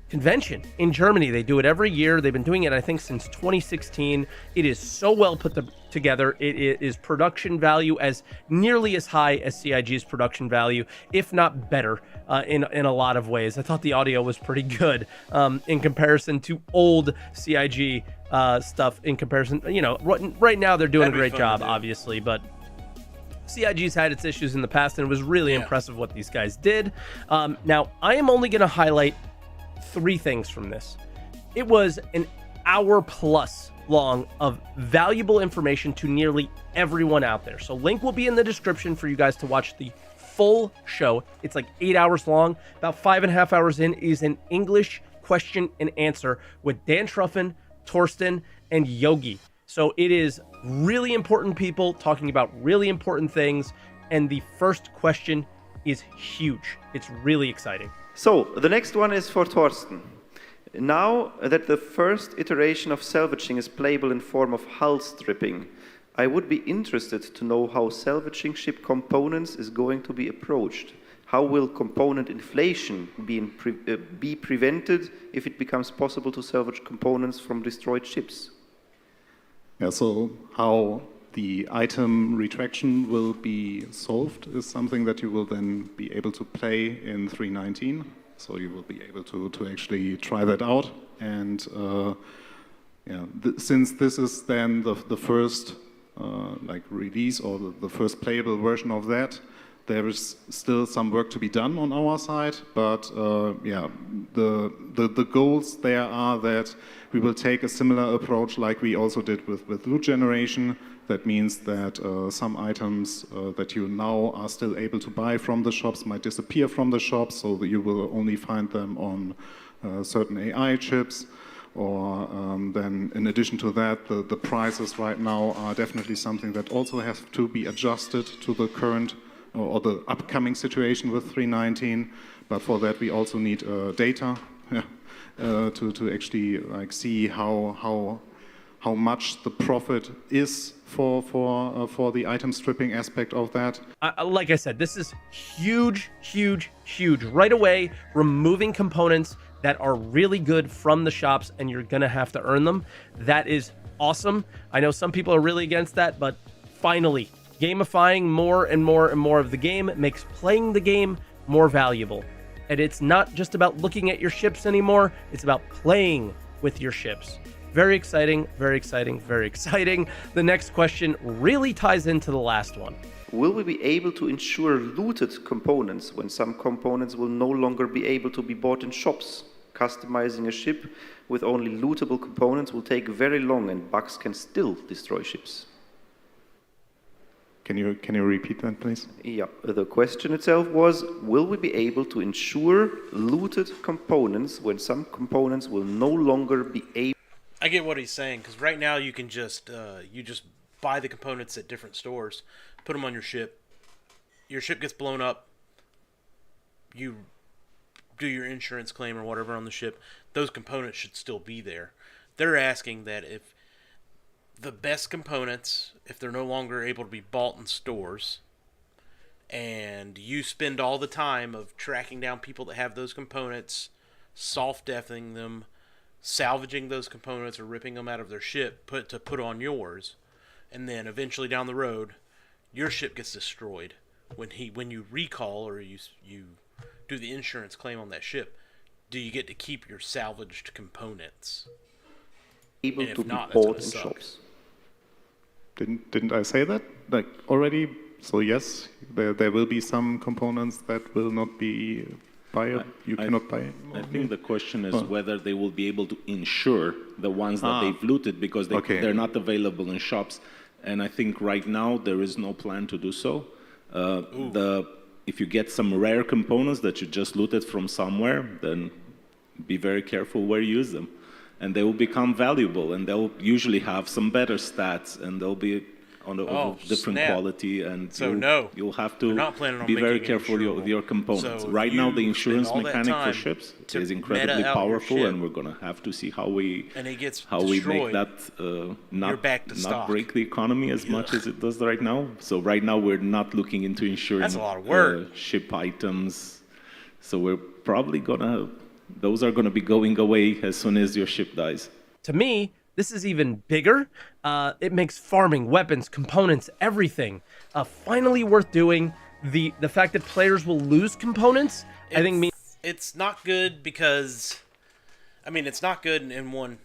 convention in Germany. They do it every year. They've been doing it, I think, since 2016. It is so well put together. It is production value as nearly as high as CIG's production value, if not better, in a lot of ways. I thought the audio was pretty good in comparison to old CIG stuff. In comparison, you know, right now they're doing a great job, obviously, but CIG's had its issues in the past, and it was really impressive what these guys did. Now, I am only going to highlight 3 things from this. It was an hour plus long of valuable information to nearly everyone out there. So link will be in the description for you guys to watch the full show. It's like 8 hours long. About 5.5 hours in is an English question and answer with Dan Truffen, Torsten, and Yogi. So it is really important people talking about really important things. And the first question is huge. It's really exciting. So, the next one is for Torsten. Now that the first iteration of salvaging is playable in form of hull stripping, I would be interested to know how salvaging ship components is going to be approached. How will component inflation be prevented if it becomes possible to salvage components from destroyed ships? Yeah, so how the item retraction will be solved is something that you will then be able to play in 3.19. So you will be able to actually try that out. And since this is then the first like release or the first playable version of that, there is still some work to be done on our side. But the goals there are that we will take a similar approach like we also did with loot generation. That means that some items that you now are still able to buy from the shops might disappear from the shops, so that you will only find them on certain AI chips. Or then in addition to that, the prices right now are definitely something that also has to be adjusted to the current or the upcoming situation with 3.19. But for that, we also need data to actually like see how much the profit is for the item stripping aspect of that. Like I said, this is huge, huge, huge. Right away, removing components that are really good from the shops, and you're gonna have to earn them. That is awesome. I know some people are really against that, but finally, gamifying more and more and more of the game makes playing the game more valuable. And it's not just about looking at your ships anymore, it's about playing with your ships. Very exciting, very exciting, very exciting. The next question really ties into the last one. Will we be able to ensure looted components when some components will no longer be able to be bought in shops? Customizing a ship with only lootable components will take very long, and bugs can still destroy ships. Can you repeat that, please? Yeah, the question itself was, will we be able to ensure looted components when some components will no longer be able... I get what he's saying, because right now you can just buy the components at different stores, put them on your ship gets blown up, you do your insurance claim or whatever on the ship, those components should still be there. They're asking that if the best components, if they're no longer able to be bought in stores, and you spend all the time of tracking down people that have those components, soft-deathing them, salvaging those components or ripping them out of their ship to put on yours, and then eventually down the road, your ship gets destroyed. When you recall or you do the insurance claim on that ship, do you get to keep your salvaged components? Able and if to not, be that's bought gonna in suck. shops. Didn't I say that like already? So yes, there will be some components that will not be you cannot buy. I think the question is whether they will be able to insure the ones that they've looted, because they're not available in shops. And I think right now there is no plan to do so. If you get some rare components that you just looted from somewhere, then be very careful where you use them. And they will become valuable, and they'll usually have some better stats, and they'll be on a different quality, and so you'll have to not planning on be very making it careful with your components. So right now, the you insurance spend all that mechanic for time ships to is incredibly meta out your powerful, ship, and we're going to have to see how we destroyed, make that not stock. break the economy as much as it does right now. So right now, we're not looking into insuring That's a lot of work. Ship items. So we're probably going to Those are going to be going away as soon as your ship dies. To me, this is even bigger. It makes farming, weapons, components, everything finally worth doing. The fact that players will lose components, I think means it's not good because, I mean, it's not good in one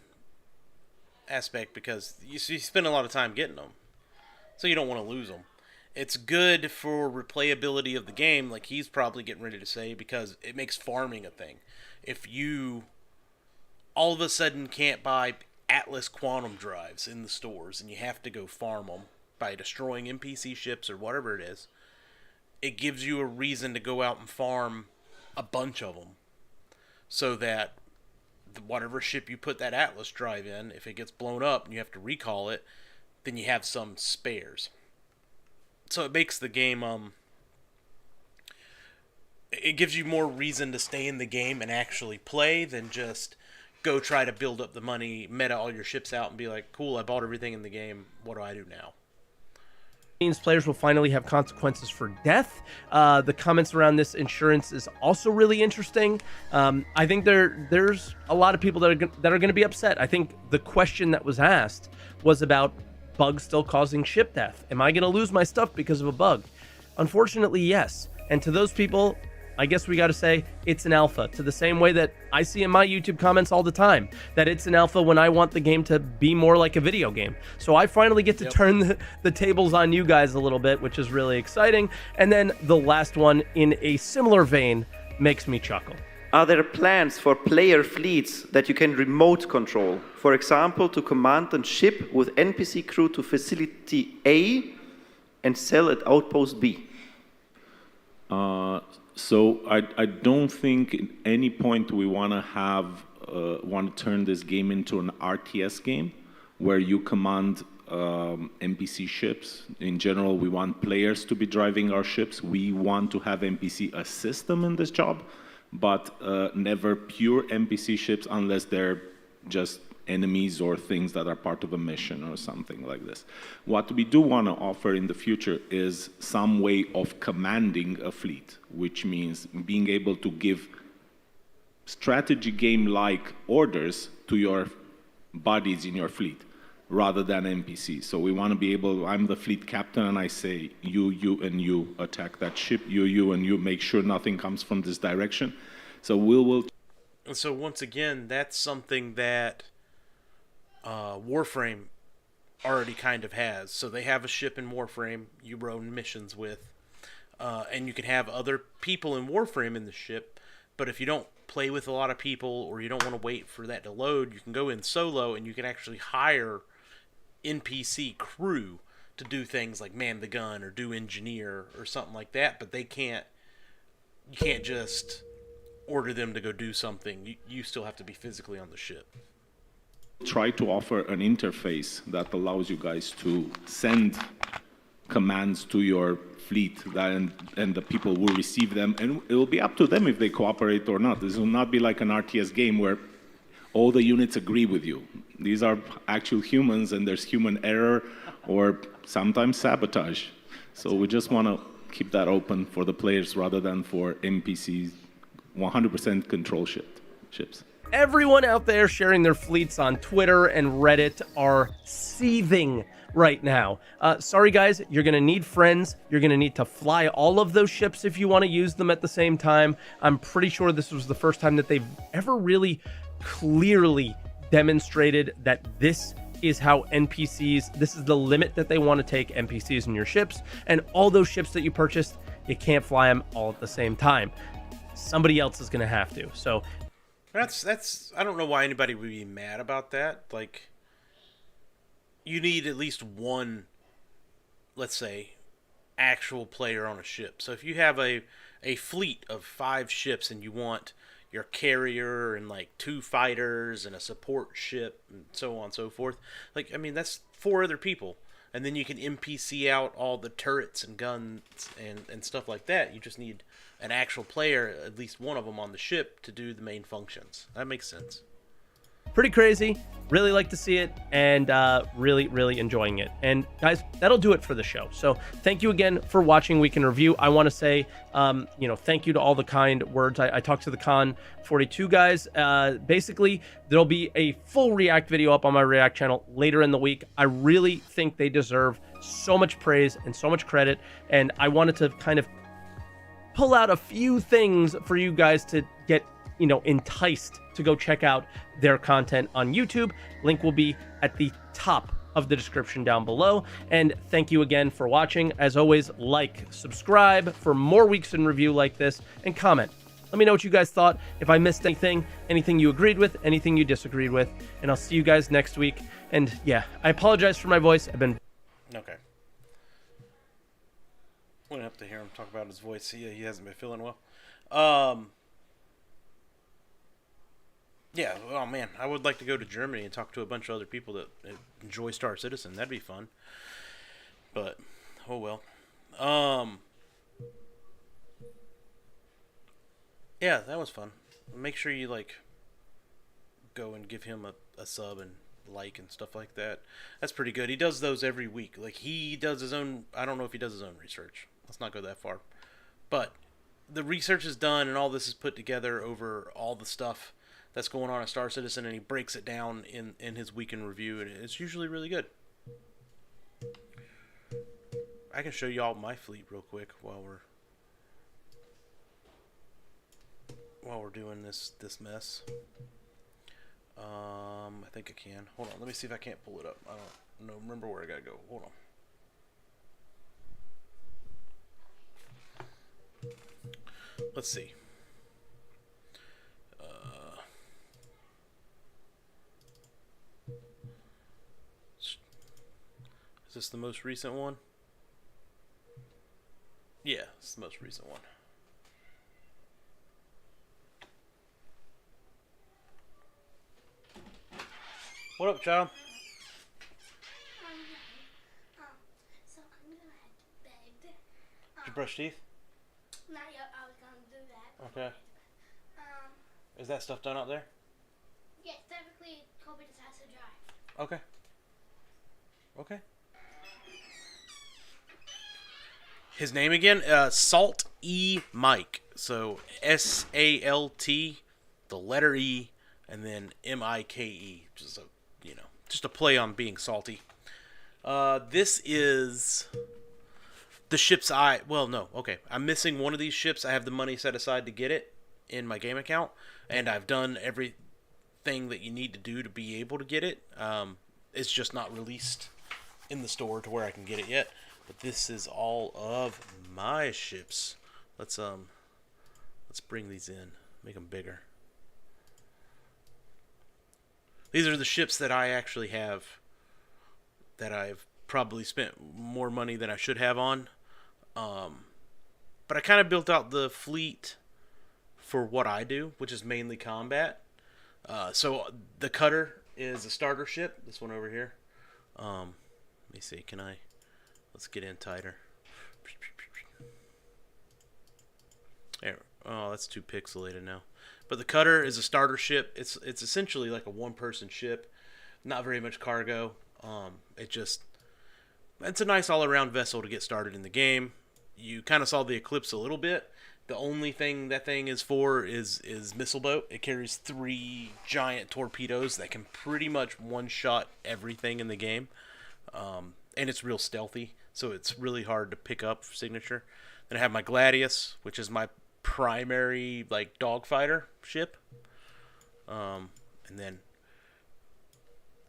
aspect because you spend a lot of time getting them, so you don't want to lose them. It's good for replayability of the game, like he's probably getting ready to say, because it makes farming a thing. If you all of a sudden can't buy Atlas quantum drives in the stores and you have to go farm them by destroying NPC ships or whatever it is, it gives you a reason to go out and farm a bunch of them so that whatever ship you put that Atlas drive in, if it gets blown up and you have to recall it, then you have some spares. So it makes the game, it gives you more reason to stay in the game and actually play than just go try to build up the money, meta all your ships out, and be like, cool, I bought everything in the game, what do I do now? Means players will finally have consequences for death. The comments around this insurance is also really interesting. I think there's a lot of people that are going to be upset. I think the question that was asked was about bugs still causing ship death. Am I going to lose my stuff because of a bug? Unfortunately, yes. And to those people, I guess we got to say it's an alpha, to the same way that I see in my YouTube comments all the time that it's an alpha when I want the game to be more like a video game. So I finally get to turn the tables on you guys a little bit, which is really exciting. And then the last one, in a similar vein, makes me chuckle. Are there plans for player fleets that you can remote control? For example, to command a ship with NPC crew to facility A and sell at outpost B? So I don't think at any point we want to turn this game into an RTS game where you command NPC ships. In general, we want players to be driving our ships. We want to have NPC assist them in this job, but never pure NPC ships unless they're just enemies or things that are part of a mission or something like this. What we do want to offer in the future is some way of commanding a fleet, which means being able to give strategy game-like orders to your buddies in your fleet rather than NPCs. So we want to be able, I'm the fleet captain and I say, you, and you attack that ship, you, and you make sure nothing comes from this direction. So we'll... And so once again, that's something that Warframe already kind of has. So they have a ship in Warframe you run missions with, and you can have other people in Warframe in the ship, but if you don't play with a lot of people or you don't want to wait for that to load, you can go in solo and you can actually hire NPC crew to do things like man the gun or do engineer or something like that, but you can't just order them to go do something. You still have to be physically on the ship. Try to offer an interface that allows you guys to send commands to your fleet and the people will receive them, and it will be up to them if they cooperate or not. This will not be like an RTS game where all the units agree with you. These are actual humans and there's human error or sometimes sabotage. So we just want to keep that open for the players rather than for NPCs 100% control ships. Everyone out there sharing their fleets on Twitter and Reddit are seething right now. Sorry guys, you're going to need friends. You're going to need to fly all of those ships if you want to use them at the same time. I'm pretty sure this was the first time that they've ever really clearly demonstrated that this is how NPCs, this is the limit that they want to take NPCs in your ships, and all those ships that you purchased, you can't fly them all at the same time. Somebody else is going to have to. So that's I don't know why anybody would be mad about that. Like, you need at least one, let's say, actual player on a ship. So if you have a fleet of 5 ships and you want your carrier and like 2 fighters and a support ship and so on and so forth, like, I mean, that's 4 other people. And then you can NPC out all the turrets and guns and stuff like that. You just need an actual player, at least one of them on the ship, to do the main functions. That makes sense. pretty crazy. Really like to see it, and really, really enjoying it. And guys, that'll do it for the show. So thank you again for watching Week in Review. I want to say, thank you to all the kind words. I talked to the Con 42 guys. Basically, there'll be a full React video up on my React channel later in the week. I really think they deserve so much praise and so much credit, and I wanted to kind of pull out a few things for you guys to get enticed to go check out their content on YouTube. Link will be at the top of the description down below. And thank you again for watching. As always, like, subscribe for more Weeks in Review like this, and comment. Let me know what you guys thought. If I missed anything you agreed with, anything you disagreed with, and I'll see you guys next week. And yeah, I apologize for my voice. I've been... Okay. Went up to hear him talk about his voice. He hasn't been feeling well. Yeah, oh man, I would like to go to Germany and talk to a bunch of other people that enjoy Star Citizen. That'd be fun. But, oh well. Yeah, that was fun. Make sure you, go and give him a sub and like and stuff like that. That's pretty good. He does those every week. He does his own... I don't know if he does his own research. Let's not go that far. But the research is done, and all this is put together over all the stuff that's going on at Star Citizen, and he breaks it down in his Week in Review, and it's usually really good. I can show you all my fleet real quick while we're doing this mess. I think I can. Hold on, let me see if I can't pull it up. I don't remember where I gotta go. Hold on. Let's see. Is this the most recent one? Yeah, it's the most recent one. What up, child? So I'm gonna head to bed. Did you brush teeth? Not yet. I was gonna do that. Okay. Is that stuff done out there? Yes, typically Kobe just has to drive. Okay. Okay. His name again? Salt E Mike. So SALT, the letter E, and then MIKE. Just a play on being salty. This is the ships I'm missing one of these ships. I have the money set aside to get it in my game account, and I've done everything that you need to do to be able to get it. It's just not released in the store to where I can get it yet. But this is all of my ships. Let's bring these in, make them bigger. These are the ships that I actually have, that I've probably spent more money than I should have on. But I kind of built out the fleet for what I do, which is mainly combat. So the cutter is a starter ship. This one over here. Let me see. Let's get in tighter. There. Oh, that's too pixelated now. But the cutter is a starter ship. It's essentially like a one-person ship. Not very much cargo. It's a nice all-around vessel to get started in the game. You kind of saw the Eclipse a little bit. The only thing that thing is for is missile boat. It carries 3 giant torpedoes that can pretty much one-shot everything in the game. And it's real stealthy, so it's really hard to pick up signature. Then I have my Gladius, which is my primary dogfighter ship. And then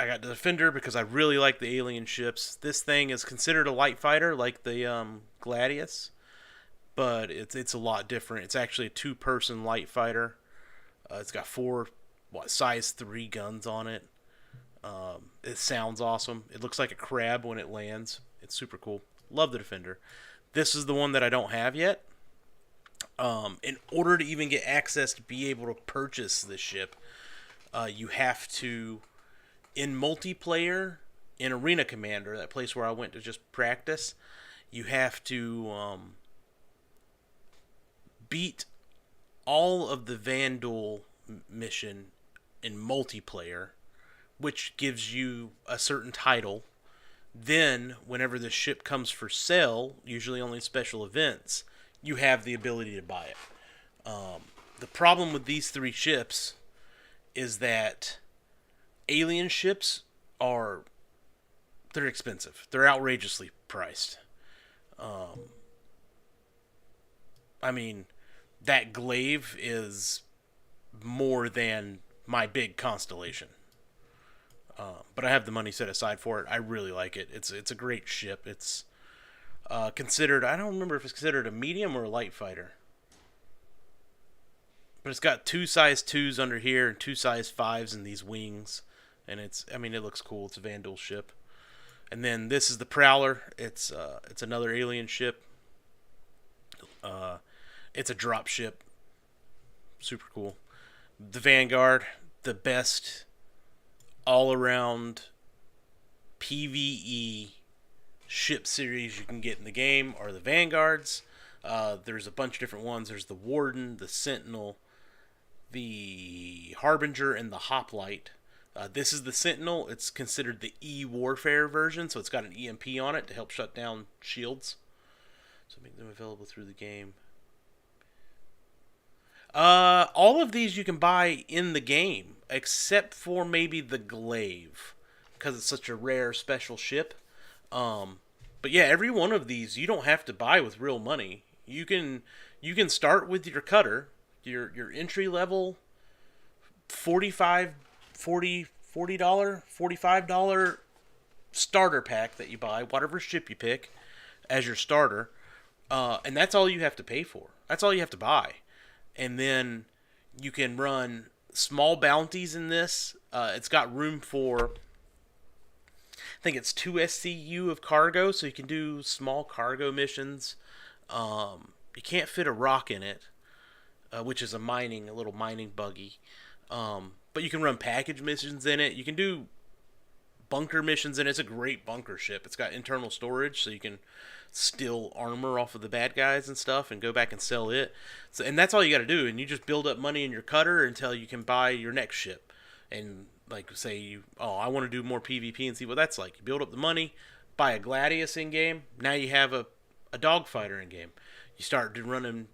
I got the Defender because I really like the alien ships. This thing is considered a light fighter like the Gladius, but it's a lot different. It's actually a 2-person light fighter. It's got 4 size 3 guns on it. It sounds awesome. It looks like a crab when it lands. It's super cool. Love the Defender. This is the one that I don't have yet. In order to even get access to be able to purchase this ship, you have to, in multiplayer, in Arena Commander, that place where I went to just practice, you have to beat all of the Vandal mission in multiplayer, which gives you a certain title. Then, whenever the ship comes for sale, usually only special events, you have the ability to buy it. The problem with these 3 ships is that alien ships they're expensive. They're outrageously priced. I mean, that glaive is more than my big constellation. But I have the money set aside for it. I really like it. It's a great ship. It's considered, I don't remember if it's considered a medium or a light fighter. But it's got 2 size 2s under here and 2 size 5s in these wings. And it looks cool. It's a Vandal ship. And then this is the Prowler. It's another alien ship. It's a drop ship. Super cool. The Vanguard, the best all-around PvE ship series you can get in the game are the Vanguards. There's a bunch of different ones. There's the Warden, the Sentinel, the Harbinger, and the Hoplite. This is the Sentinel. It's considered the E-Warfare version, so it's got an EMP on it to help shut down shields. So make them available through the game. All of these you can buy in the game, except for maybe the Glaive, because it's such a rare special ship. But yeah, every one of these you don't have to buy with real money. You can start with your cutter, your entry level $45 starter pack that you buy, whatever ship you pick as your starter, and that's all you have to pay for. That's all you have to buy. And then you can run small bounties in this. It's got room for, I think it's 2 SCU of cargo, so you can do small cargo missions. You can't fit a rock in it, which is a little mining buggy. But you can run package missions in it. You can do bunker missions in it. It's a great bunker ship. It's got internal storage, so you can steal armor off of the bad guys and stuff and go back and sell it. So, and that's all you got to do. And you just build up money in your cutter until you can buy your next ship. And like say I want to do more PvP and see what that's like. You build up the money, buy a Gladius in game. Now you have a dogfighter in game. You start running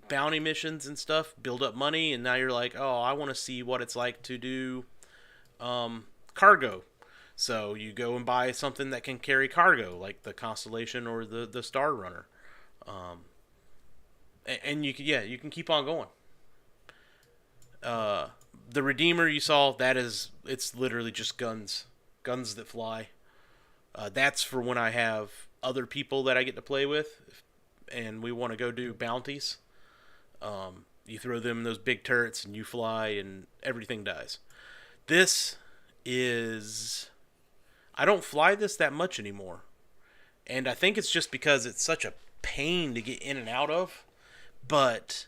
bounty missions and stuff, build up money, and now you're like, I want to see what it's like to do cargo. So you go and buy something that can carry cargo, like the Constellation or the Star Runner. And you can keep on going. The Redeemer you saw, it's literally just guns that fly. That's for when I have other people that I get to play with, and we want to go do bounties. You throw them in those big turrets and you fly and everything dies. This is, I don't fly this that much anymore. And I think it's just because it's such a pain to get in and out of, but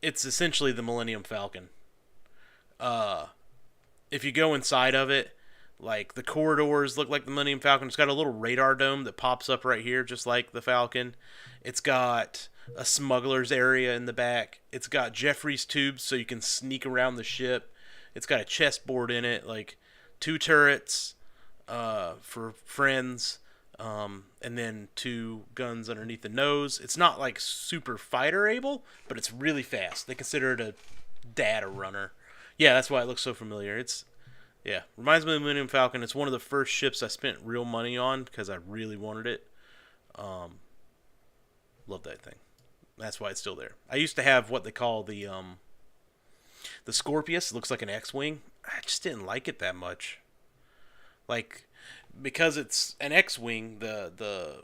it's essentially the Millennium Falcon. If you go inside of it, like the corridors look like the Millennium Falcon. It's got a little radar dome that pops up right here, just like the Falcon. It's got a smuggler's area in the back. It's got Jeffries tubes so you can sneak around the ship. It's got a chessboard in it, like 2 turrets for friends, and then 2 guns underneath the nose. It's not like super fighter able, but it's really fast. They consider it a data runner. Yeah, that's why it looks so familiar. Reminds me of the Millennium Falcon. It's one of the first ships I spent real money on because I really wanted it. Love that thing. That's why it's still there. I used to have what they call the Scorpius. It looks like an X-Wing. I just didn't like it that much. Like, because it's an X-Wing, the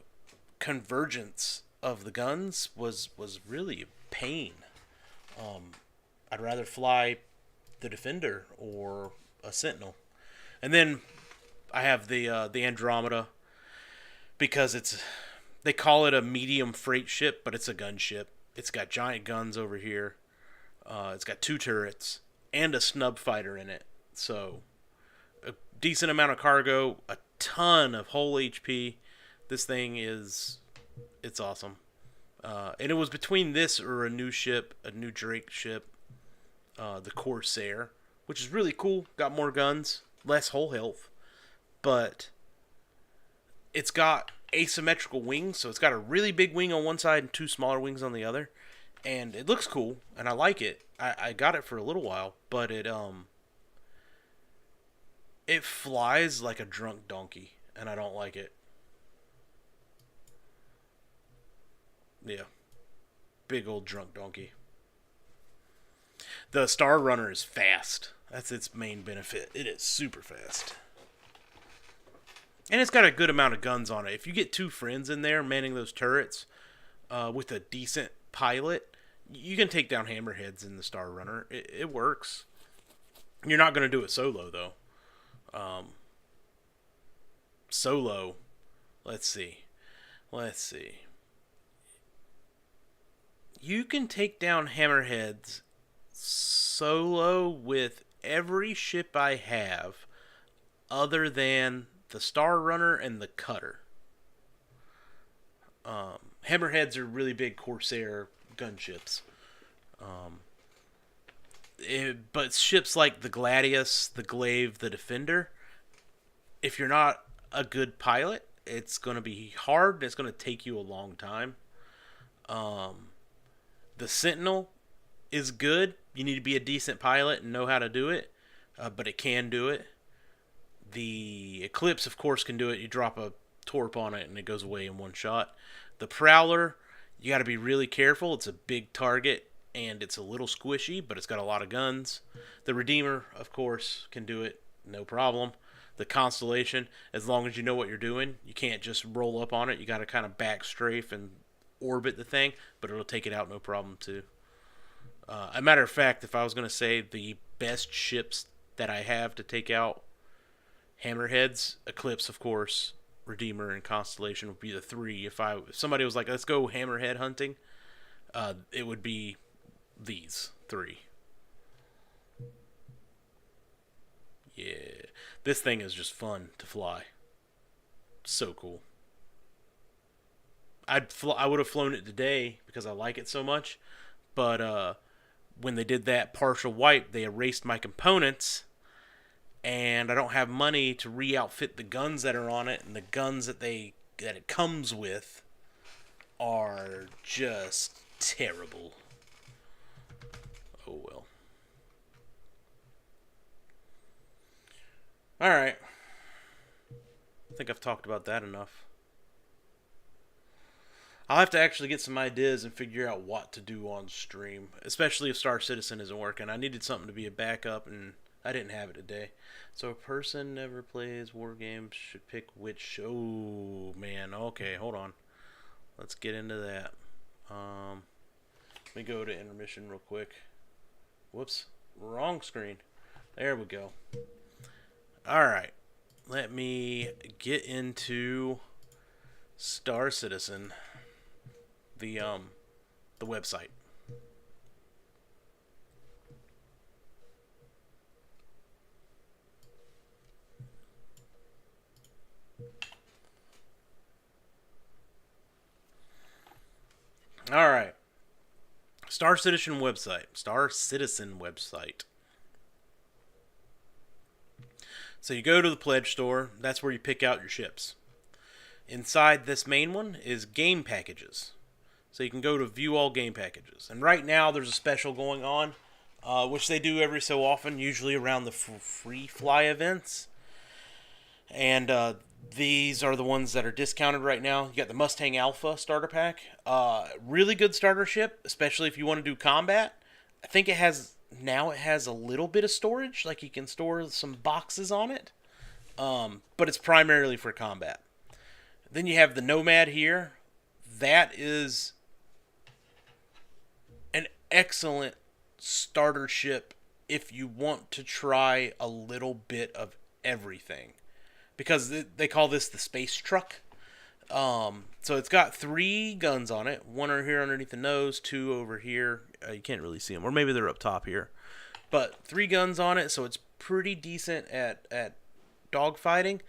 convergence of the guns was really a pain. I'd rather fly the Defender or a Sentinel. And then I have the Andromeda, because they call it a medium freight ship, but it's a gunship. It's got giant guns over here. It's got 2 turrets and a snub fighter in it. So a decent amount of cargo, a ton of whole HP. This thing it's awesome. And it was between this or a new ship, a new Drake ship, the Corsair, which is really cool. Got more guns, less hull health, but it's got asymmetrical wings, so it's got a really big wing on one side and 2 smaller wings on the other, and it looks cool, and I like it. I got it for a little while, but it flies like a drunk donkey, and I don't like it. Yeah. Big old drunk donkey. The Star Runner is fast. That's its main benefit. It is super fast. And it's got a good amount of guns on it. If you get 2 friends in there manning those turrets with a decent pilot, you can take down hammerheads in the Star Runner. It works. You're not going to do it solo, though. Solo, let's see. You can take down hammerheads solo with every ship I have other than the Star Runner and the Cutter. Hammerheads are really big Corsair gunships. But ships like the Gladius, the Glaive, the Defender, if you're not a good pilot, it's going to be hard and it's going to take you a long time. The Sentinel is good. You need to be a decent pilot and know how to do it, but it can do it. The Eclipse, of course, can do it. You drop a torp on it and it goes away in one shot. The Prowler, you got to be really careful. It's a big target and it's a little squishy, but it's got a lot of guns. The Redeemer, of course, can do it. No problem. The Constellation, as long as you know what you're doing, you can't just roll up on it. You got to kind of back strafe and orbit the thing, but it'll take it out no problem too. A matter of fact, if I was going to say the best ships that I have to take out hammerheads, Eclipse, of course, Redeemer, and Constellation would be the 3. If somebody was like, let's go hammerhead hunting, it would be these 3. Yeah. This thing is just fun to fly. So cool. I would have flown it today because I like it so much, but when they did that partial wipe, they erased my components, and I don't have money to re-outfit the guns that are on it, and the guns that it comes with are just terrible. Oh well. Alright. I think I've talked about that enough. I'll have to actually get some ideas and figure out what to do on stream, especially if Star Citizen isn't working. I needed something to be a backup, and I didn't have it today. So a person never plays war games should pick which... Oh, man. Okay, hold on. Let's get into that. Let me go to intermission real quick. Whoops. Wrong screen. There we go. Alright. Let me get into Star Citizen. The website. All right. Star Citizen website. Star Citizen website. So you go to the pledge store. That's where you pick out your ships. Inside this main one is game packages. So you can go to view all game packages. And right now there's a special going on, which they do every so often, usually around the free fly events. And these are the ones that are discounted right now. You got the Mustang Alpha starter pack. Really good starter ship, especially if you want to do combat. I think it has a little bit of storage, like you can store some boxes on it. But it's primarily for combat. Then you have the Nomad here. That is an excellent starter ship if you want to try a little bit of everything, because they call this the space truck. So it's got 3 guns on it. 1 are here underneath the nose, 2 over here. You can't really see them, or maybe they're up top here. But 3 guns on it, so it's pretty decent at dogfighting.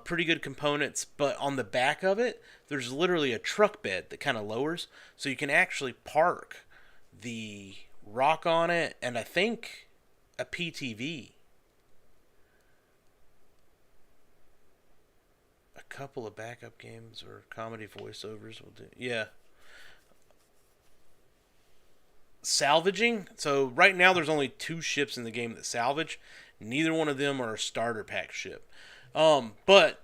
Pretty good components, but on the back of it, there's literally a truck bed that kind of lowers, so you can actually park the rock on it, and I think a PTV. A couple of backup games or comedy voiceovers will do. Yeah. Salvaging. So right now there's only 2 ships in the game that salvage. Neither one of them are a starter pack ship. But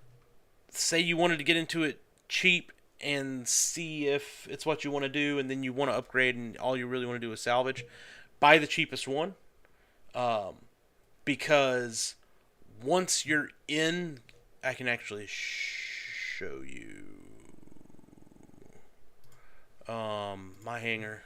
say you wanted to get into it cheap and see if it's what you want to do, and then you want to upgrade and all you really want to do is salvage, buy the cheapest one. Because once you're in, I can actually show you my hangar.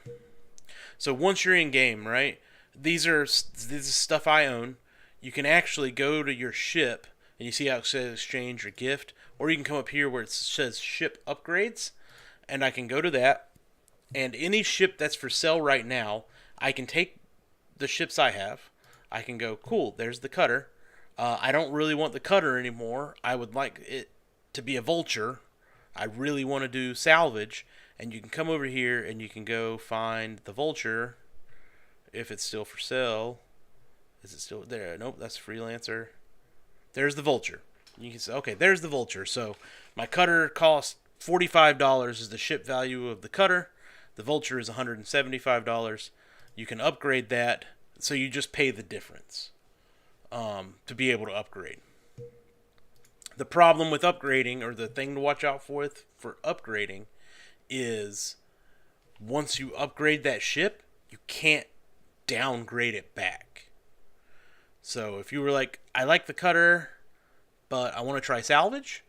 So once you're in game, right? This is stuff I own. You can actually go to your ship and you see how it says exchange or gift, or you can come up here where it says ship upgrades, and I can go to that, and any ship that's for sale right now, I can take the ships I have. I can go, cool, there's the cutter. I don't really want the cutter anymore. I would like it to be a vulture. I really want to do salvage. And you can come over here and you can go find the vulture if it's still for sale. Is it still there? Nope, that's freelancer. There's the vulture. You can say, okay, there's the vulture. So my cutter costs $45 is the ship value of the cutter. The vulture is $175. You can upgrade that. So you just pay the difference to be able to upgrade. The problem with upgrading, or the thing to watch out for upgrading, is once you upgrade that ship, you can't downgrade it back. So if you were like, I like the cutter, but I want to try salvage,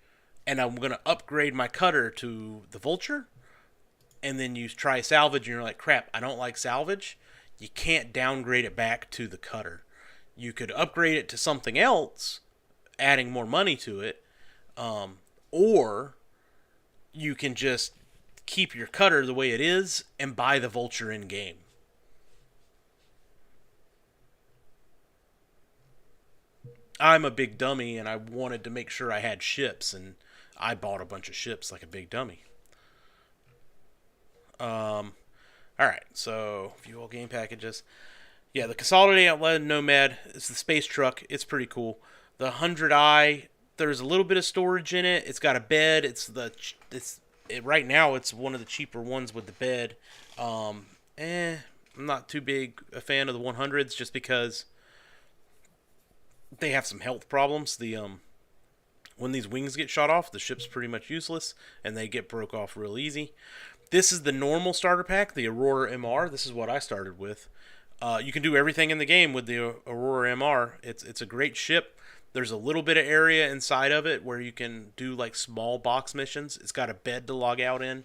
and I'm going to upgrade my cutter to the vulture, and then you try salvage and you're like, crap, I don't like salvage, you can't downgrade it back to the cutter. You could upgrade it to something else, adding more money to it, or you can just keep your cutter the way it is and buy the vulture in game. I'm a big dummy and I wanted to make sure I had ships, and I bought a bunch of ships like a big dummy. Alright, so view all game packages. Yeah, the Consolidated Outlet Nomad is the space truck. It's pretty cool. The 100i, there's a little bit of storage in it. It's got a bed. Right now it's one of the cheaper ones with the bed. I'm not too big a fan of the 100s just because they have some health problems. When these wings get shot off, the ship's pretty much useless and they get broke off real easy. This is the normal starter pack, the Aurora MR. This is what I started with. You can do everything in the game with the Aurora MR. It's a great ship. There's a little bit of area inside of it where you can do like small box missions. It's got a bed to log out in.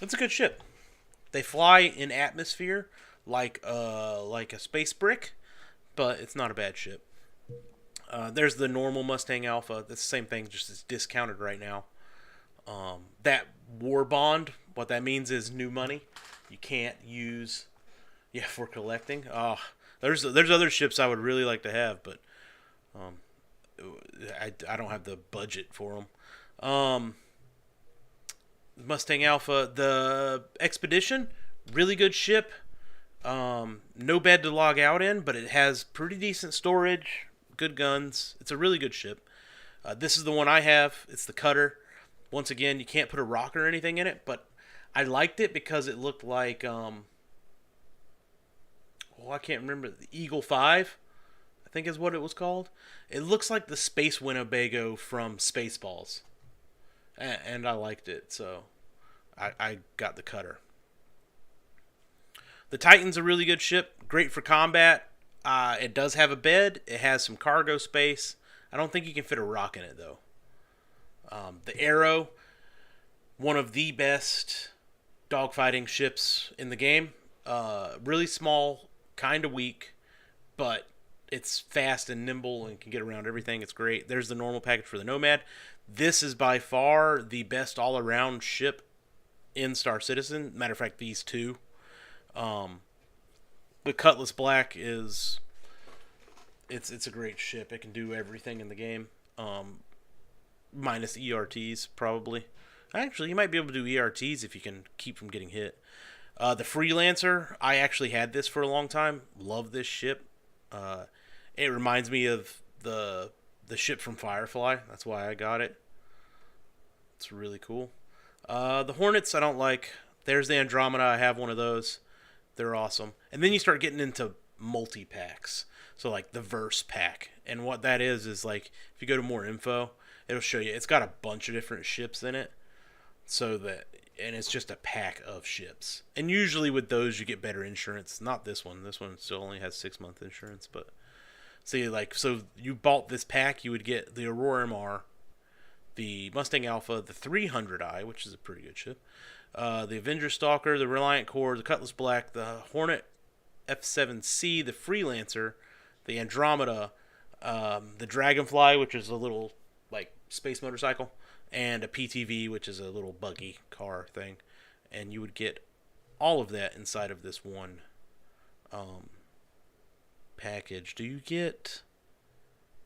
It's a good ship. They fly in atmosphere like a space brick, but it's not a bad ship. There's the normal Mustang Alpha. That's the same thing, just it's discounted right now. That war bond, what that means is new money. You can't use, for collecting. There's other ships I would really like to have, but I don't have the budget for them. Mustang Alpha, the Expedition, really good ship. No bed to log out in, but it has pretty decent storage, good guns. It's a really good ship. This is the one I have. It's the cutter. Once again, you can't put a rocket or anything in it, but I liked it because it looked like, I can't remember, the Eagle 5, I think is what it was called. It looks like the Space Winnebago from Spaceballs, and I liked it, so I got the cutter. The Titan's a really good ship, great for combat. It does have a bed. It has some cargo space. I don't think you can fit a rock in it, though. The Arrow, one of the best dogfighting ships in the game. Really small, kind of weak, but it's fast and nimble and can get around everything. It's great. There's the normal package for the Nomad. This is by far the best all-around ship in Star Citizen. Matter of fact, these two. The Cutlass Black is... It's a great ship. It can do everything in the game. Minus ERTs, probably. Actually, you might be able to do ERTs if you can keep from getting hit. The Freelancer, I actually had this for a long time. Love this ship. It reminds me of the ship from Firefly. That's why I got it. It's really cool. The Hornets I don't like. There's the Andromeda. I have one of those. They're awesome. And then you start getting into multi-packs. So like the Verse pack. And what that is like, if you go to more info, it'll show you. It's got a bunch of different ships in it. And it's just a pack of ships. And usually with those you get better insurance. Not this one. This one still only has 6-month insurance. But see, so you bought this pack, you would get the Aurora MR, the Mustang Alpha, the 300i, which is a pretty good ship, the Avenger Stalker, the Reliant Core, the Cutlass Black, the Hornet F7C, the Freelancer, the Andromeda, the Dragonfly, which is a little like space motorcycle, and a PTV, which is a little buggy car thing. And you would get all of that inside of this one package. Do you get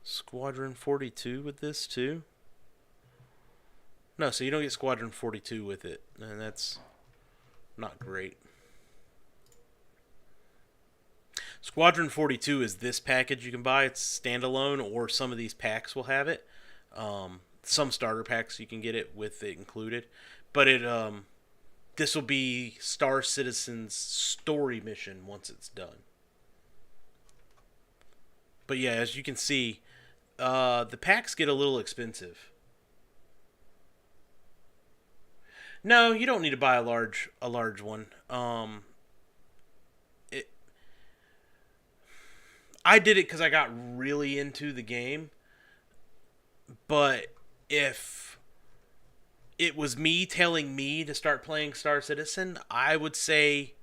Squadron 42 with this too? No, so you don't get Squadron 42 with it, and that's not great. Squadron 42 is this package you can buy. It's standalone, or some of these packs will have it. Some starter packs you can get it with it included, but this will be Star Citizen's story mission once it's done. But yeah, as you can see, the packs get a little expensive. No, you don't need to buy a large one. I did it because I got really into the game. But if it was me telling me to start playing Star Citizen, I would say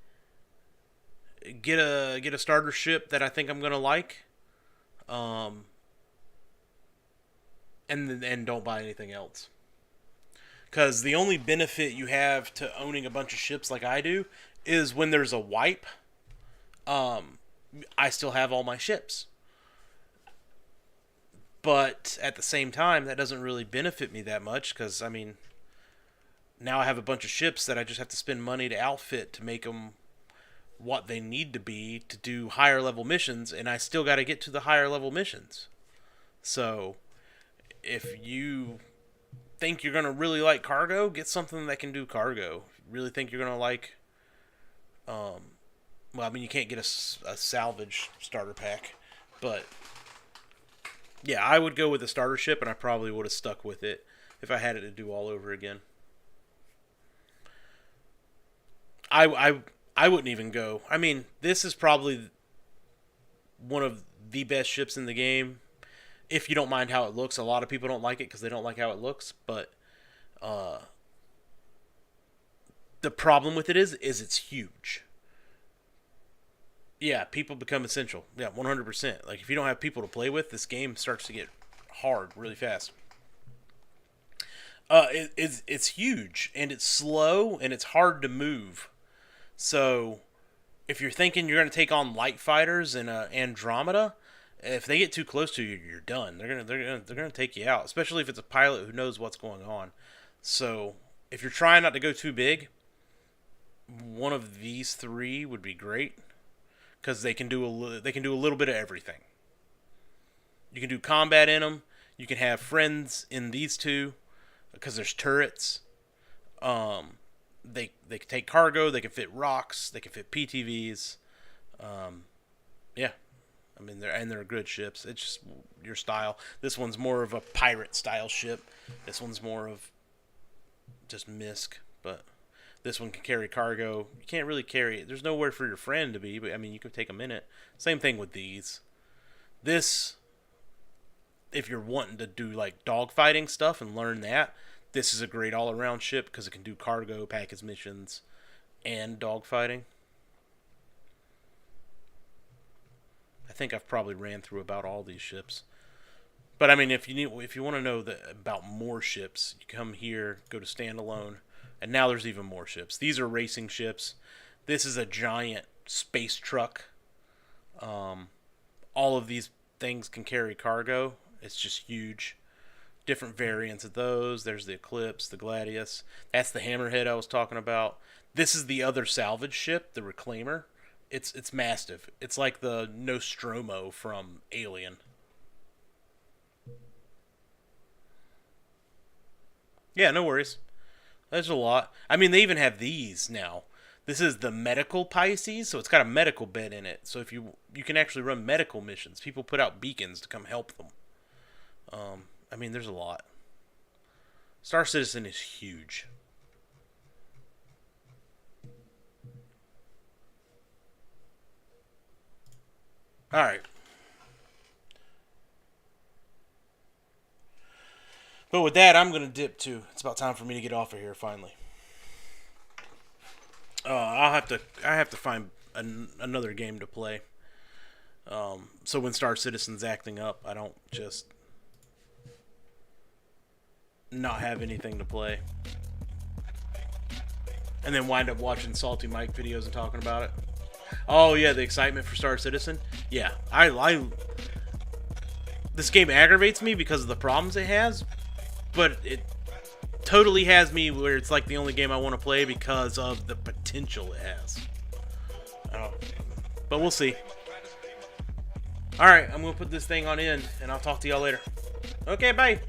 get a starter ship that I think I'm gonna like. And don't buy anything else. Because the only benefit you have to owning a bunch of ships like I do is when there's a wipe, I still have all my ships. But at the same time, that doesn't really benefit me that much because, I mean, now I have a bunch of ships that I just have to spend money to outfit to make them what they need to be to do higher level missions, and I still got to get to the higher level missions. So if you think you're going to really like cargo, get something that can do cargo. If you really think you're going to like, well, I mean, you can't get a salvage starter pack, but yeah, I would go with the starter ship, and I probably would have stuck with it if I had it to do all over again. I wouldn't even go. I mean, this is probably one of the best ships in the game. If you don't mind how it looks. A lot of people don't like it because they don't like how it looks. But the problem with it is it's huge. Yeah, people become essential. Yeah, 100%. Like, if you don't have people to play with, this game starts to get hard really fast. It's huge, and it's slow, and it's hard to move. So, if you're thinking you're going to take on light fighters in Andromeda, if they get too close to you, you're done. They're gonna take you out, especially if it's a pilot who knows what's going on. So, if you're trying not to go too big, one of these three would be great because they can do a little bit of everything. You can do combat in them. You can have friends in these two because there's turrets. They can take cargo. They can fit rocks. They can fit PTVs. Yeah. I mean, they're good ships. It's just your style. This one's more of a pirate style ship. This one's more of just MISC, but this one can carry cargo. You can't really carry it. There's nowhere for your friend to be, but I mean, you can take them in it. Same thing with these. This, if you're wanting to do like dogfighting stuff and learn that, this is a great all-around ship because it can do cargo, package missions, and dogfighting. I think I've probably ran through about all these ships. But I mean, if you want to know about more ships, you come here, go to standalone, and now there's even more ships. These are racing ships. This is a giant space truck. All of these things can carry cargo. It's just huge. Different variants of those. There's the Eclipse, the Gladius. That's the Hammerhead I was talking about. This is the other salvage ship, the Reclaimer. It's massive. It's like the Nostromo from Alien. Yeah, no worries. There's a lot. I mean, they even have these now. This is the medical Pisces, so it's got a medical bed in it. So if you can actually run medical missions. People put out beacons to come help them. I mean, there's a lot. Star Citizen is huge. All right. But with that, I'm gonna dip too. It's about time for me to get off of here finally. I have to find another game to play. So when Star Citizen's acting up, I don't just not have anything to play, and then wind up watching Salty Mike videos and talking about it. Oh yeah, the excitement for Star Citizen. Yeah, I this game aggravates me because of the problems it has, but it totally has me where it's like the only game I want to play because of the potential it has. But we'll see. Alright, I'm going to put this thing on end, and I'll talk to y'all later. Okay, bye!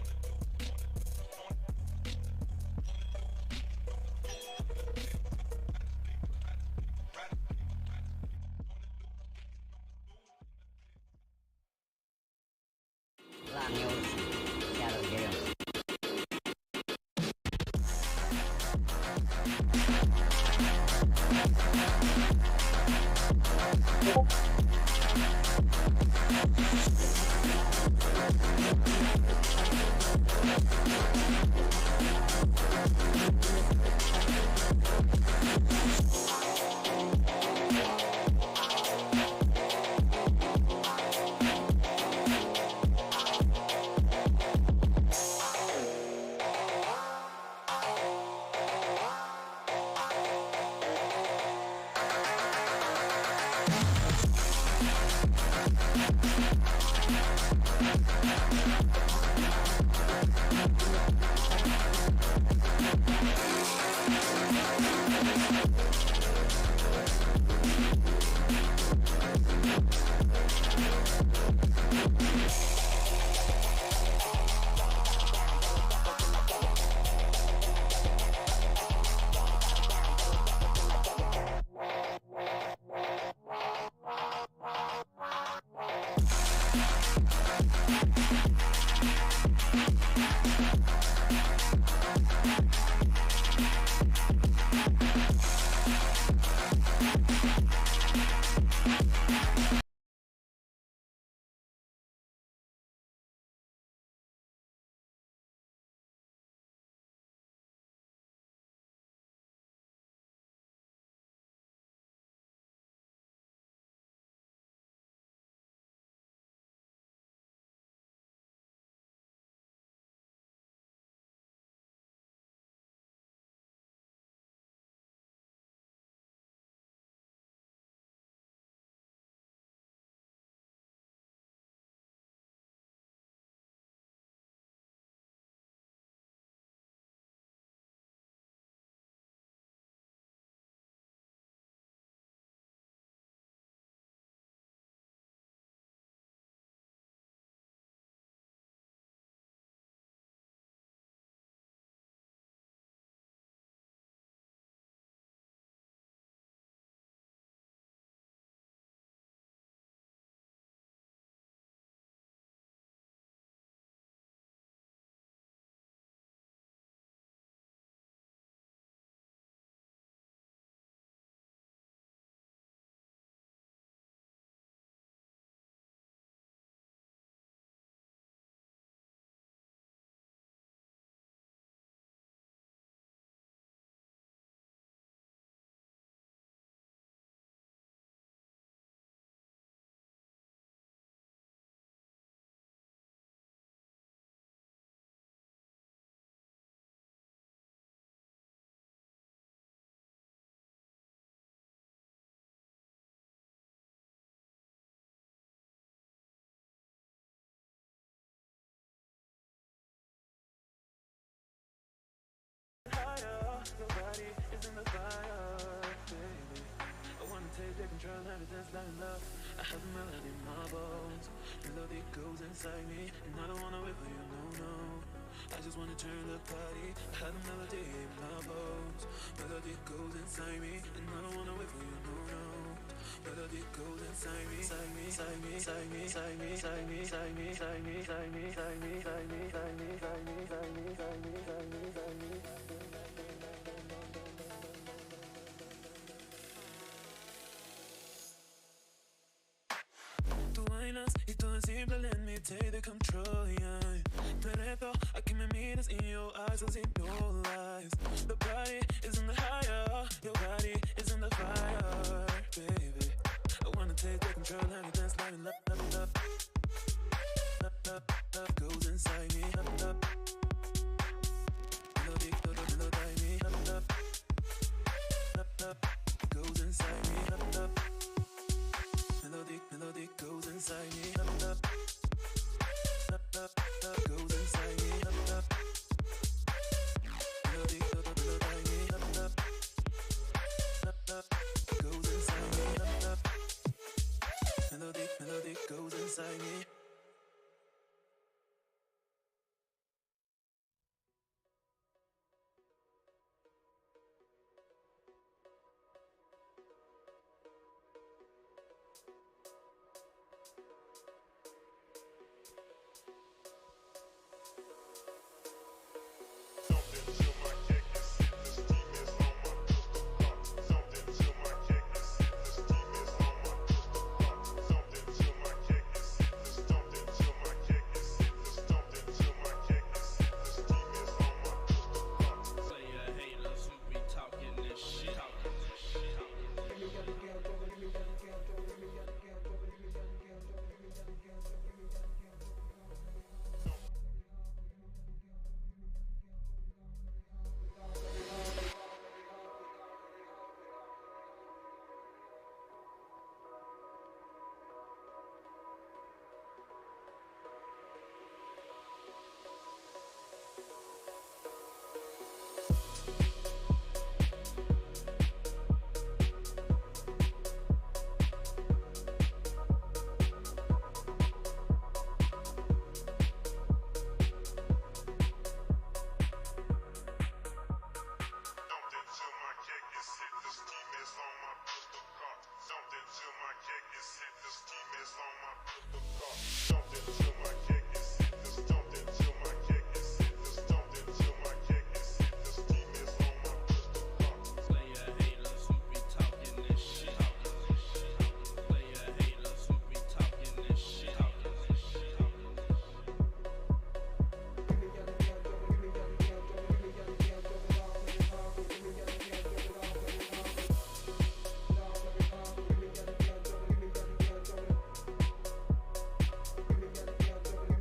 control everything's like love. I have a melody in my bones. Melody goes inside me, and I don't wanna wait for you, no. I just wanna turn the party. I have a melody in my bones. Melody goes inside me, and I don't wanna wait for you, no. Melody goes inside me, inside me, inside me, inside me, inside me, inside me, inside me, inside me, inside me, inside me, inside me, inside me, inside me, inside me, inside me, inside me, inside me. Tú bailas y todo es simple, let me take the control, yeah. Te reto a que me mires in your eyes, I'll see no lies. The body is in the higher, your body is in the fire, baby. I wanna take the control, let me dance, let me love, love goes inside me, love. Melody, melody, me, love, goes inside me, love. Melody goes inside me, love, goes inside me, love. Melody, me, love, goes inside me, love. Melody goes inside me.